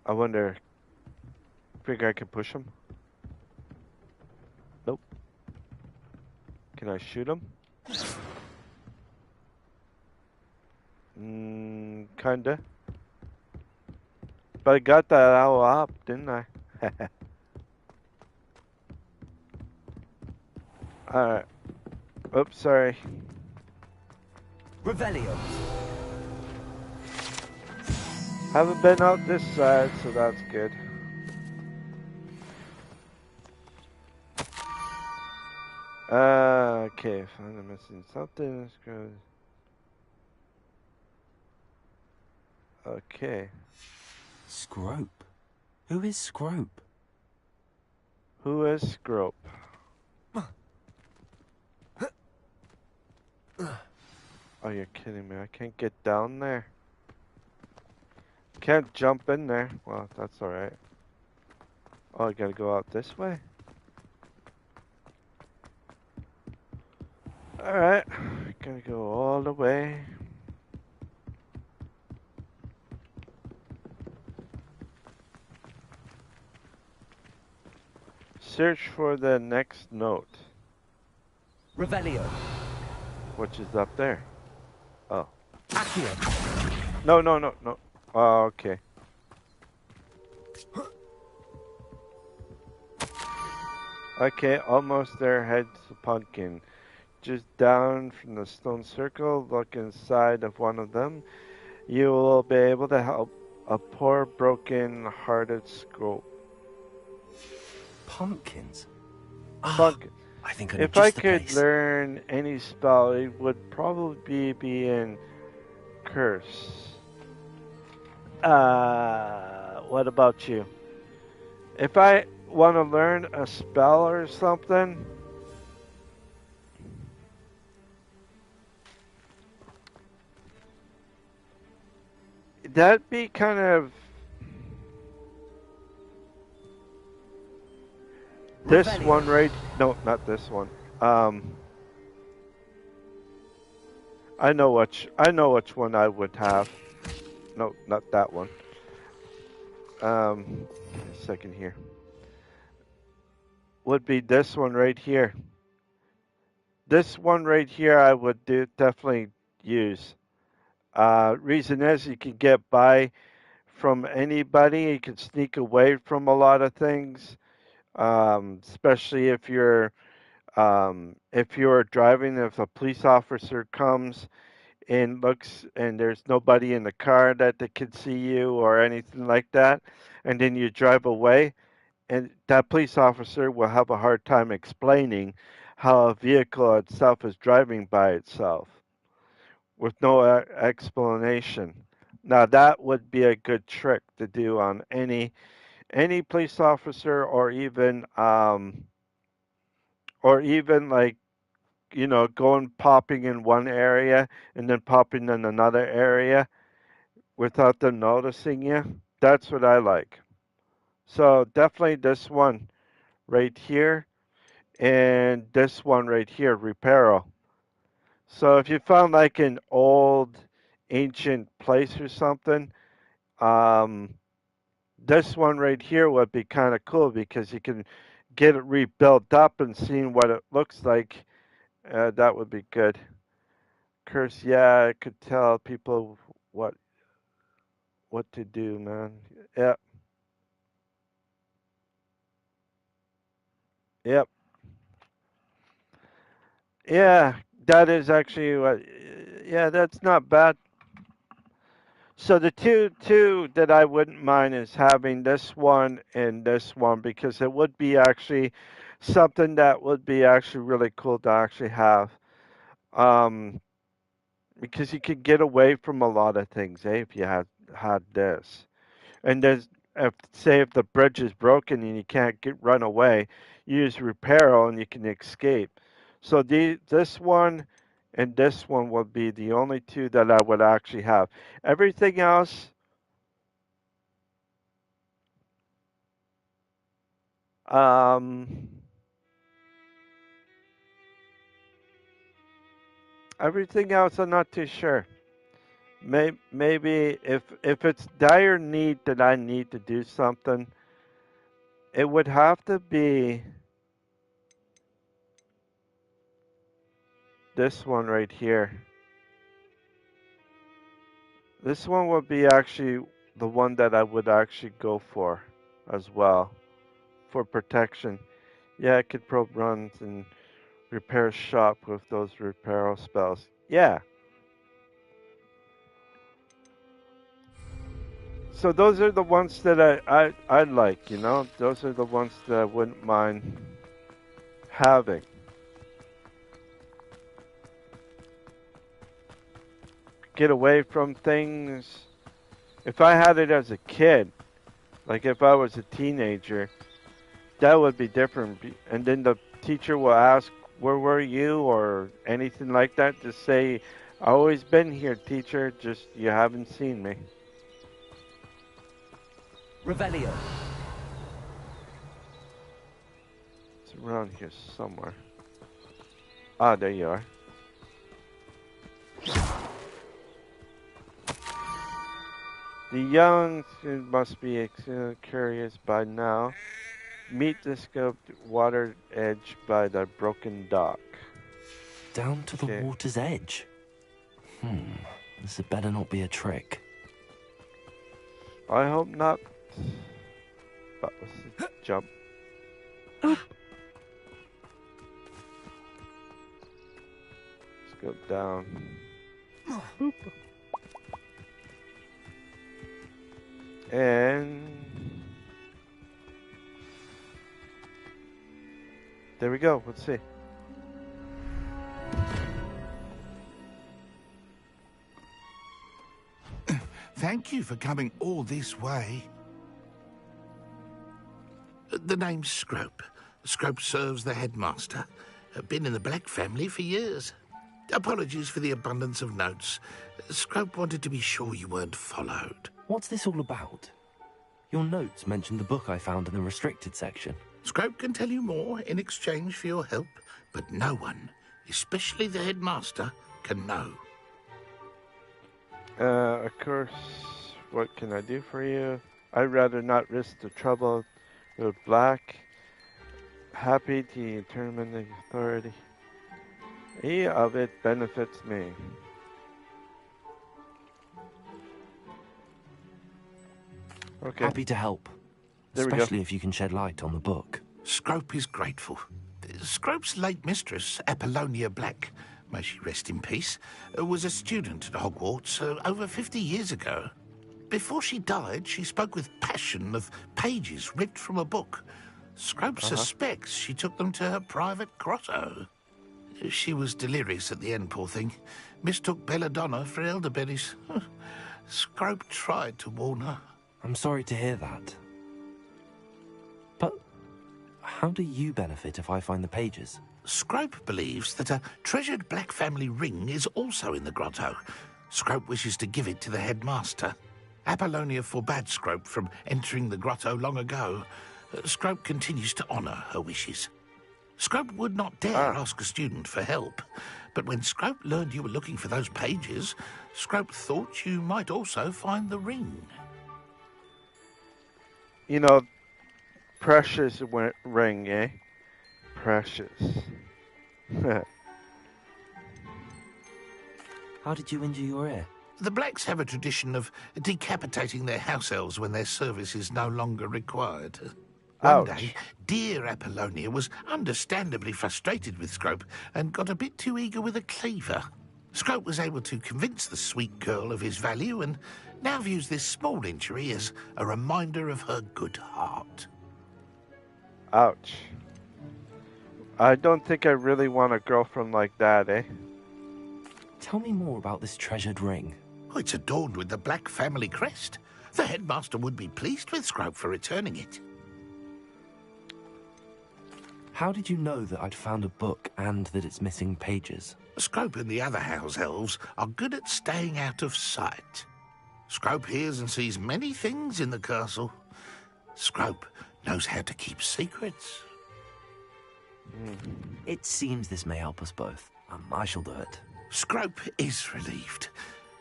I wonder, think I can push him? Nope. Can I shoot him? Kinda. But I got that owl up, didn't I? Alright. Oops, sorry. Revelio. Haven't been out this side, so that's good. Okay, find I'm missing something. That's good. Okay. Scrope. Who is Scrope? Who is Scrope? Oh, you're kidding me. I can't get down there. Can't jump in there. Well, that's alright. Oh, I gotta go out this way? Alright. Gotta go all the way. Search for the next note. Revelio. Which is up there. Oh. Accio. No. Oh, okay. Okay, almost there. Head to pumpkin. Just down from the stone circle, look inside of one of them. You will be able to help a poor, broken-hearted Scrope. Pumpkins? Pumpkin. I think I If just I the could place. learn any spell, it would probably be in Curse. What about you? want to learn a spell or something, that'd be kind of this one right. No, not this one. I know which one I would have. No, not that one. A second here. Would be this one right here. This one right here I would definitely use. Reason is you can get by from anybody. You can sneak away from a lot of things, especially if you're driving. If a police officer comes and looks and there's nobody in the car that they can see you or anything like that, and then you drive away, and that police officer will have a hard time explaining how a vehicle itself is driving by itself with no explanation. Now that would be a good trick to do on any police officer, or even like, going popping in one area and then popping in another area without them noticing you. That's what I like. So definitely this one right here and this one right here, Reparo. So if you found like an old ancient place or something, this one right here would be kind of cool because you can get it rebuilt up and seeing what it looks like. That would be good. Curse, yeah, I could tell people what to do, man. Yep. Yep. Yeah, that is actually what. Yeah, that's not bad. So the two that I wouldn't mind is having this one and this one because it would be actually something that would be actually really cool to actually have. Um, because you could get away from a lot of things, if you had this. And there's if the bridge is broken and you can't run away, you use repair and you can escape. So this one and this one would be the only two that I would actually have. Everything else, um, I'm not too sure. Maybe if it's dire need that I need to do something, it would have to be this one right here. This one would be actually the one that I would actually go for as well for protection. Yeah, I could probe runs and repair shop with those repair spells. Yeah. So those are the ones that I like, Those are the ones that I wouldn't mind having. Get away from things. If I had it as a kid, like if I was a teenager, that would be different. And then the teacher will ask, "Where were you?" or anything like that. Just say, "I've always been here, teacher. Just you haven't seen me." Revelio. It's around here somewhere. Ah, there you are. The young must be curious by now. Meet the scoped water edge by the broken dock. Down to the water's edge? This had better not be a trick. I hope not. But let's jump. Let's go down. Boop. And there we go. Let's see. Thank you for coming all this way. The name's Scrope. Scrope serves the headmaster. Been in the Black family for years. Apologies for the abundance of notes. Scrope wanted to be sure you weren't followed. What's this all about? Your notes mentioned the book I found in the restricted section. Scrope can tell you more in exchange for your help, but no one, especially the headmaster, can know. Of course, what can I do for you? I'd rather not risk the trouble with Black. Happy to determine the authority. Any of it benefits me. Okay. Happy to help. There we go. Especially if you can shed light on the book. Scrope is grateful. Scrope's late mistress, Apollonia Black, may she rest in peace, was a student at Hogwarts over 50 years ago. Before she died, she spoke with passion of pages ripped from a book. Scrope suspects she took them to her private grotto. She was delirious at the end, poor thing. Mistook belladonna for elderberries. Scrope tried to warn her. I'm sorry to hear that. But how do you benefit if I find the pages? Scrope believes that a treasured Black family ring is also in the grotto. Scrope wishes to give it to the headmaster. Apollonia forbade Scrope from entering the grotto long ago. Scrope continues to honour her wishes. Scrope would not dare ask a student for help, but when Scrope learned you were looking for those pages, Scrope thought you might also find the ring. You know, precious ring, eh? Precious. How did you injure your ear? The Blacks have a tradition of decapitating their house elves when their service is no longer required. One day, dear Apollonia was understandably frustrated with Scrope and got a bit too eager with a cleaver. Scrope was able to convince the sweet girl of his value and now views this small injury as a reminder of her good heart. Ouch. I don't think I really want a girlfriend like that, eh? Tell me more about this treasured ring. Oh, it's adorned with the Black family crest. The headmaster would be pleased with Scrope for returning it. How did you know that I'd found a book and that it's missing pages? Scrope and the other house elves are good at staying out of sight. Scrope hears and sees many things in the castle. Scrope knows how to keep secrets. It seems this may help us both. I shall do it. Scrope is relieved.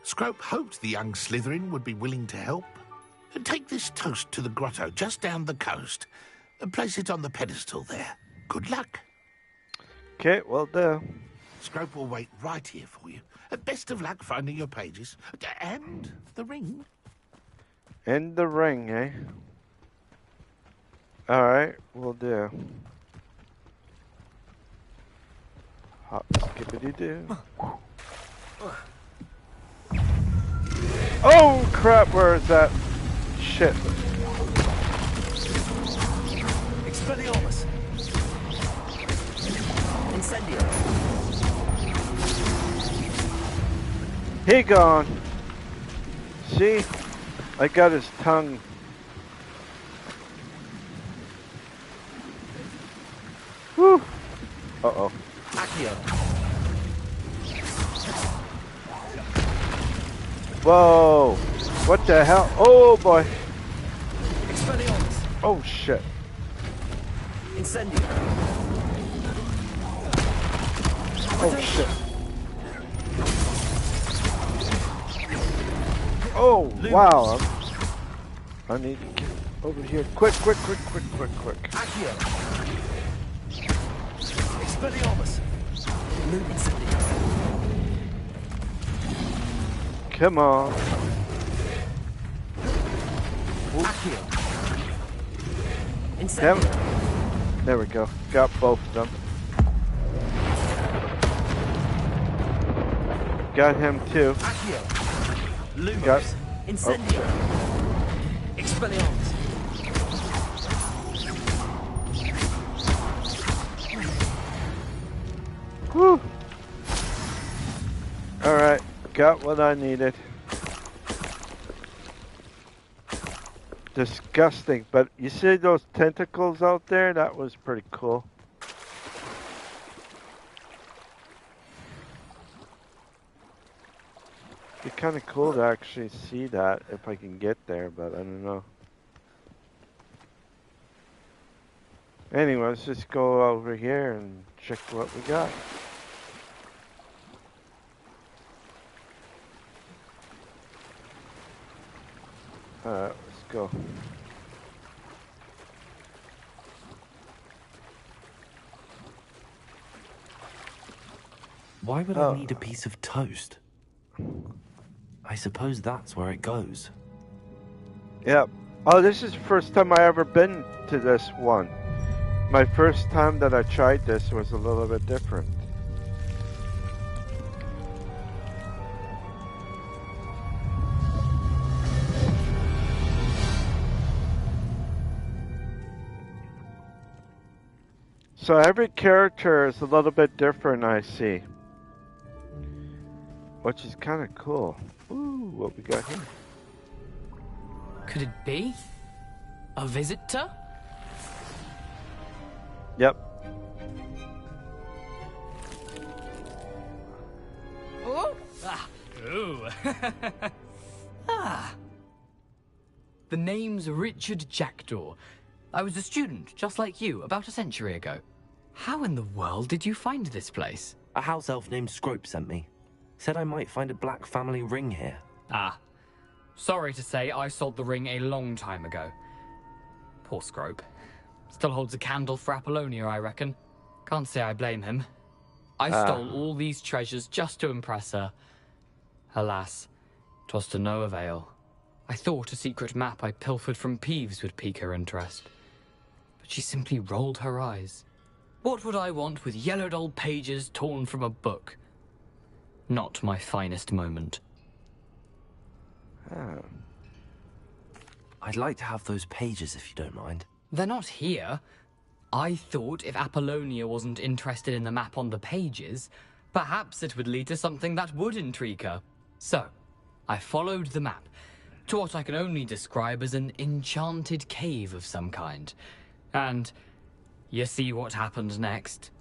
Scrope hoped the young Slytherin would be willing to help. Take this toast to the grotto just down the coast and place it on the pedestal there. Good luck. Okay, well done. Scrope will wait right here for you. Best of luck finding your pages. And the ring. And the ring, eh? Alright, will do. Hop, skippity-doo. Oh, crap, where is that? Shit. Expelliarmus. Incendio. He gone. See? I got his tongue. Whew. Uh-oh. Whoa. What the hell? Oh, boy. Oh, shit. Incendio. Oh, shit. Oh, wow. I need to get over here. Quick. Expelliarmus. Come on. Damn it. There we go. Got both of them. Got him too. Got Incendio. Expelliarmus. Whew. Alright, got what I needed. disgusting. But you see those tentacles out there? That was pretty cool. It'd be kind of cool to actually see that if I can get there, but I don't know. Anyway, let's just go over here and check what we got. Alright, let's go. Why would I need a piece of toast? I suppose that's where it goes. Yep. Oh, this is the first time I ever been to this one. My first time that I tried this was a little bit different. So every character is a little bit different, I see. Which is kind of cool. Ooh, what we got here? Could it be? A visitor? Yep. Oh! Ah! Ooh! Ah! The name's Richard Jackdaw. I was a student, just like you, about a century ago. How in the world did you find this place? A house elf named Scrope sent me. Said I might find a black family ring here. Ah. Sorry to say, I sold the ring a long time ago. Poor Scrope. Still holds a candle for Apollonia, I reckon. Can't say I blame him. I stole all these treasures just to impress her. Alas, 'twas to no avail. I thought a secret map I pilfered from Peeves would pique her interest. But she simply rolled her eyes. What would I want with yellowed old pages torn from a book? Not my finest moment. I'd like to have those pages if you don't mind. They're not here. I thought if Apollonia wasn't interested in the map on the pages, perhaps it would lead to something that would intrigue her. So, I followed the map to what I can only describe as an enchanted cave of some kind. And you see what happened next?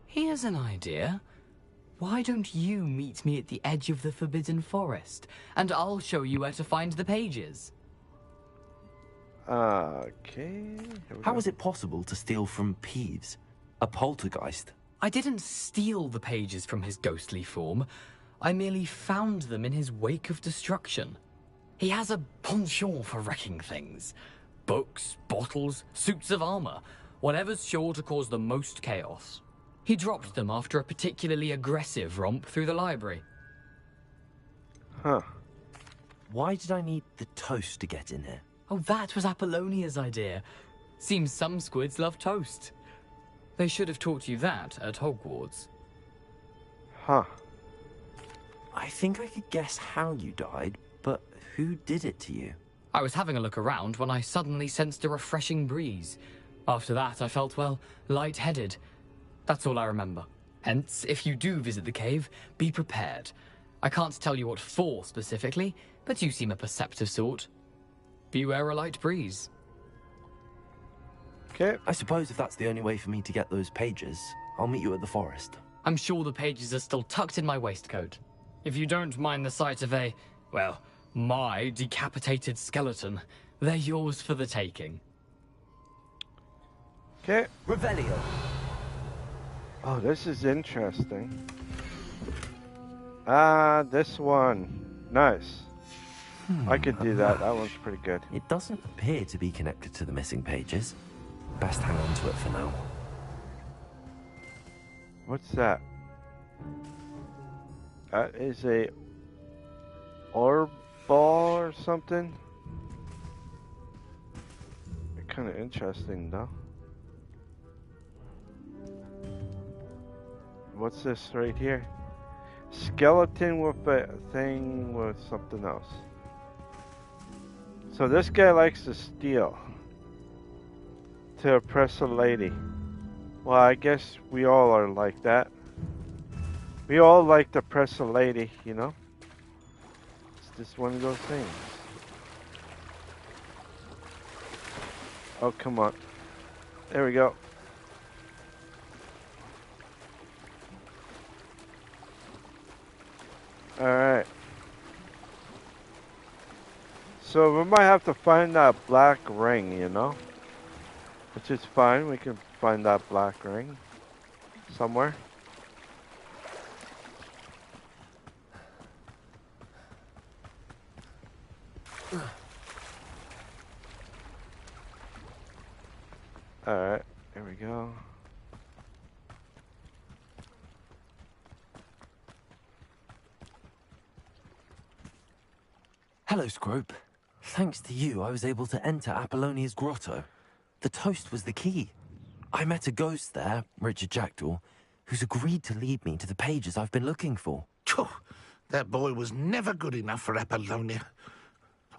Here's an idea. Why don't you meet me at the edge of the Forbidden Forest, and I'll show you where to find the pages? Okay. How is it possible to steal from Peeves? A poltergeist? I didn't steal the pages from his ghostly form. I merely found them in his wake of destruction. He has a penchant for wrecking things. Books, bottles, suits of armor, whatever's sure to cause the most chaos. He dropped them after a particularly aggressive romp through the library. Huh. Why did I need the toast to get in here? Oh, that was Apollonia's idea. Seems some squids love toast. They should have taught you that at Hogwarts. Huh. I think I could guess how you died, but who did it to you? I was having a look around when I suddenly sensed a refreshing breeze. After that, I felt, well, lightheaded. That's all I remember. Hence, if you do visit the cave, be prepared. I can't tell you what for specifically, but you seem a perceptive sort. Beware a light breeze. Okay. I suppose if that's the only way for me to get those pages, I'll meet you at the forest. I'm sure the pages are still tucked in my waistcoat. If you don't mind the sight of a, well, my decapitated skeleton, they're yours for the taking. Okay. Revelio. Oh, this is interesting. This one. Nice. I could do that. That one's pretty good. It doesn't appear to be connected to the missing pages. Best hang on to it for now. What's that? That is a orb ball or something. Kind of interesting, though. What's this right here? Skeleton with a thing with something else. So this guy likes to steal. To oppress a lady. Well, I guess we all are like that. We all like to oppress a lady, you know? It's just one of those things. Oh, come on. There we go. Alright. So we might have to find that black ring, you know? Which is fine. We can find that black ring somewhere. Alright, there we go. Hello, Scrope. Thanks to you, I was able to enter Apollonia's grotto. The toast was the key. I met a ghost there, Richard Jackdaw, who's agreed to lead me to the pages I've been looking for. That boy was never good enough for Apollonia.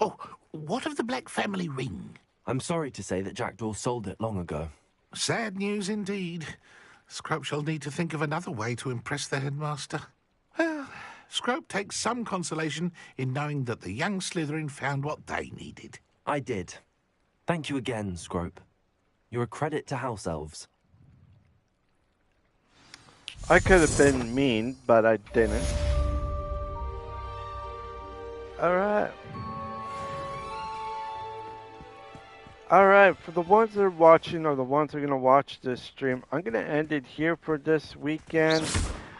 Oh, what of the Black family ring? I'm sorry to say that Jackdaw sold it long ago. Sad news indeed. Scrope shall need to think of another way to impress the headmaster. Well, Scrope takes some consolation in knowing that the young Slytherin found what they needed. I did. Thank you again, Scrope. You're a credit to House Elves. I could have been mean, but I didn't. Alright. Alright, for the ones that are watching or the ones that are going to watch this stream, I'm going to end it here for this weekend.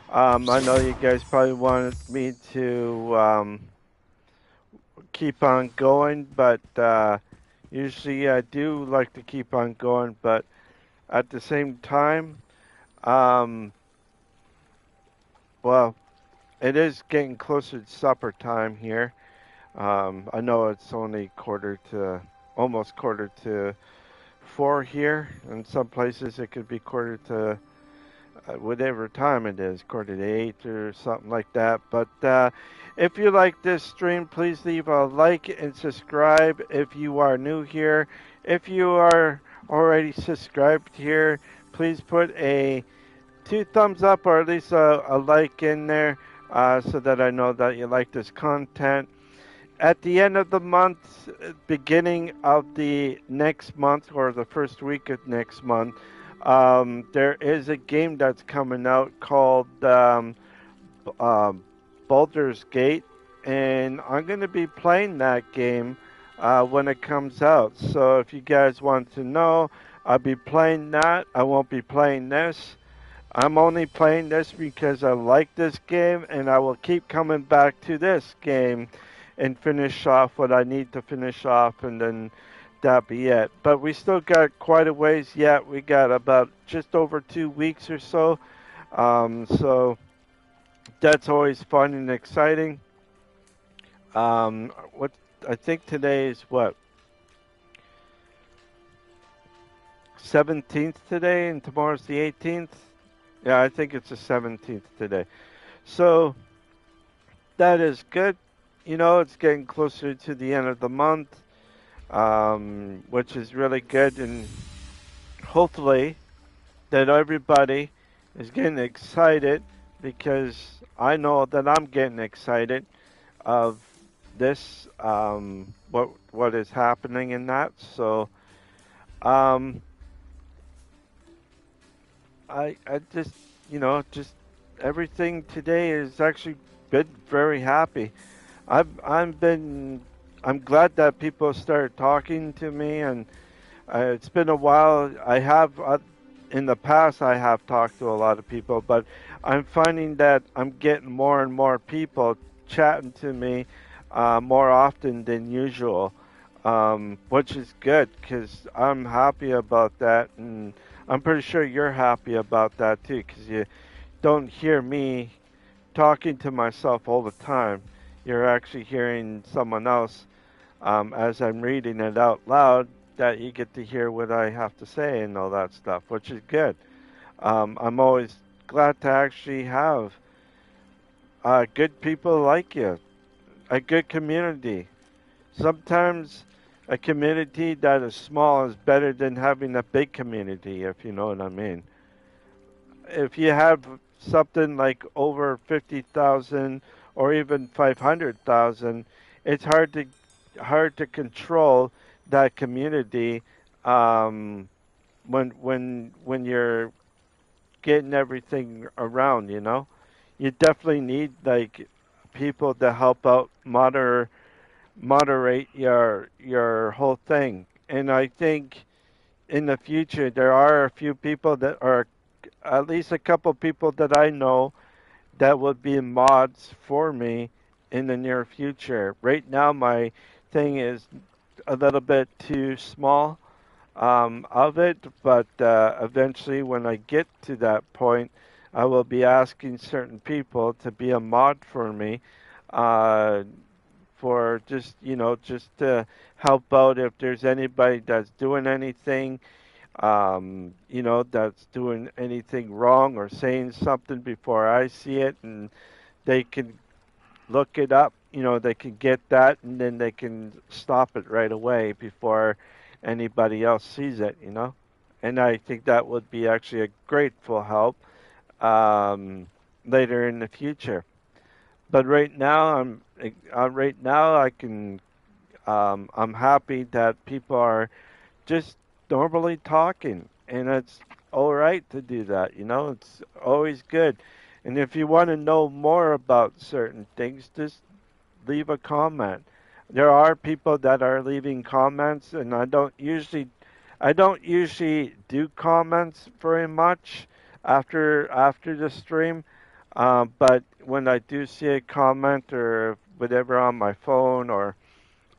I know you guys probably wanted me to keep on going, but usually I do like to keep on going, but at the same time, well, it is getting closer to supper time here. I know it's only almost quarter to 4 here. In some places it could be quarter to whatever time it is, quarter to 8 or something like that. But if you like this stream, please leave a like and subscribe if you are new here. If you are already subscribed here, please put a 2 thumbs up or at least a like in there so that I know that you like this content. At the end of the month, beginning of the next month or the first week of next month, there is a game that's coming out called Baldur's Gate, and I'm going to be playing that game when it comes out. So if you guys want to know, I'll be playing that. I won't be playing this. I'm only playing this because I like this game, and I will keep coming back to this game and finish off what I need to finish off, and then that be it. But we still got quite a ways yet. We got about just over 2 weeks or so. So that's always fun and exciting. What I think today is what? 17th today, and tomorrow's the 18th. Yeah, I think it's the 17th today. So that is good. You know, it's getting closer to the end of the month, which is really good, and hopefully that everybody is getting excited, because I know that I'm getting excited of this, what is happening in that. So I just, just everything today has actually been very happy. I'm glad that people started talking to me, and it's been a while. I have in the past I have talked to a lot of people, but I'm finding that I'm getting more and more people chatting to me more often than usual, which is good because I'm happy about that, and I'm pretty sure you're happy about that too, because you don't hear me talking to myself all the time. You're actually hearing someone else as I'm reading it out loud, that you get to hear what I have to say and all that stuff, which is good. I'm always glad to actually have good people like you, a good community. Sometimes a community that is small is better than having a big community, if you know what I mean. If you have something like over 50,000 or even 500,000, it's hard to control that community when you're getting everything around, you know. You definitely need like people to help out moderate your whole thing. And I think in the future there are a few people that are at least a couple people that I know that would be mods for me in the near future. Right now my thing is a little bit too small of it, but eventually when I get to that point, I will be asking certain people to be a mod for me, uh, for just just to help out if there's anybody that's doing anything, that's doing anything wrong or saying something before I see it, and they can look it up. They can get that, and then they can stop it right away before anybody else sees it. And I think that would be actually a grateful help later in the future. But right now, right now I can I'm happy that people are just normally talking, and it's all right to do that. It's always good. And if you want to know more about certain things, just leave a comment. There are people that are leaving comments, and I don't usually do comments very much after the stream. But when I do see a comment or whatever on my phone or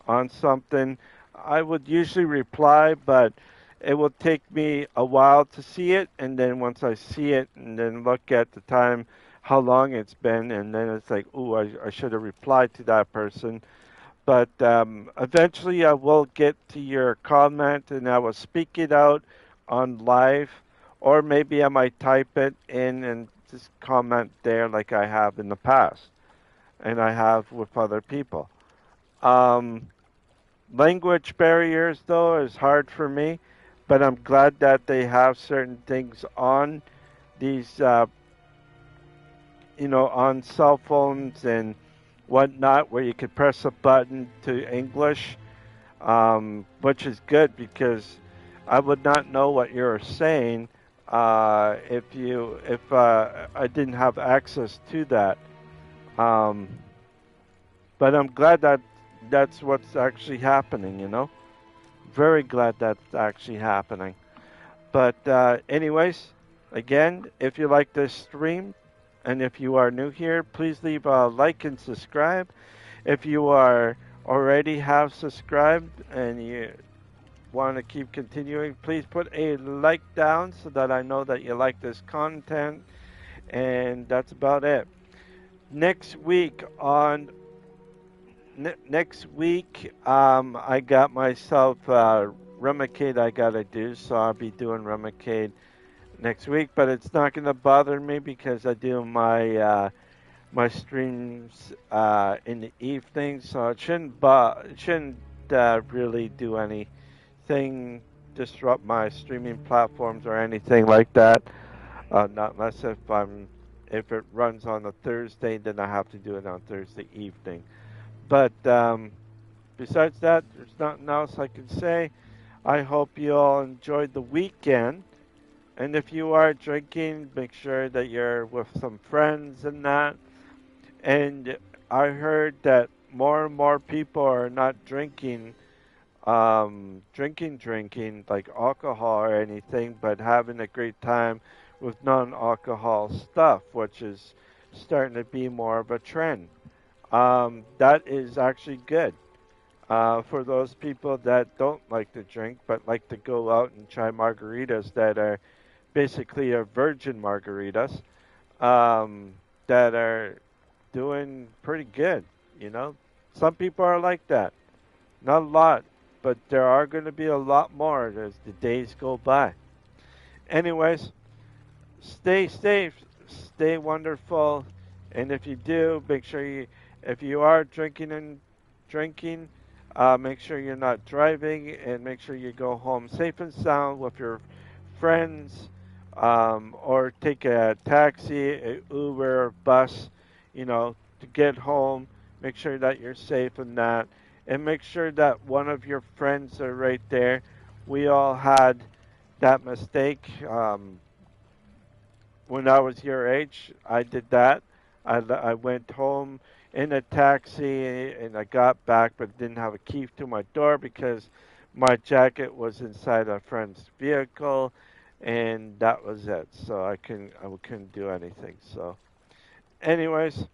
on something, I would usually reply, but it will take me a while to see it, and then once I see it, and then look at the time, how long it's been, and then it's like, ooh, I should have replied to that person. But eventually, I will get to your comment, and I will speak it out on live, or maybe I might type it in and just comment there like I have in the past, and I have with other people. Um, Language barriers, though, is hard for me, but I'm glad that they have certain things on these, on cell phones and whatnot, where you could press a button to English, which is good because I would not know what you were saying if I didn't have access to that. Um, but I'm glad that that's what's actually happening. Very glad that's actually happening. But, anyways, again, if you like this stream and if you are new here, please leave a like and subscribe. If you are already have subscribed and you want to keep continuing, please put a like down so that I know that you like this content. And that's about it. Next week on next week, I got myself Remicade I gotta do, so I'll be doing Remicade next week. But it's not gonna bother me because I do my streams in the evening, so it shouldn't really do anything disrupt my streaming platforms or anything like that. Not unless if it runs on a Thursday, then I have to do it on Thursday evening. But besides that, there's nothing else I can say. I hope you all enjoyed the weekend. And if you are drinking, make sure that you're with some friends and that. And I heard that more and more people are not drinking like alcohol or anything, but having a great time with non-alcohol stuff, which is starting to be more of a trend. That is actually good for those people that don't like to drink but like to go out and try margaritas that are basically a virgin margaritas that are doing pretty good. Some people are like that. Not a lot, but there are going to be a lot more as the days go by. Anyways, stay safe, stay wonderful, and if you do, if you are drinking, make sure you're not driving, and make sure you go home safe and sound with your friends, or take a taxi, a Uber, bus, to get home. Make sure that you're safe in that, and make sure that one of your friends are right there we all had that mistake. When I was your age, I did that. I went home in a taxi and I got back, but didn't have a key to my door because my jacket was inside a friend's vehicle, and that was it. So I couldn't do anything. So, anyways,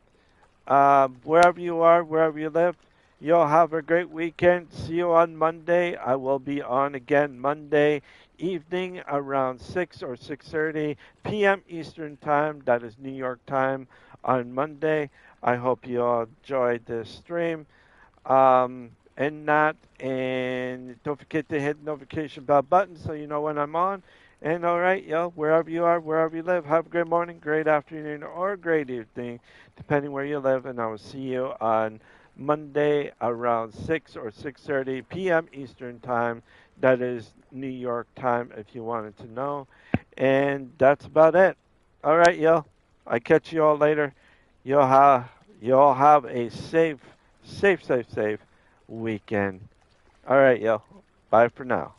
wherever you are, wherever you live, you'll have a great weekend. See you on Monday. I will be on again Monday evening around 6 or 6:30 p.m. Eastern Time. That is New York time on Monday. I hope you all enjoyed this stream. And don't forget to hit the notification bell button so you know when I'm on. And all right, yo, wherever you are, wherever you live, have a great morning, great afternoon, or great evening, depending where you live. And I will see you on Monday around 6 or 6:30 p.m. Eastern Time. That is New York time, if you wanted to know. And that's about it. All right, yo. I catch you all later. You'll have a safe weekend. All right, yo. Bye for now.